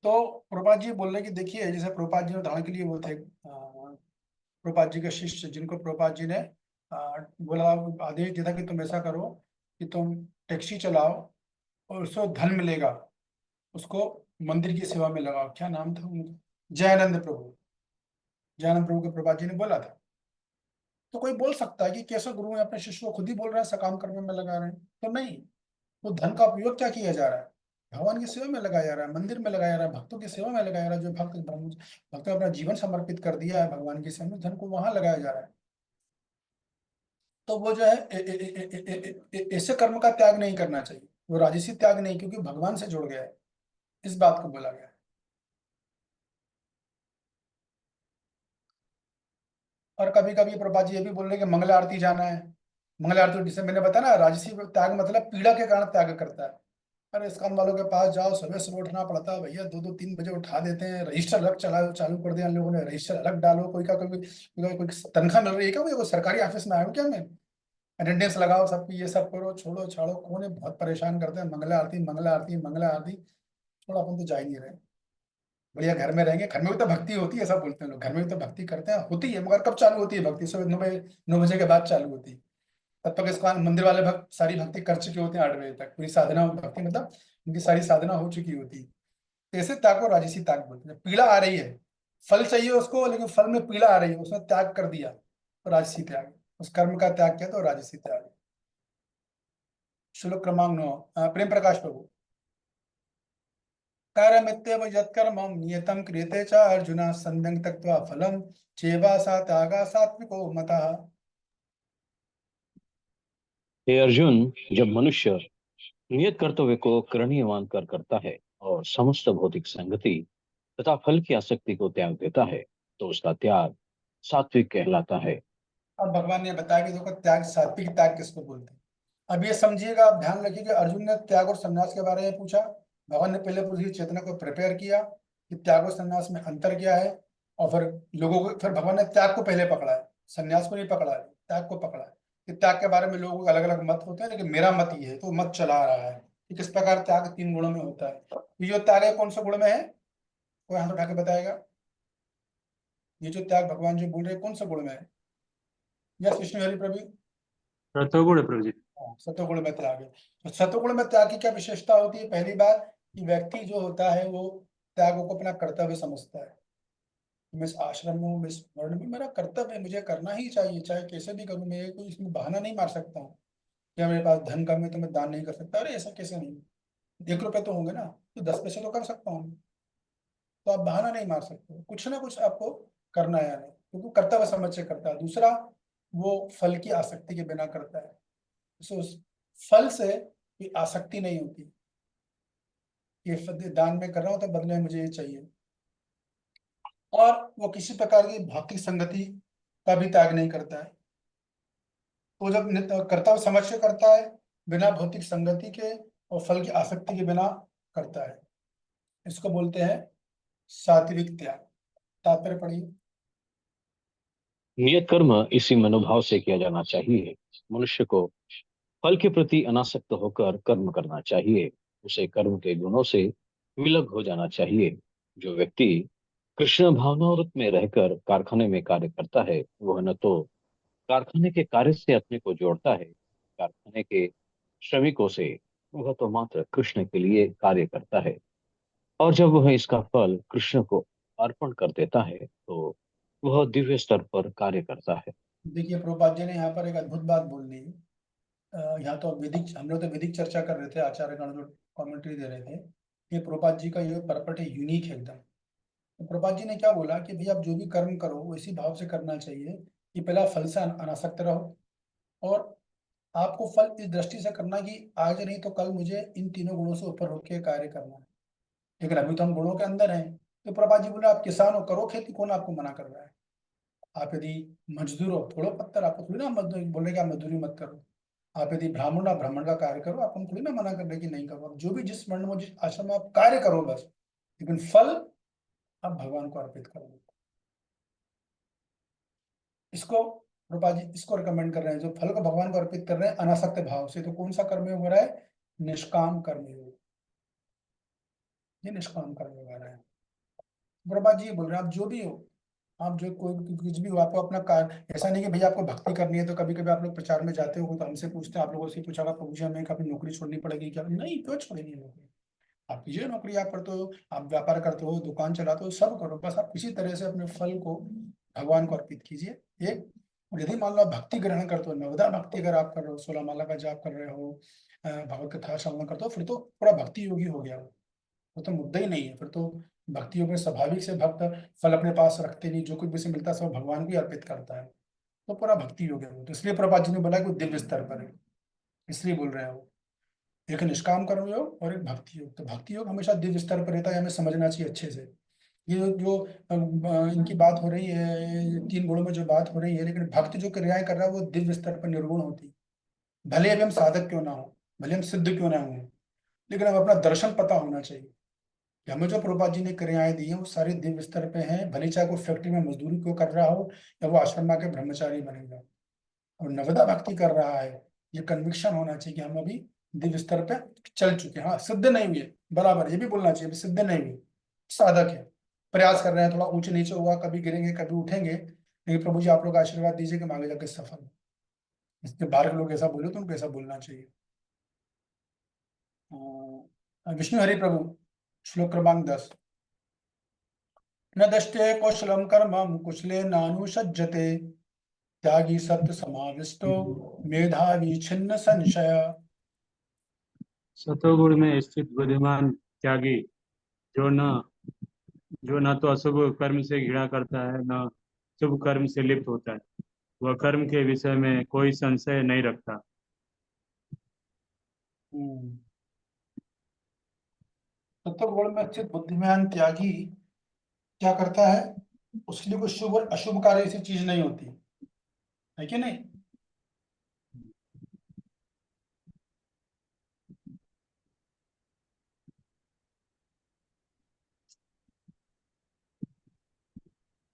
तो प्रभुपाद जी बोल रहे कि देखिए, जैसे प्रभुपाद जी उदाहरण के लिए वो थे, प्रभुपाद जी के शिष्य जिनको प्रभुपाद जी ने बोला, आदेश दिया था कि तुम ऐसा करो कि तुम टैक्सी चलाओ और उसको धन मिलेगा, उसको मंदिर की सेवा में लगाओ। क्या नाम था उनका? जयानंद प्रभु। जयानंद प्रभु के प्रभुपाद जी ने बोला था। तो कोई बोल सकता है कि कैसे गुरु अपने शिष्य को खुद ही बोल रहे हैं सकाम कर्म में लगा रहे हैं? तो नहीं, वो धन का उपयोग क्या किया जा रहा है? भगवान की सेवा में लगाया जा रहा है, मंदिर में लगाया जा रहा है, भक्तों की सेवा में लगाया जा रहा है। जो भक्त ने अपना जीवन समर्पित कर दिया है भगवान की सेवा में, धन को वहां लगाया जा रहा है। तो वो जो है ऐसे कर्म का त्याग नहीं करना चाहिए, वो राजसी त्याग नहीं, क्योंकि भगवान से जुड़ गया है, इस बात को बोला गया है। और कभी कभी प्रभा जी ये भी बोल रहे हैं कि मंगल आरती जाना है। मंगल आरती, जिसे मैंने बताया ना, राजसी त्याग मतलब पीड़ा के कारण त्याग करता है। अरे इस्कॉन वालों के पास जाओ, सुबह सुबह उठना पड़ता है भैया, 2-2-3 बजे उठा देते हैं, रजिस्टर अलग चालू कर दिया इन लोगों ने, रजिस्टर अलग डालो, कोई तनख्वाह मिल रही है क्या, कोई सरकारी ऑफिस में आया हूँ क्या मैं, अटेंडेंस लगाओ सबकी, ये सब करो, छोड़ो छाड़ो, कौन है, बहुत परेशान करते हैं, मंगला आरती मंगला आरती मंगला आरती। थोड़ा अपन तो जा ही नहीं रहे, बढ़िया घर में रहेंगे, घर में भी तो भक्ति होती है, सब बोलते हैं लोग, घर में भी तो भक्ति करते हैं, होती है, मगर कब चालू होती है भक्ति, सुबह 9 बजे के बाद चालू होती है। तब तक इसको मंदिर वाले भक्त सारी भक्ति कर चुके होते हैं, 8 बजे तक पूरी साधना भक्ति मतलब उनकी सारी साधना हो चुकी होती है। तो ऐसे त्याग को राजसी त्याग बोलते हैं। पीड़ा आ रही है, फल चाहिए उसको, लेकिन फल में पीड़ा आ रही है, उसने त्याग कर दिया तो राजसी त्याग, उस कर्म का त्याग किया तो राजसी त्याग। श्लोक क्रमांक 9, प्रेम प्रकाश प्रभु। कार्यमित्येव यत्कर्मं नियतं क्रियते च अर्जुन संयं त्यक्त्वा फलं चैवा सा त्यागा सात्विको मतः। हे अर्जुन, जब मनुष्य नियत कर्तव्य को करणीय मानकर करता है और समस्त भौतिक संगति तथा फल की आसक्ति को त्याग देता है तो उसका त्याग सात्विक कहलाता है। अब भगवान ने बताया कि देखो त्याग, सात्विक त्याग किसको बोलते हैं। अब ये समझिएगा, आप ध्यान रखिएगा, अर्जुन ने त्याग और संन्यास के बारे में पूछा, भगवान ने पहले पूरी चेतना को प्रिपेयर किया कि त्याग और संन्यास में अंतर क्या है, और फिर लोगों को, फिर भगवान ने त्याग को पहले पकड़ा है, संन्यास को नहीं पकड़ा है, त्याग को पकड़ा है। कि त्याग के बारे में लोगों के अलग अलग मत होते हैं, लेकिन मेरा मत ये है, तो मत चला रहा है कि किस प्रकार त्याग 3 गुणों में होता है। ये जो त्याग है कौन सा गुण में है, कोई हाथ उठा के बताएगा, ये जो त्याग भगवान जो बोल रहे हैं कौन सा गुण में है। यस विष्णु हरि प्रभु। रतोगुण है प्रभु जी। सतोगुण में त्याग है। तो सतोगुण में त्याग की क्या विशेषता होती है, पहली बात कि व्यक्ति जो होता है वो त्यागों को अपना कर्तव्य समझता है। मैं इस आश्रम में हूँ, मैं इस वर्ण में, मेरा कर्तव्य है, मुझे करना ही चाहिए, चाहे कैसे भी करूँ, मैं कोई इसमें बहाना नहीं मार सकता हूँ। या मेरे पास धन कम है तो मैं दान नहीं कर सकता, अरे ऐसा कैसे नहीं, 1 रुपए तो होंगे ना, तो 10 पैसे तो कर सकता हूँ। तो आप बहाना नहीं मार सकते, कुछ ना कुछ आपको करना है, नहीं क्योंकि कर्तव्य समझ से करता है। दूसरा, वो फल की आसक्ति के बिना करता है, तो उस फल से कोई आसक्ति नहीं होती, ये दान में कर रहा हूं तो बदले में मुझे ये चाहिए। और वो किसी प्रकार की भौतिक संगति का भी त्याग नहीं करता है। तो जब कर्तव्य समझ के करता है, बिना भौतिक संगति के और फल की आसक्ति के बिना करता है, इसको बोलते हैं सात्विक त्याग। तात्पर्य पढ़िए। नियत कर्म इसी मनोभाव से किया जाना चाहिए। मनुष्य को फल के प्रति अनासक्त होकर कर्म करना चाहिए। उसे कर्म के गुणों से विलग हो जाना चाहिए। जो व्यक्ति कृष्ण भावनामृत में रहकर कारखाने में कार्य करता है वह न तो कारखाने के कार्य से अपने को जोड़ता है, कारखाने के श्रमिकों से, वह तो मात्र कृष्ण के लिए कार्य करता है। और जब वह इसका फल कृष्ण को अर्पण कर देता है तो वह दिव्य स्तर पर कार्य करता है। देखिए प्रभुपाद जी ने यहाँ पर एक अद्भुत बात बोल दी। यहाँ तो वैदिक, हम लोग तो वैदिक चर्चा कर रहे थे, आचार्य गण जो कॉमेंट्री दे रहे थे, ये प्रभुपाद जी का ये पर्पट है, यूनिक है एकदम। तो प्रभुपाद जी ने क्या बोला कि भाई आप जो भी कर्म करो वो इसी भाव से करना चाहिए कि पहला फल से अनासक्त रहो, और आपको फल इस दृष्टि से करना कि आज नहीं तो कल मुझे इन तीनों गुणों से ऊपर होकर कार्य करना है। लेकिन अभी तो हम गुणों के अंदर हैं। तो प्रभुपाद जी बोले आप किसान हो, करो खेती, कौन आपको मना कर रहा है। आप यदि मजदूर हो, थोड़ो पत्थर, आपको थोड़ी ना मजदूर बोल रहे कि आप मजदूरी मत करो। आप यदि ब्राह्मण, आप ब्राह्मण का कार्य करो, आप हम थोड़ी ना मना कर रहे कि नहीं करो। आप जो भी जिस वर्ण में जिस आश्रम में आप कार्य करो बस, लेकिन फल आप भगवान को अर्पित करो। इसको प्रभुपाद जी इसको रिकमेंड कर रहे हैं, जो फल को भगवान को अर्पित कर रहे हैं अनासक्त भाव से। तो कौन सा कर्म हो रहा है, निष्काम कर्म योग, ये निष्काम कर्म हो रहा है। प्रभुपाद जी ये बोल रहे हैं आप जो भी हो, आप जो कोई कुछ भी हो, आपको अपना कार्य, ऐसा नहीं कि भैया आपको भक्ति करनी है तो कभी कभी आप लोग प्रचार में जाते हो तो हमसे पूछते हैं, आप लोगों से पूछा प्रभु जी हमें कभी नौकरी छोड़नी पड़ेगी क्या, नहीं क्यों छोड़ेंगे नौकरी, आप कीजिए नौकरी, आप करते हो, आप व्यापार करते हो, दुकान चलाते हो, सब करो, बस आप किसी तरह से अपने फल को भगवान को अर्पित कीजिए। एक, और यदि मान लो आप भक्ति ग्रहण करते हो, नवदा भक्ति अगर आप कर रहे हो, 16 माला का जाप कर रहे हो, भगवत कथा श्रवण करते हो, फिर तो पूरा भक्ति योगी हो गया, वो तो मुद्दा ही नहीं है। फिर तो भक्ति योग में स्वाभाविक से भक्त फल अपने पास रखते नहीं, जो कुछ भी से मिलता है सब भगवान को ही अर्पित करता है, तो पूरा भक्ति योग है वो। तो इसलिए प्रभुपाद जी ने बोला कि वो दिव्य स्तर पर है, इसलिए बोल रहे हैं वो। एक निष्काम कर्म योग और एक भक्ति योग। तो भक्ति योग हमेशा दिव्य स्तर पर रहता है, हमें समझना चाहिए अच्छे से। ये जो इनकी बात हो रही है, 3 गुणों में जो बात हो रही है, लेकिन भक्त जो क्रियाएं कर रहा है वो दिव्य स्तर पर निर्गुण होती, भले अभी हम साधक क्यों ना हो, भले हम सिद्ध क्यों ना हो, लेकिन हमें अपना दर्शन पता होना चाहिए कि हमें जो प्रभुपाद जी ने क्रियाएं दी हैं वो सारे दिव्य स्तर पे हैं, भले चाहे कोई फैक्ट्री में मजदूरी क्यों कर रहा हो या वो आश्रम में आके ब्रह्मचारी बनेगा और नवदा भक्ति कर रहा है, ये कन्विक्शन होना चाहिए कि हम अभी दिव्य स्तर पे चल चुके हैं। हाँ, सिद्ध नहीं हुए बराबर, ये भी बोलना चाहिए, अभी सिद्ध नहीं हुए, साधक है, प्रयास कर रहे हैं, थोड़ा ऊंच नीचे हुआ, कभी गिरेंगे कभी उठेंगे, लेकिन प्रभु जी आप लोग आशीर्वाद दीजिए कि हम आगे जाके सफल हो। इसके बाहर के लोग ऐसा बोले तो उनको ऐसा बोलना चाहिए। विष्णु हरि प्रभु, श्लोक क्रमांक 10। न दष्टे कौशलम कर्मम कुशले नानुसज्जते त्यागी सत्य समाविष्टो मेधावी छिन्न संशय। सतोगुण में स्थित बुद्धिमान त्यागी जो न तो अशुभ कर्म से घृणा करता है न शुभ कर्म से लिप्त होता है, वह कर्म के विषय में कोई संशय नहीं रखता। सत्वगुण में स्थित बुद्धिमान त्यागी क्या करता है, उसके लिए कोई शुभ और अशुभ कार्य ऐसी चीज नहीं होती है कि नहीं।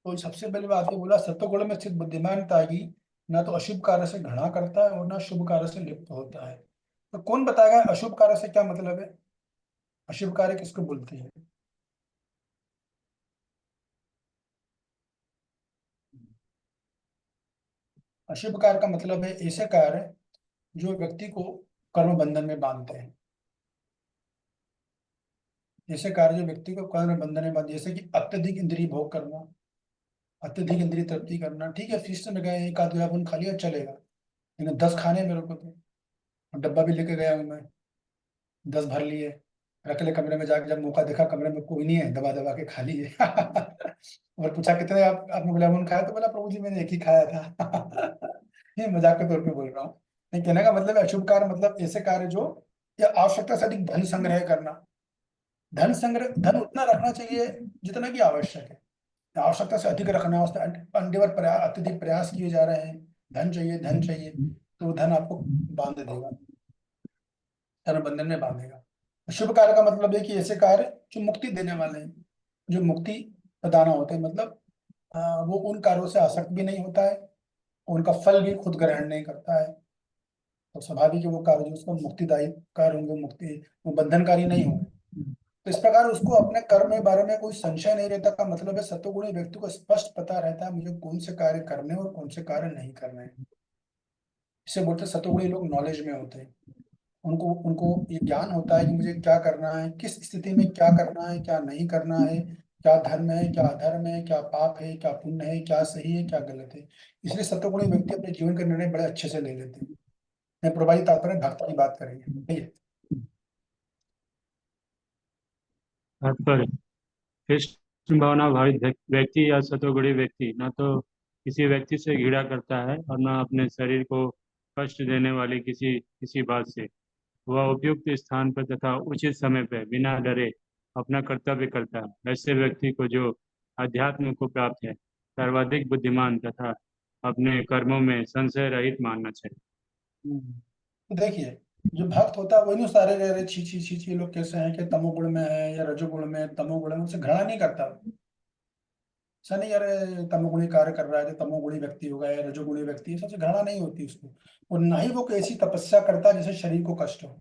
तो सबसे पहले बात ये बोला, सत्वगुण में स्थित बुद्धिमान त्यागी ना तो अशुभ कार्य से घृणा करता है और ना शुभ कार्य से लिप्त होता है। तो कौन बताएगा अशुभ कार्य से क्या मतलब है, अशुभ कार्य किसको बोलते हैं। अशुभ कार्य का मतलब है ऐसे कार्य जो व्यक्ति को कर्म बंधन में बांधते हैं, ऐसे कार्य जो व्यक्ति को कर्म बंधन में बांधते, जैसे कि अत्यधिक इंद्रिय भोग करना, अत्यधिक इंद्रिय तृप्ति करना। ठीक है, फीस में गए एक आध अपन खा लिया चलेगा, लेकिन 10 खाने मेरे को तो, डब्बा भी लेके गया हूँ मैं, 10 भर लिए, रख ले कमरे में जाके, जब मौका देखा कमरे में कोई नहीं है, दबा दबा के खा लिए। और पूछा कितने आपने गुलाब खाया, तो बोला प्रभु जी मैंने एक ही खाया था। ये मजाक के तौर पे बोल रहा हूँ। नहीं, कहने का मतलब है अशुभ कार्य मतलब ऐसे कार्य जो, या आवश्यकता से अधिक धन संग्रह करना। धन संग्रह, धन उतना रखना चाहिए जितना की आवश्यक है, आवश्यकता से अधिक रखना, उसमें अंडेवर प्रयास, अत्यधिक प्रयास किए जा रहे हैं, धन चाहिए धन चाहिए, तो वो धन आपको बांध देगा, धर्म बंधन में बांधेगा। शुभ कार्य का मतलब है कि ऐसे कार्य जो मुक्ति देने वाले हैं, जो मुक्ति प्रदान होते हैं, मतलब वो उन कार्यों से आसक्त भी नहीं होता है, उनका फल भी खुद ग्रहण नहीं करता है। तो स्वाभाविक है वो कार्य जो उसका मुक्तिदायी कार्य होंगे, मुक्ति, वो बंधनकारी नहीं होंगे। तो इस प्रकार उसको अपने कर्म के बारे में कोई संशय नहीं रहता, का मतलब है सत्वगुणी व्यक्ति को स्पष्ट पता रहता है मुझे कौन से कार्य करने और कौन से कार्य नहीं करने हैं। इसे बोलते सत्वगुणी लोग नॉलेज में होते हैं, उनको उनको ये ज्ञान होता है कि मुझे क्या करना है, किस स्थिति में क्या करना है, क्या नहीं करना है, क्या धर्म है क्या अधर्म है, क्या पाप है क्या पुण्य है, क्या सही है क्या गलत है। इसलिए सत्वगुणी व्यक्ति अपने जीवन का निर्णय बड़े अच्छे से ले लेते हैं। मैं प्रभावी तात्पर्य भक्ति की बात करेंगे, ठीक है। तात्पर्य, कृष्ण भावना भावित व्यक्ति या सतोगुणी व्यक्ति न तो किसी व्यक्ति से घृणा करता है और न अपने शरीर को कष्ट देने वाली किसी बात से। वह उपयुक्त स्थान पर तथा उचित समय पर बिना डरे अपना कर्तव्य करता है। ऐसे व्यक्ति को जो अध्यात्म को प्राप्त है सर्वाधिक बुद्धिमान तथा अपने कर्मों में संशय रहित मानना चाहिए। तो देखिए, जो भक्त होता है वही नहीं सारे रह रहे छी छी छी छी लोग कैसे हैं कि तमोगुण में है या रजोगुण में, तमोगुण में, उनसे घृणा नहीं करता। ऐसा नहीं यार तमोगुणी कार्य कर रहा है तो तमोगुणी व्यक्ति होगा या रजोगुणी व्यक्ति, सबसे घृणा नहीं होती उसको। और ना ही वो कोई ऐसी तपस्या करता है जिससे शरीर को कष्ट हो,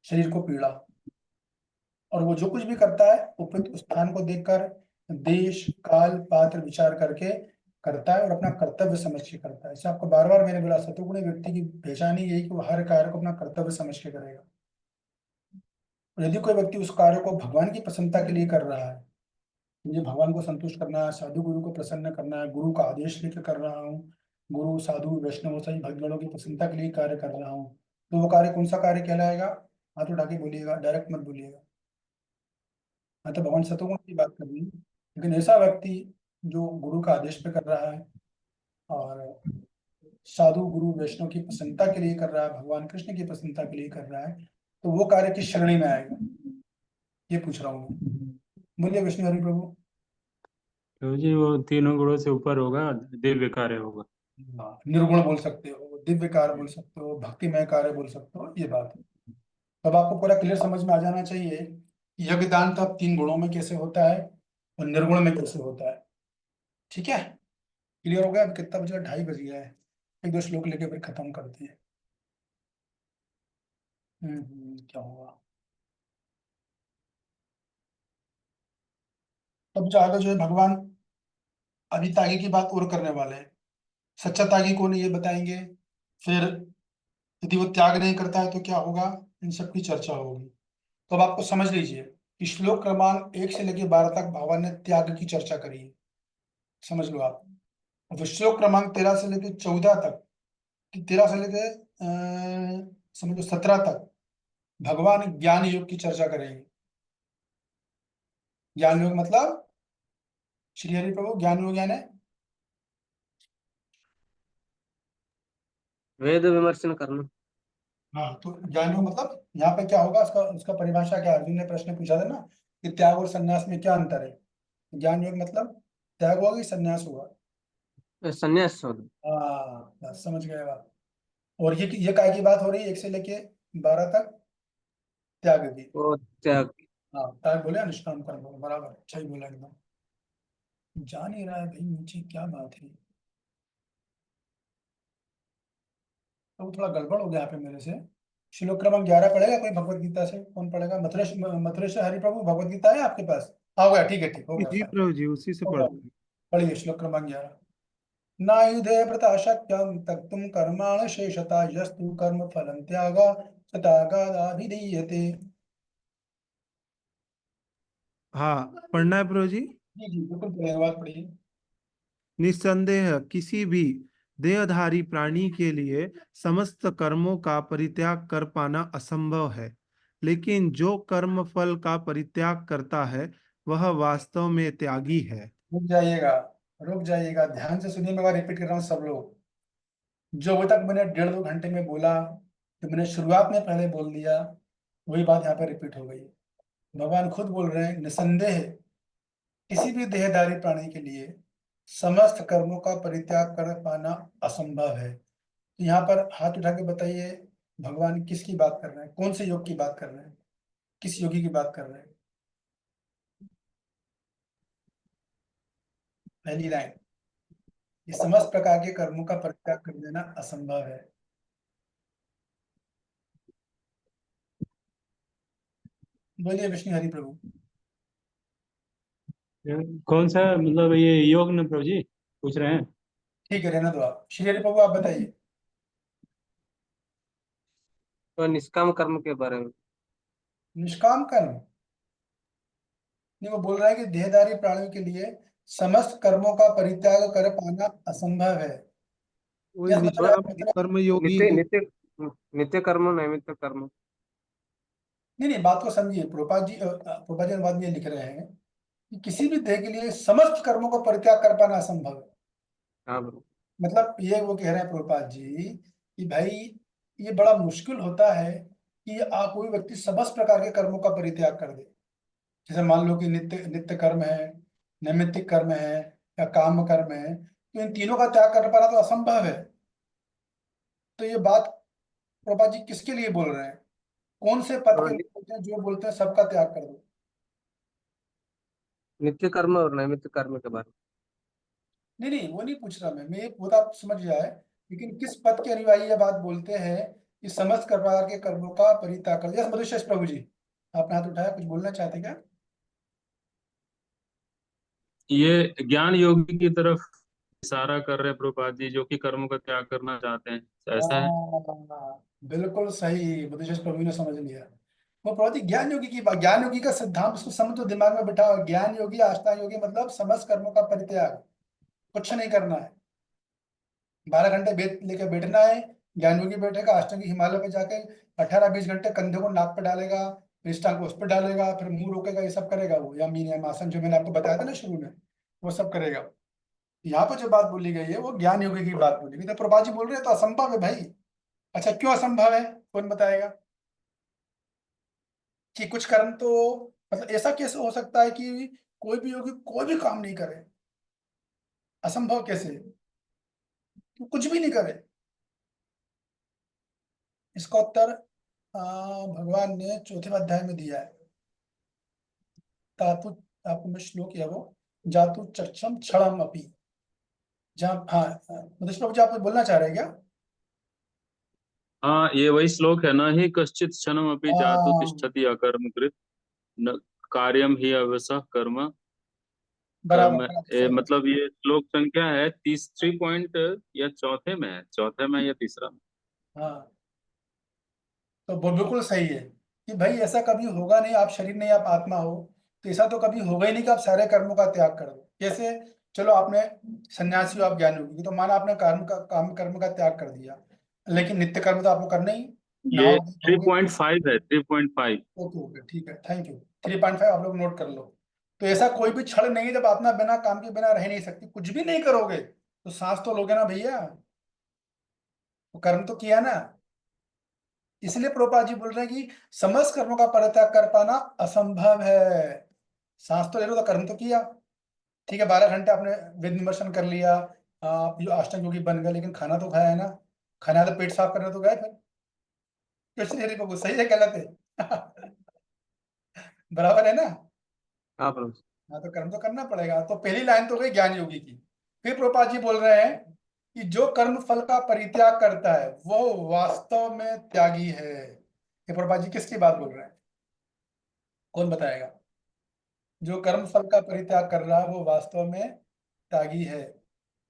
शरीर को पीड़ा। और वो जो कुछ भी करता है उपयुक्त स्थान को देखकर, देश काल पात्र विचार करके करता है और अपना कर्तव्य समझ के करता है। इसे आपको बार बार मैंने बोला, सतोगुणी व्यक्ति की पहचान ही यही कि वो हर कार्य को अपना कर्तव्य समझ के करेगा। और यदि कोई व्यक्ति उस कार्य को भगवान की प्रसन्नता के लिए कर रहा है, मुझे भगवान को संतुष्ट करना है, साधु गुरु को प्रसन्न करना है, गुरु का आदेश लेकर कर रहा हूँ, गुरु साधु वैष्णव सही भक्तगणों की प्रसन्नता के लिए कार्य कर रहा हूँ, तो वो कार्य कौन सा कार्य कहलाएगा। हाथ उठा के बोलिएगा, डायरेक्ट मत बोलिएगा। मैं तो भगवान सतोगुण की बात कर रही हूँ, लेकिन ऐसा व्यक्ति जो गुरु का आदेश पे कर रहा है और साधु गुरु वैष्णव की प्रसन्नता के लिए कर रहा है, भगवान कृष्ण की प्रसन्नता के लिए कर रहा है, तो वो कार्य किस श्रेणी में आएगा, ये पूछ रहा हूँ मैं। बोलिए विष्णु हरि प्रभु। तो जी वो तीनों गुणों से ऊपर होगा, दिव्य कार्य होगा। निर्गुण बोल सकते हो, दिव्य कार्य बोल सकते हो, भक्तिमय कार्य बोल सकते हो, ये बात है। अब आपको पूरा क्लियर समझ में आ जाना चाहिए कि यज्ञदान तब 3 गुणों में कैसे होता है और निर्गुण में कैसे होता है। ठीक है, क्लियर हो गया? अब कितना बज गया? 2:30 बज गया है। एक दो श्लोक लेके फिर खत्म करते हैं। क्या होगा अब जाकर जो है भगवान अभी तागी की बात और करने वाले हैं। सच्चा तागी कौन है ये बताएंगे, फिर यदि वो त्याग नहीं करता है तो क्या होगा, इन सब की चर्चा होगी। तो अब आपको समझ लीजिए कि श्लोक क्रमांक 1 से लेकर 12 तक भगवान ने त्याग की चर्चा करी है, समझ लो आप। और फिर श्लोक क्रमांक 13 से लेकर 14 तक, 13 से लेकर समझो 17 तक भगवान ज्ञान योग की चर्चा करेंगे। ज्ञान योग मतलब श्री हरि प्रभु ज्ञान योग यानी वेद विमर्शन करना। हाँ, तो ज्ञान योग मतलब यहाँ पे क्या होगा, उसका उसका परिभाषा क्या, अर्जुन ने प्रश्न पूछा था ना कि त्याग और संन्यास में क्या अंतर है। ज्ञान योग मतलब त्याग होगा कि संन्यास होगा। संन्यास शब्द। हाँ बस समझ गए बात। और ये काय की बात हो रही है 1 से लेके 12 तक, त्याग की। वो त्याग। हाँ त्याग बोले अनुष्ठान कर्म बोले, बराबर अच्छा ही बोला एकदम। जा नहीं रहा है भाई नीचे, क्या बात है। तो थोड़ा गड़बड़ हो गया यहाँ पे मेरे से। श्लोक क्रमांक 11 पढ़ेगा कोई भगवत गीता से? कौन पढ़ेगा? मथुरेश मथुरेश हरि प्रभु भगवत गीता है आपके पास? आ गया, ठीक है, ठीक हो गया जी fine, प्रभु जी, उसी से हो गया। पढ़ते हैं। पढ़िए श्लोक क्रमांक 11। नायुधे व्रता शक्यं त्यक्तुं कर्माणि शेषतः यस्तु कर्म फलं त्याग तथागताभिधीयते। हाँ, पढ़ना है प्रभु जी। जी जी बिल्कुल पढ़िए, बात पढ़िए। निस्संदेह किसी भी देहधारी प्राणी के लिए समस्त कर्मों का परित्याग कर पाना असंभव है, लेकिन जो कर्म फल का परित्याग करता है वह वास्तव में त्यागी है। रुक जाइएगा, रुक जाइएगा, ध्यान से सुनिए, मैं रिपीट कर रहा हूँ सब लोग। जो अभी तक मैंने 1.5-2 घंटे में बोला, तो मैंने शुरुआत में पहले बोल दिया, वही बात यहाँ पर रिपीट हो गई। भगवान खुद बोल रहे हैं निसंदेह किसी भी देहधारी प्राणी के लिए समस्त कर्मों का परित्याग कर पाना असंभव है। तो यहाँ पर हाथ उठा के बताइए भगवान किसकी बात कर रहे हैं, कौन से योग की बात कर रहे हैं, किस योगी की बात कर रहे हैं? पहली लाइन, ये समस्त प्रकार के कर्मों का परित्याग कर देना असंभव है। बोलिए विष्णु हरि प्रभु। कौन सा मतलब ये योग न प्रभु जी पूछ रहे हैं? ठीक है, रहना दो आप। श्री हरि प्रभु आप बताइए। तो निष्काम कर्म के बारे में। निष्काम कर्म नहीं, वो बोल रहा है कि देहधारी प्राणियों के लिए समस्त कर्मों का परित्याग कर पाना असंभव है। वही यह मतलब निष्काम कर्म योगी नित्य ही। नित्य नित्य कर्म नैमित्त कर्म। नहीं नहीं, बात को समझिए। प्रभुपाद जी अनुवाद में ये लिख रहे हैं कि किसी भी देह के लिए समस्त कर्मों को परित्याग कर पाना असंभव है। हाँ ब्रो। मतलब ये वो कह रहे हैं प्रभुपाद जी कि भाई ये बड़ा मुश्किल होता है कि आप कोई व्यक्ति समस्त प्रकार के कर्मों का परित्याग कर दे। जैसे मान लो कि नित्य नित्य कर्म है, नैमित्तिक कर्म है या काम कर्म है, तो इन तीनों का त्याग कर पाना तो असंभव है। तो ये बात प्रभुपाद जी किसके लिए बोल रहे हैं? कौन से पद हाँ, के लोग बोलते हैं जो बोलते हैं सबका त्याग कर दो? नित्य कर्म और नैमित्त कर्म के बारे नहीं नहीं, वो नहीं पूछ रहा मैं ये, वो तो आप समझ जाए। लेकिन किस पद के अनुयायी ये बात बोलते हैं कि समस्त प्रकार के कर्मों का परित्याग कर दिया? मधुशेष प्रभु जी आपने हाथ उठाया, कुछ बोलना चाहते क्या? ये ज्ञान योगी की तरफ इशारा कर रहे हैं प्रभुपाद जी, जो कि कर्मों का त्याग करना चाहते हैं, तो ऐसा है। बिल्कुल सही, मधुशेष प्रभु ने समझ लिया। वो प्रभु जी ज्ञान योगी की बात, ज्ञान योगी का सिद्धांत उसको समझो, दिमाग में बिठाओ। ज्ञान योगी आस्था योगी मतलब समस्त कर्मों का परित्याग, कुछ नहीं करना है। 12 घंटे लेके बैठना है। ज्ञान योगी बैठेगा अष्टांगी हिमालय पे जाके 18-20 घंटे कंधे को नाक पे डालेगा, फिर टांग को उस पर डालेगा, फिर मुंह रोकेगा, ये सब करेगा वो, या मीन या आसन जो मैंने आपको बताया था ना शुरू में, वो सब करेगा। यहाँ पर जो बात बोली गई है वो ज्ञान योगी की बात बोली गई। तो प्रभा जी बोल रहे हैं तो असंभव है भाई। अच्छा क्यों असंभव है, कौन बताएगा? कि कुछ कर्म तो मतलब ऐसा कैसे हो सकता है कि कोई भी योगी कोई भी काम नहीं करे? असंभव कैसे, तो कुछ भी नहीं करे? इसका उत्तर भगवान ने चौथे अध्याय में दिया है। तातु आपको मैं श्लोक है वो, जातु चक्षम क्षणम अपि, जहाँ, हाँ मतलब श्लोक जी आप बोलना चाह रहे हैं क्या? हाँ, ये वही श्लोक है ना, ही कश्चित क्षणम अपि जातु तिष्ठति अकर्म कृत न कार्यम ही अवसः कर्म बराबर कर्म। बराबर, सही। मतलब ये श्लोक संख्या है 3 पॉइंट, या चौथे में है, चौथे में या तीसरा में? हाँ, तो वो बिल्कुल सही है कि भाई ऐसा कभी होगा नहीं, आप शरीर नहीं आप आत्मा हो, तो ऐसा तो कभी होगा ही नहीं कि आप सारे कर्मों का त्याग कर दो। जैसे चलो आपने सन्यासी हो, आप ज्ञानी होगी, तो माना आपने काम कर्म का त्याग कर दिया, लेकिन नित्य कर्म तो आपको करना ही, ये नहाओगे धोओगे। 3.5 है, 3.5। ओके ओके ठीक है, थैंक यू। 3.5 आप लोग नोट कर लो। तो ऐसा कोई भी क्षण नहीं है जब आत्मा बिना काम के बिना रह नहीं सकती। कुछ भी नहीं करोगे तो सांस तो लोगे ना भैया, तो कर्म तो किया ना। इसलिए प्रभुपाद जी बोल रहे हैं कि समस्त कर्मों का परित्याग कर पाना असंभव है। सांस तो ले लो तो कर्म तो किया, ठीक है, 12 घंटे आपने वेद विमर्शन कर लिया, आप जो अष्टांग योगी बन गए, लेकिन खाना तो खाया है ना, खाना है तो पेट साफ करने तो गए फिर। क्वेश्चन हरि बाबू सही है गलत है? बराबर है ना? हाँ प्रभु। हाँ, तो कर्म तो करना पड़ेगा। तो पहली लाइन तो गई ज्ञान योगी की। फिर प्रभुपाद जी बोल रहे हैं कि जो कर्म फल का परित्याग करता है वो वास्तव में त्यागी है। ये प्रभुपाद जी किसकी बात बोल रहे हैं? कौन बताएगा? जो कर्म फल का परित्याग कर रहा है वो वास्तव में त्यागी है।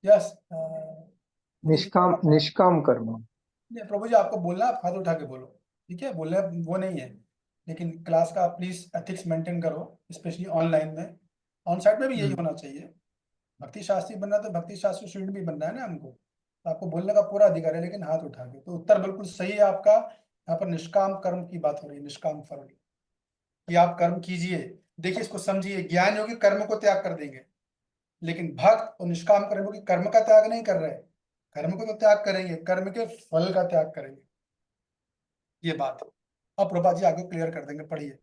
यस, निष्काम निष्काम कर्म। नहीं प्रभु जी, आपको बोलना, आप हाथ उठा के बोलो, ठीक है, बोलने वो नहीं है, लेकिन क्लास का प्लीज एथिक्स मेंटेन करो, स्पेशली ऑनलाइन में। ऑन साइट में भी यही होना चाहिए। भक्ति शास्त्री बनना तो भक्ति शास्त्री स्टूडेंट भी बनना है ना हमको, तो आपको बोलने का पूरा अधिकार है, लेकिन हाथ उठा के। तो उत्तर बिल्कुल सही है आपका। यहाँ पर निष्काम कर्म की बात हो रही है, निष्काम फल कि आप कर्म कीजिए। देखिए इसको समझिए, ज्ञान योगी कर्म को त्याग कर देंगे, लेकिन भक्त और निष्काम कर्म की कर्म का त्याग नहीं कर रहे, कर्म को तो त्याग करेंगे, कर्म के फल का त्याग करेंगे। ये बात है। अब प्रभा जी आगे क्लियर कर देंगे, पढ़िए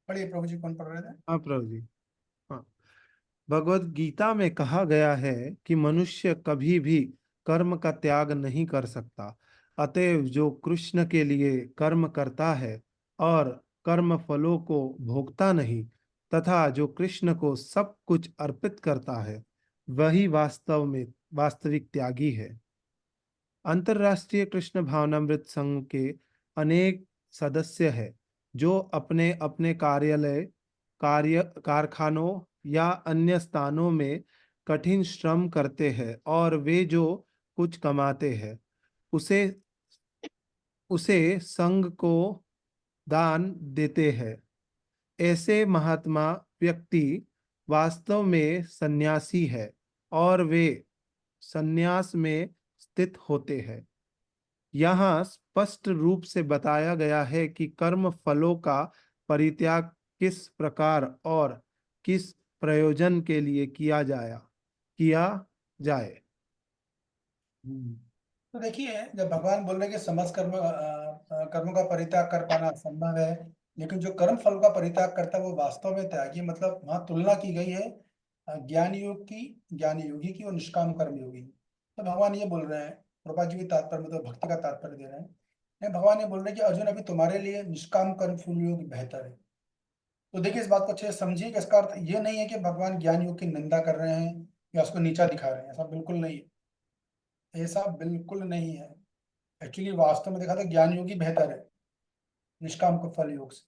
पढ़िए प्रभु जी, कौन पढ़ रहे थे? हाँ प्रभु जी। हाँ, भगवत गीता में कहा गया है कि मनुष्य कभी भी कर्म का त्याग नहीं कर सकता। अतएव जो कृष्ण के लिए कर्म करता है और कर्म फलों को भोगता नहीं, तथा जो कृष्ण को सब कुछ अर्पित करता है, वही वास्तव में वास्तविक त्यागी है। अंतर्राष्ट्रीय कृष्ण भावनामृत संघ के अनेक सदस्य हैं जो अपने अपने कारखानों या अन्य स्थानों में कठिन श्रम करते हैं, और वे जो कुछ कमाते हैं उसे उसे संघ को दान देते हैं। ऐसे महात्मा व्यक्ति वास्तव में सन्यासी है और वे सन्यास में स्थित होते हैं। यहाँ स्पष्ट रूप से बताया गया है कि कर्म फलों का परित्याग किस प्रकार और किस प्रयोजन के लिए किया जाए। तो देखिए, जब भगवान बोल रहे हैं कि समस्त कर्मों का परित्याग कर पाना असंभव है, लेकिन जो कर्म फल का परित्याग करता है वो वास्तव में त्यागी, मतलब वहां तुलना की गई है ज्ञानी योगी की और निष्काम कर्म योगी की। तो भगवान ये बोल रहे हैं, प्रभा जी भी तात्पर्य मतलब भक्ति का तात्पर्य दे रहे हैं, नहीं, भगवान ये बोल रहे हैं कि अर्जुन अभी तुम्हारे लिए निष्काम कर्म फूल योग बेहतर है। तो देखिए इस बात को अच्छे से समझिए कि इसका अर्थ ये नहीं है कि भगवान ज्ञान योग की निंदा कर रहे हैं या उसको नीचा दिखा रहे हैं, ऐसा बिल्कुल नहीं है, ऐसा बिल्कुल नहीं है। एक्चुअली वास्तव में देखा तो ज्ञान योग ही बेहतर है निष्काम को फल योग से,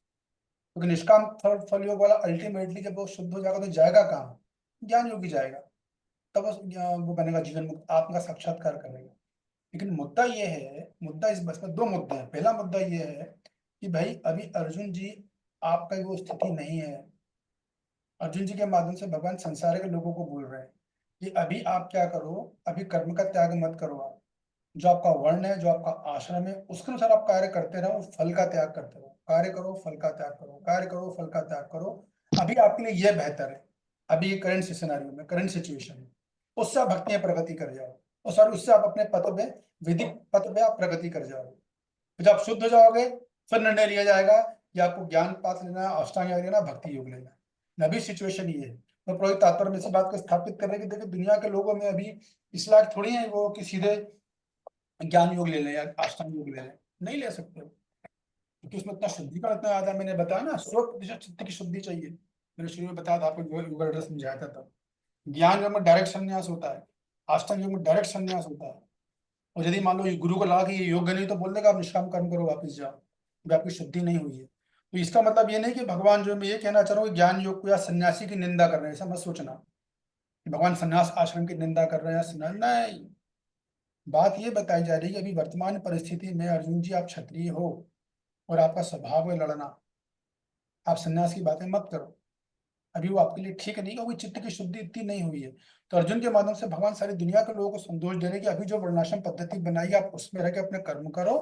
क्योंकि निष्काम फल योग वाला अल्टीमेटली जब वो शुद्ध हो जाएगा तो जाएगा कहाँ? ज्ञान योगी जाएगा, तब वो बनेगा जीवन मुक्त, आत्मा का साक्षात्कार करेगा। लेकिन मुद्दा ये है, मुद्दा इस बस में दो मुद्दे हैं। पहला मुद्दा ये है कि भाई अभी अर्जुन जी आपका वो स्थिति नहीं है। अर्जुन जी के माध्यम से भगवान संसार के लोगों को बोल रहे हैं कि अभी आप क्या करो, अभी कर्म का त्याग मत करो। आप जो आपका वर्ण है, जो आपका आश्रम है, उसके अनुसार आप कार्य करते रहो, फल का त्याग करते रहो। कार्य करो, फल का त्याग करो, कार्य करो, फल का त्याग करो। अभी आपके लिए यह बेहतर है, अभी ये करंट सिनेरियो में, करंट सिचुएशन में। उससे आप भक्ति में प्रगति कर जाओ, और सर उससे आप अपने पथ में, विधिक पथ में आप प्रगति कर जाओगे। जब आप शुद्ध हो जाओगे फिर निर्णय लिया जाएगा कि आपको ज्ञान पाठ लेना, अष्टांग योग लेना, भक्ति योग लेना। अभी सिचुएशन ये है। तो पुरोहित तात्पर्य में इसी बात को स्थापित कर रहे हैं कि देखिए दुनिया के लोगों में अभी इस लायक थोड़ी है वो कि सीधे ज्ञान योग ले लें या अष्टांग योग ले लें, नहीं ले सकते हो, क्योंकि उसमें इतना शुद्धिकरण इतना ज्यादा, मैंने बताया ना 100% चित्त की शुद्धि चाहिए, मैंने शुरू में बताया था आपको, योग समझाया था तब। ज्ञान योग में डायरेक्ट संन्यास होता है, अष्टांग योग में डायरेक्ट संन्यास होता है। और यदि मान लो ये गुरु को लगा कि ये योग्य नहीं, तो बोल देगा आप निष्काम कर्म करो, वापस जाओ, जब आपकी शुद्धि नहीं हुई है। तो इसका मतलब ये नहीं कि भगवान, जो मैं ये कहना चाह रहा हूँ कि ज्ञान योग को या सन्यासी की निंदा कर रहे हैं, ऐसा मत सोचना कि भगवान सन्यास आश्रम की निंदा कर रहे हैं या सन्यास, नहीं। बात ये बताई जा रही है कि अभी वर्तमान परिस्थिति में अर्जुन जी आप क्षत्रिय हो और आपका स्वभाव है लड़ना, आप सन्यास की बातें मत करो, अभी वो आपके लिए ठीक नहीं, क्योंकि चित्त की शुद्धि इतनी नहीं हुई है। तो अर्जुन के माध्यम से भगवान सारी दुनिया के लोगों को संदेश दे रहे हैं कि अभी जो वर्णाश्रम पद्धति बनाई है, आप उसमें रह के अपने कर्म करो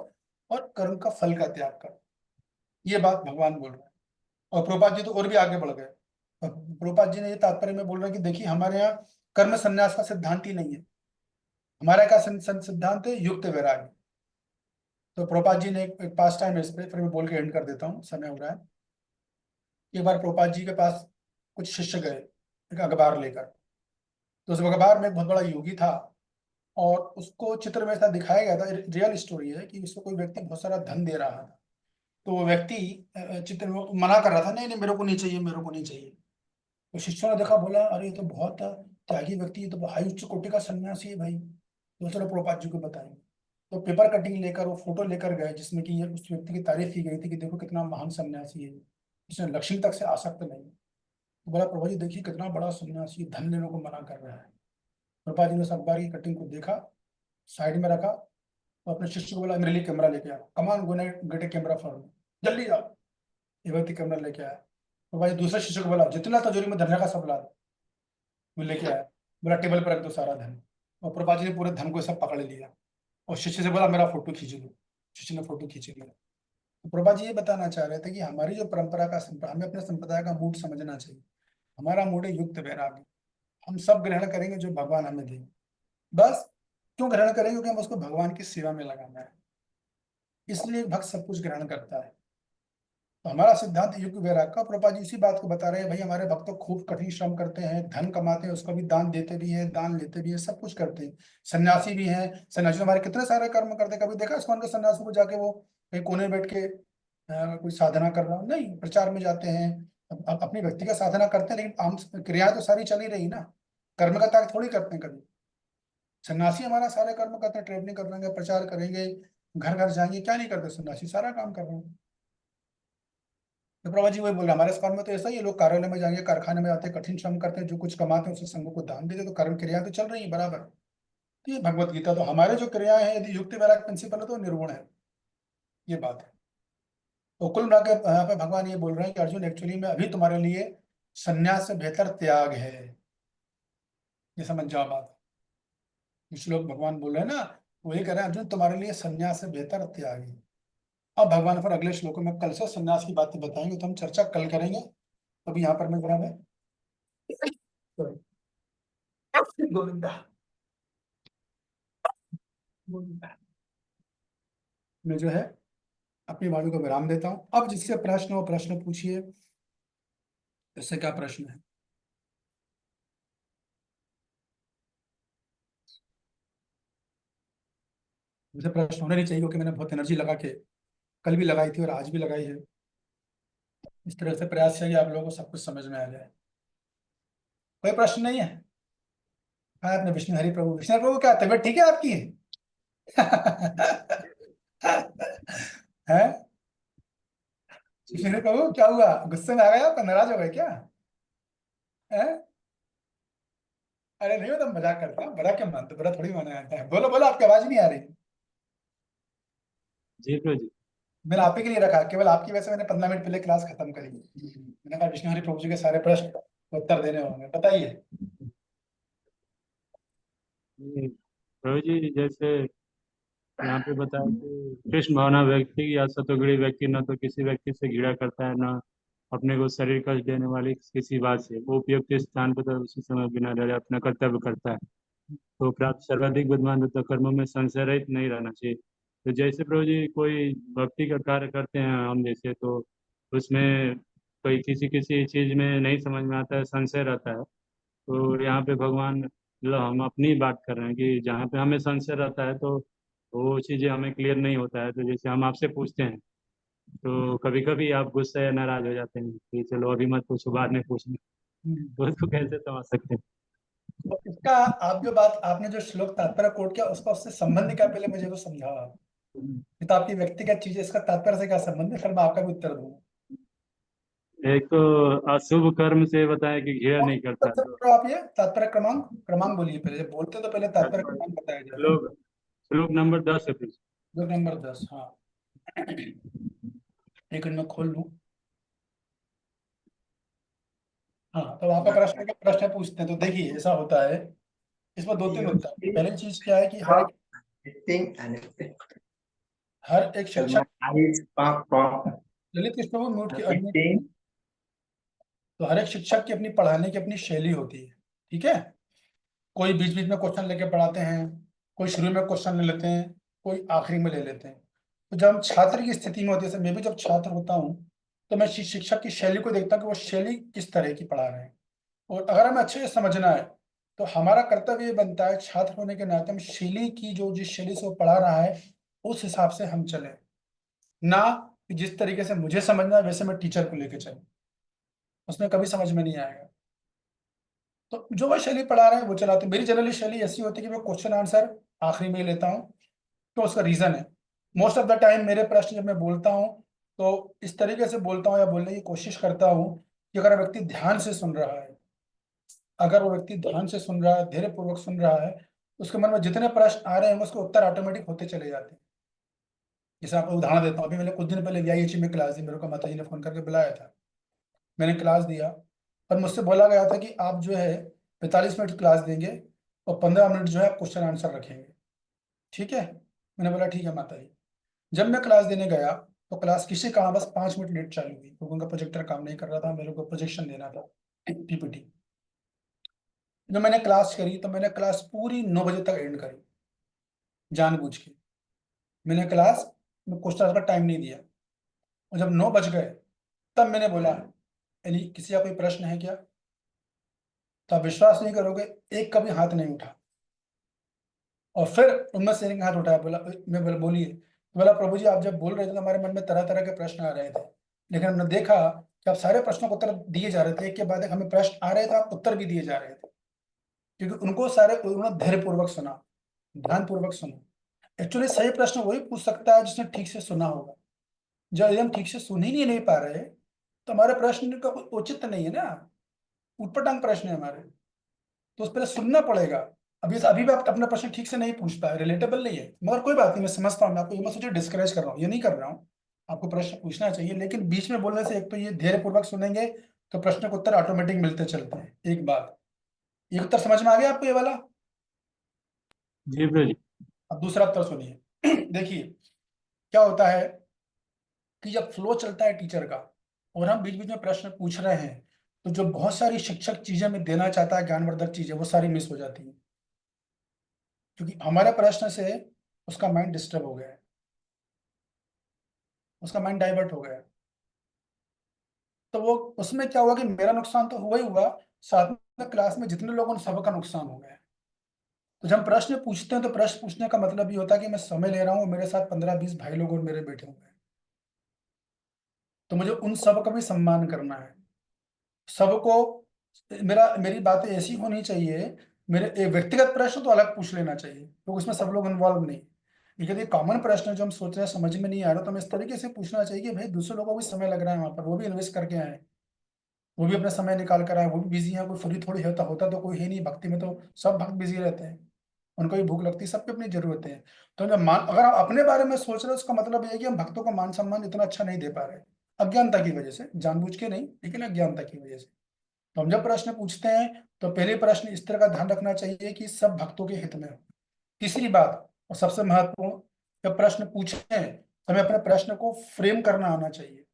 और कर्म का फल का त्याग करो, ये बात भगवान बोल रहे हैं। और प्रभुपाद जी तो और भी आगे बढ़ गए, और प्रभुपाद जी ने ये तात्पर्य में बोल रहे हैं कि देखिए हमारे यहाँ कर्म संन्यास का सिद्धांत ही नहीं है, हमारा क्या सिद्धांत है, युक्त वैराग्य। तो प्रभुपाद जी ने एक पास टाइम है इस पे, फिर मैं बोल के एंड कर देता हूँ, समय हो रहा है। एक बार प्रभुपाद जी के पास कुछ शिष्य गए एक अखबार लेकर, तो उस अखबार में एक बहुत बड़ा योगी था, और उसको चित्र में ऐसा दिखाया गया था, रियल स्टोरी है, कि उसको कोई व्यक्ति बहुत सारा धन दे रहा था। तो वो व्यक्ति चित्र में मना कर रहा था, नहीं नहीं मेरे को नहीं चाहिए, मेरे को नहीं चाहिए। तो शिष्यों ने देखा, बोला अरे ये तो बहुत त्यागी व्यक्ति, ये तो हाई उच्च कोटि का सन्यासी है भाई, तो चलो प्रभुपाद जी को बताएंगे। तो पेपर कटिंग लेकर वो फोटो लेकर गए, जिसमें कि ये उस व्यक्ति की तारीफ की गई थी कि देखो कितना महान सन्यासी है, इसने लक्ष्मी तक से आसक्त नहीं। तो बोला प्रभु जी देखिए कितना बड़ा सन्यासी, धन लेने को मना कर रहा है। प्रभुपाद जी ने उस अखबार की कटिंग को देखा, साइड में रखा, और अपने शिष्य को बोला मेरे लिए कैमरा लेके आओ, come on gonna get a camera for me, जल्दी जाओ। ये व्यक्ति कैमरा लेके आया। तो भाई दूसरे शिष्य को बोला जितना तिजोरी में धन रखा सब ला दो, वो लेके आया, बोला टेबल पर रख दो सारा धन। और प्रभुपाद जी ने पूरे धन को सब पकड़ लिया, और शिष्य से बोला मेरा फोटो खींच लो, शिष्य ने फोटो खींच लिया। तो प्रभुपाद जी ये बताना चाह रहे थे कि हमारी जो परंपरा का, हमें अपने संप्रदाय का मूड समझना चाहिए। हमारा मूड है युक्त वैराग्य, हम सब ग्रहण करेंगे जो भगवान हमें देंगे, बस। क्यों ग्रहण करेंगे? क्योंकि हम उसको भगवान की सेवा में लगाना है, इसलिए भक्त सब कुछ ग्रहण करता है। तो हमारा सिद्धांत युक्त वैराग्य का, प्रभुपाद जी इसी बात को बता रहे हैं, भाई हमारे भक्त तो खूब कठिन श्रम करते हैं, धन कमाते हैं, उसका भी दान देते भी हैं, दान लेते भी हैं, सब कुछ करते हैं, सन्यासी भी हैं। सन्यासी तो हमारे कितने सारे कर्म करते हैं, कभी देखा इस्कॉन के सन्यासी को जाके वो कहीं कोने में बैठ के कोई साधना कर रहा हो? नहीं, प्रचार में जाते हैं, अपनी व्यक्तिगत साधना करते हैं, लेकिन आम क्रियाएं तो सारी चली रही ना, कर्म का त्याग थोड़ी करते हैं कभी। सन्यासी हमारा सारे कर्म करते हैं, ट्रेवलिंग करेंगे, प्रचार करेंगे, घर घर जाएंगे, क्या नहीं करते सन्यासी, सारा काम कर रहे हैं। तो प्रभा जी वही बोल रहे हैं, हमारे स्कॉल में तो ऐसा ही है, लोग कार्यालय में जाएंगे, कारखाने में आते हैं, कठिन श्रम करते हैं, जो कुछ कमाते हैं उसे संघ को दान देते, तो कर्म क्रिया तो चल रही है बराबर। तो ये भगवत गीता, तो हमारे जो क्रियाएं हैं यदि युक्त वैराग्य प्रिंसिपल है तो निर्गुण है, ये बात है। तो कुल मिला के यहाँ पे भगवान ये बोल रहे हैं कि अर्जुन एक्चुअली में अभी तुम्हारे लिए संन्यास से बेहतर त्याग है, ये समझ जाओ बात। श्लोक भगवान बोल रहे हैं ना, वही कह रहे हैं अर्जुन तुम्हारे लिए संन्यास से बेहतर त्याग है। अब भगवान फिर अगले श्लोकों में कल से संन्यास की बातें बताएंगे, तो हम चर्चा कल करेंगे। अभी यहाँ पर मैं जरा मैं गोविंदा गोविंदा मैं जो है अपनी वाणी को विराम देता हूँ। अब जिससे प्रश्न हो प्रश्न पूछिए, इससे क्या प्रश्न है? मुझे प्रश्न होने नहीं चाहिए, क्योंकि मैंने बहुत एनर्जी लगा के कल भी लगाई थी और आज भी लगाई है। इस तरह से प्रयास चाहिए आप लोगों को सब कुछ समझ में आ जाए। कोई प्रश्न नहीं है? हाँ अपने विष्णु हरि प्रभु, विष्णु हरि प्रभु क्या तबियत ठीक है आपकी? है विष्णु हरि प्रभु क्या हुआ, गुस्से में आ गए आप, नाराज हो गए क्या? है? अरे नहीं, वो तो मजाक करता हूँ, बड़ा क्या मानते, बड़ा थोड़ी माना जाता है। बोलो बोलो, आपकी आवाज नहीं आ रही। जी प्रभु जी। मैंने आप ही के लिए रखा, केवल आपकी वजह से मैंने 15 मिनट पहले क्लास खत्म करी। मैंने कहा विष्णु हरि प्रभु जी के सारे प्रश्न उत्तर देने होंगे, बताइए। प्रभु जी जैसे यहाँ पे बताया कि कृष्ण भावना व्यक्ति या सतोगुणी व्यक्ति न तो किसी व्यक्ति से घृणा करता है, न अपने को शरीर कष्ट देने वाली किसी बात से, वो उपयुक्त स्थान पर तो उसी समय बिना डरे अपना कर्तव्य करता है। तो प्राप्त सर्वाधिक बुद्धिमान तो कर्मों में संशय रहित नहीं रहना चाहिए। तो जैसे प्रभु जी कोई भक्ति का कार्य करते हैं हम जैसे, तो उसमें कोई किसी किसी चीज में नहीं समझ में आता है, संशय रहता है। तो यहाँ पे भगवान मतलब हम अपनी बात कर रहे हैं कि जहाँ पे हमें संशय रहता है तो वो चीज़ें हमें क्लियर नहीं होता है। तो जैसे हम आपसे पूछते हैं तो कभी कभी आप गुस्से या नाराज हो जाते हैं कि चलो अभी मत पूछो, बाद में पूछना। तो उसको कैसे समझ सकते हैं? तो इसका आप जो बात आपने जो श्लोक तात्पर्य कोट किया उसका उससे संबंध क्या, पहले मुझे वो समझाओ आप। ये तो आपकी व्यक्तिगत चीज है, इसका तात्पर्य से क्या संबंध है, फिर मैं आपका भी उत्तर दूंगा। एक तो अशुभ कर्म से बताया कि घृणा नहीं करता, तो तो आप ये तात्पर्य क्रमांक क्रमांक बोलिए, पहले जब बोलते हैं तो पहले तात्पर्य क्रमांक बताया जाता है। श्लोक श्लोक नंबर 10 है प्लीज। श्लोक नंबर 10, हाँ। एक मिनट में खोल लूं। हाँ, तो आपका प्रश्न का प्रश्न पूछते हैं, तो देखिए ऐसा होता है, इसमें दो तीन उत्तर। पहली चीज क्या है कि हर एक शिक्षक, ललित कृष्ण को म्यूट की unmute। तो हर एक शिक्षक की अपनी पढ़ाने की अपनी शैली होती है, ठीक है। कोई बीच बीच में क्वेश्चन लेके पढ़ाते हैं, कोई शुरू में क्वेश्चन ले लेते हैं, कोई आखिरी में ले लेते हैं। तो जब हम छात्र की स्थिति में होती है, जैसे मैं भी जब छात्र होता हूँ तो मैं शिक्षक की शैली को देखता हूँ कि वो शैली किस तरह की पढ़ा रहे हैं। और अगर हमें अच्छे से समझना है तो हमारा कर्तव्य ये बनता है, छात्र होने के नाते हम शैली की, जो जिस शैली से वो पढ़ा रहा है उस हिसाब से हम चले, ना कि जिस तरीके से मुझे समझना है वैसे मैं टीचर को लेके चलूं, उसमें कभी समझ में नहीं आएगा। तो जो वह शैली पढ़ा रहे हैं वो चलाते हैं। मेरी जनरली शैली ऐसी होती है कि मैं क्वेश्चन आंसर आखिरी में ही लेता हूँ। तो उसका रीजन है, मोस्ट ऑफ द टाइम मेरे प्रश्न जब मैं बोलता हूँ तो इस तरीके से बोलता हूँ या बोलने की कोशिश करता हूँ कि अगर व्यक्ति ध्यान से सुन रहा है, अगर वो व्यक्ति ध्यान से सुन रहा है, धैर्य पूर्वक सुन रहा है, उसके मन में जितने प्रश्न आ रहे हैं उसके उत्तर ऑटोमेटिक होते चले जाते हैं। जैसे आपको उदाहरण देता हूँ, अभी मैंने कुछ दिन पहले VIH में क्लास दी, मेरे को माता जी ने फोन करके बुलाया था, मैंने क्लास दिया। और मुझसे बोला गया था कि आप जो है 45 मिनट क्लास देंगे और 15 मिनट जो है आप क्वेश्चन आंसर रखेंगे, ठीक है। मैंने बोला ठीक है माता जी। जब मैं क्लास देने गया तो क्लास किसी काम बस 5 मिनट लेट चालू हुई, क्योंकि उनका प्रोजेक्टर काम नहीं कर रहा था, मेरे को प्रोजेक्शन देना था, PPT। जब मैंने क्लास करी तो मैंने क्लास पूरी 9 बजे तक एंड करी, जानबूझ के मैंने क्लास में क्वेश्चन आंसर का टाइम नहीं दिया। और जब 9 बज गए तब मैंने बोला यानी किसी का कोई प्रश्न है क्या, तो आप विश्वास नहीं करोगे, एक का भी हाथ नहीं उठा। और फिर उनमें से एक ने हाथ उठाया, बोला, मैं बोला बोलिए। तो बोला प्रभु जी आप जब बोल रहे थे तो हमारे मन में तरह तरह के प्रश्न आ रहे थे, लेकिन हमने देखा कि आप सारे प्रश्नों को उत्तर दिए जा रहे थे, एक के बाद एक हमें प्रश्न आ रहे थे, आप उत्तर भी दिए जा रहे थे, क्योंकि उनको सारे उन्होंने धैर्यपूर्वक सुना, ध्यानपूर्वक सुना। एक्चुअली सही प्रश्न वही पूछ सकता है जिसने ठीक से सुना होगा। जब हम ठीक से सुन ही नहीं पा रहे तो हमारे प्रश्न का कोई औचित्य नहीं है ना, उटपटांग प्रश्न है हमारे, तो उस पर सुनना पड़ेगा। अभी भी आप अपना प्रश्न ठीक से नहीं पूछ पाए, रिलेटेबल नहीं है, मगर कोई बात नहीं, मैं समझता हूँ, मैं आपको ये मत सोचिए डिस्करेज कर रहा हूँ, ये नहीं कर रहा हूँ। आपको प्रश्न पूछना चाहिए, लेकिन बीच में बोलने से एक तो ये धैर्यपूर्वक सुनेंगे तो प्रश्न के उत्तर ऑटोमेटिक मिलते चलते हैं। एक बात, ये उत्तर समझ में आ गया आपको ये वाला? जी ब्रो जी। अब दूसरा उत्तर सुनिए। देखिए क्या होता है कि जब फ्लो चलता है टीचर का और हम बीच बीच में प्रश्न पूछ रहे हैं, तो जो बहुत सारी शिक्षक चीजें में देना चाहता है, ज्ञानवर्धक चीजें, वो सारी मिस हो जाती है, क्योंकि हमारे प्रश्न से उसका माइंड डिस्टर्ब हो गया है, उसका माइंड डाइवर्ट हो गया है। तो वो उसमें क्या हुआ कि मेरा नुकसान तो हुआ ही हुआ, साथ में क्लास में जितने लोगों ने सबका नुकसान हो गया है। तो जब हम प्रश्न पूछते हैं तो प्रश्न पूछने का मतलब ये होता है कि मैं समय ले रहा हूँ, मेरे साथ 15-20 भाई लोग और मेरे बैठे हुए हैं, तो मुझे उन सब का भी सम्मान करना है। सबको मेरी बातें ऐसी होनी चाहिए, मेरे व्यक्तिगत प्रश्न तो अलग पूछ लेना चाहिए क्योंकि उसमें सब लोग इन्वॉल्व नहीं। लेकिन ये कॉमन प्रश्न जो हम सोच रहे हैं समझ में नहीं आ रहा, तो हमें इस तरीके से पूछना चाहिए कि भाई दूसरे लोगों को भी समय लग रहा है, वहां पर वो भी इन्वेस्ट करके आए, वो भी अपना समय निकाल कर आए, वो भी बिजी है, कोई फ्री थोड़ी होता होता तो कोई है नहीं। भक्ति में तो सब भक्त बिजी रहते हैं, उनको भी भूख लगती है, सबकी अपनी जरूरतें हैं। तो अगर आप अपने बारे में सोच रहे हो उसका मतलब ये है कि हम भक्तों को मान सम्मान इतना अच्छा नहीं दे पा रहे, अज्ञानता की वजह से, जानबूझ के नहीं लेकिन अज्ञानता की वजह से। तो हम जब प्रश्न पूछते हैं तो पहले प्रश्न इस तरह का ध्यान रखना चाहिए कि सब भक्तों के हित में हो। तीसरी बात और सबसे महत्वपूर्ण, जब प्रश्न पूछें तो हमें अपने प्रश्न को फ्रेम करना आना चाहिए।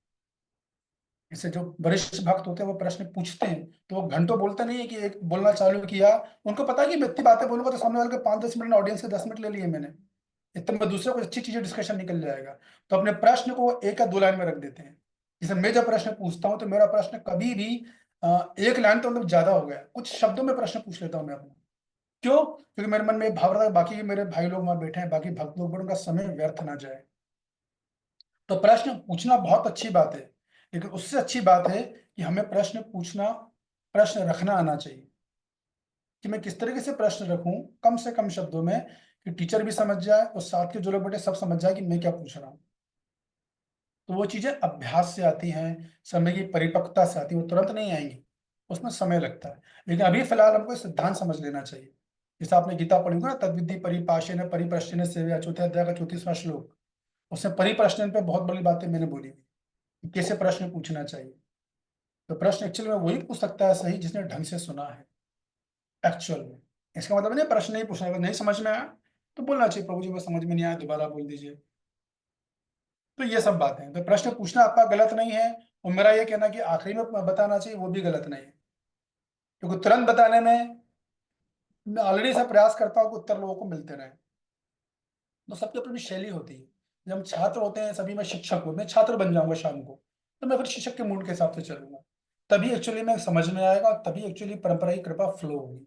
इससे जो वरिष्ठ भक्त होते हैं वो प्रश्न पूछते हैं तो वो घंटों बोलते नहीं है कि एक बोलना चालू किया, उनको पता है कि मैं इतनी बातें बोलूंगा तो सामने वाले के 5-10 मिनट, ऑडियंस से 10 मिनट ले लिए मैंने, इतने में दूसरे को अच्छी चीजें डिस्कशन निकल जाएगा। तो अपने प्रश्न को 1 या 2 लाइन में रख देते हैं। जैसे मैं जब प्रश्न पूछता हूँ तो मेरा प्रश्न कभी भी 1 लाइन तो मतलब ज्यादा हो गया, कुछ शब्दों में प्रश्न पूछ लेता हूँ मैं अपना। क्यों? क्योंकि मेरे मन में भाव रहा था बाकी मेरे भाई लोग वहां बैठे हैं, बाकी भक्त लोग, उनका समय व्यर्थ ना जाए। तो प्रश्न पूछना बहुत अच्छी बात है, लेकिन उससे अच्छी बात है कि हमें प्रश्न पूछना, प्रश्न रखना आना चाहिए कि मैं किस तरीके से प्रश्न रखूं, कम से कम शब्दों में, कि टीचर भी समझ जाए और साथ के जो लोग बैठे सब समझ जाए कि मैं क्या पूछ रहा हूँ। तो वो चीजें अभ्यास से आती हैं, समय की परिपक्वता से आती है, वो तुरंत नहीं आएंगी, उसमें समय लगता है। लेकिन अभी फिलहाल हमको इस सिद्धांत समझ लेना चाहिए। जैसे आपने गीता पढ़ी होगी ना, तद्विधि परिपाशेन परिप्रश्नेन सेवया, चौथे अध्याय का 34वां श्लोक, उसमें परिप्रश्न पे बहुत बड़ी बातें मैंने बोली कि कैसे प्रश्न पूछना चाहिए। तो प्रश्न एक्चुअल में वही पूछ सकता है सही जिसने ढंग से सुना है एक्चुअल में। इसका मतलब नहीं प्रश्न नहीं पूछना, अगर नहीं समझ में आया तो बोलना चाहिए, प्रभु जी को समझ में नहीं आया, दोबारा बोल दीजिए। तो ये सब बातें हैं। तो प्रश्न पूछना आपका गलत नहीं है, और मेरा ये कहना कि आखिरी में बताना चाहिए वो भी गलत नहीं है, क्योंकि तुरंत बताने में मैं ऑलरेडी ऐसा प्रयास करता हूँ कि उत्तर लोगों को मिलते रहे। तो सबकी अपनी शैली होती है। जब हम छात्र होते हैं, सभी मैं शिक्षक हूँ, मैं छात्र बन जाऊंगा शाम को, तो मैं फिर शिक्षक के मूड के हिसाब से चलूंगा, तभी एक्चुअली मैं समझ में आएगा, और तभी एक्चुअली परंपरा की कृपा फ्लो होगी।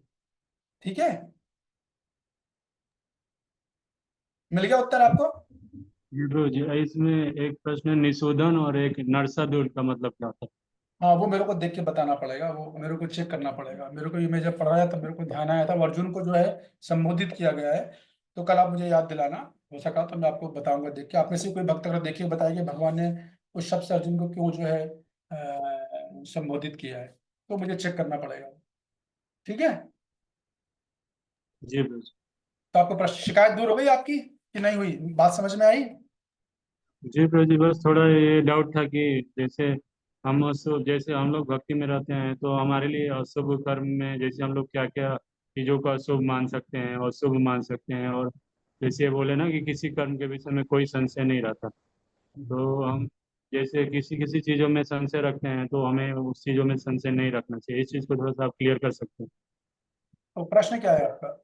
ठीक है, मिल गया उत्तर आपको? जी प्रभु जी, इसमें एक प्रश्न है, निशोधन और एक नरसादूर का मतलब क्या था? हाँ, वो मेरे को देख के बताना पड़ेगा, वो मेरे को चेक करना पड़ेगा। मेरे को ये, मैं जब पढ़ रहा था मेरे को ध्यान आया था, वो अर्जुन को जो है संबोधित किया गया है। तो कल आप मुझे याद दिलाना, हो सका तो मैं आपको बताऊंगा देख के। आप में से कोई भक्त अगर देखिए बताएंगे भगवान ने उस शब्द से अर्जुन को क्यों जो है संबोधित किया है, तो मुझे चेक करना पड़ेगा। ठीक है, जी प्रभु जी। तो आपको प्रश्न शिकायत दूर हो गई आपकी कि नहीं हुई? बात समझ में आई? जी प्रभु जी, बस थोड़ा ये डाउट था कि जैसे हम अशुभ, जैसे हम लोग भक्ति में रहते हैं तो हमारे लिए अशुभ कर्म में जैसे हम लोग क्या क्या चीज़ों को अशुभ मान सकते हैं और शुभ मान सकते हैं, और जैसे ये बोले ना कि किसी कर्म के विषय में कोई संशय नहीं रहता, तो हम जैसे किसी किसी चीज़ों में संशय रखते हैं तो हमें उस चीज़ों में संशय नहीं रखना चाहिए। इस चीज़ को थोड़ा सा आप क्लियर कर सकते हैं? तो प्रश्न क्या है आपका?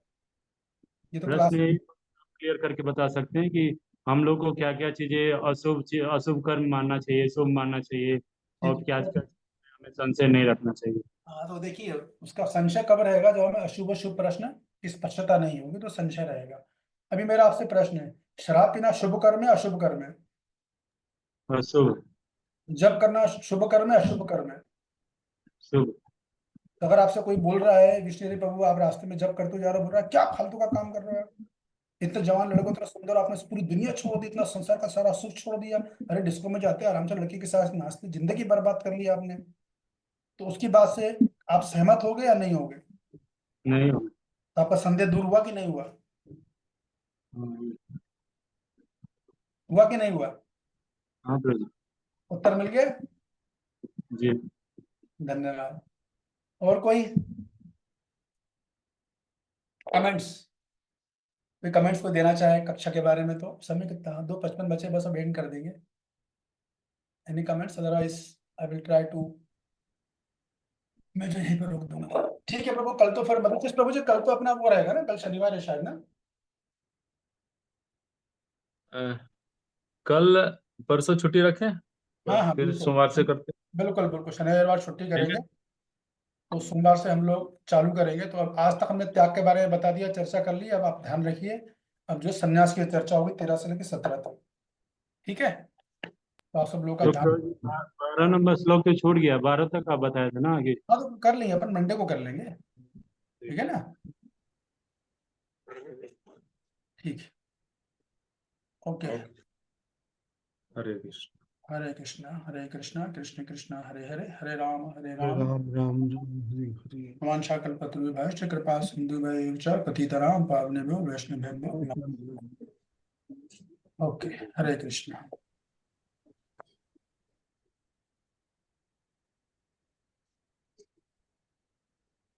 ये तो क्लास। प्रश्न यही क्लियर करके बता सकते हैं कि हम लोग को क्या क्या चीजें अशुभ कर्म मानना चाहिए, शुभ मानना चाहिए, और क्या क्या हमें संशय नहीं रखना चाहिए। हाँ, तो देखिए उसका संशय कब रहेगा? जब हमें अशुभ शुभ प्रश्न की स्पष्टता नहीं होगी तो संशय रहेगा। अभी मेरा आपसे प्रश्न है, शराब पीना शुभ कर्म है अशुभ कर्म है? अशुभ। जब करना शुभ कर्म है अशुभ कर्म है? शुभ। तो अगर आपसे कोई बोल रहा है विष्णु प्रभु आप रास्ते में जब करते हो जा रहे हो, बोल रहा है क्या फालतू का काम कर रहे हो, इतने जवान लड़कों, इतना सुंदर, आपने पूरी दुनिया छोड़ दी, इतना संसार का सारा सुख छोड़ दिया, अरे डिस्को में जाते आराम से लड़की के साथ नाचते, जिंदगी बर्बाद कर ली आपने, तो उसकी बात से आप सहमत हो गए या नहीं हो गए? नहीं हो। तो आपका संदेह दूर हुआ कि नहीं हुआ? हुआ कि नहीं हुआ? हाँ प्रभु उत्तर मिल गया? जी। धन्यवाद। और कोई कमेंट्स? कोई कमेंट्स को देना चाहे कक्षा के बारे में? तो समय कितना, 2:55 बचे, बस अब एंड कर देंगे। Any comments? Otherwise I will try to, मैं जो यहीं पर रोक दूंगा। ठीक है प्रभु, कल तो फिर मतलब प्रभु जी कल तो अपना वो रहेगा ना, कल शनिवार है शायद ना? कल परसों छुट्टी रखें, हाँ हाँ फिर बिल्कुल, सोमवार से करते बिल्कुल बिल्कुल शनिवार छुट्टी हैं। ठीक करेंगे, है। तो सोमवार से हम लोग चालू करेंगे। तो अब आज तक हमने त्याग के बारे में बता दिया, चर्चा कर ली, अब आप ध्यान रखिए, अब जो संन्यास की चर्चा होगी 13 से लेकर 17 तक। ठीक है, तो आप सब लोगों का तो ध्यान। 12 नंबर श्लोक तो छूट गया, 12 तक आप बताए थे ना आगे। हाँ तो कर लेंगे अपन, मंडे को कर लेंगे, ठीक है ना? ठीक है, ओके। हरे कृष्ण। हरे कृष्णा कृष्ण कृष्ण हरे हरे, हरे राम हरे राम राम राम राम हरे हरे। वांछा कल्पतरुभ्यश्च कृपा सिन्धुभ्यैव च पतितनां पावनेभ्यो वैष्णवेभ्यो नमः। ओके, हरे कृष्ण।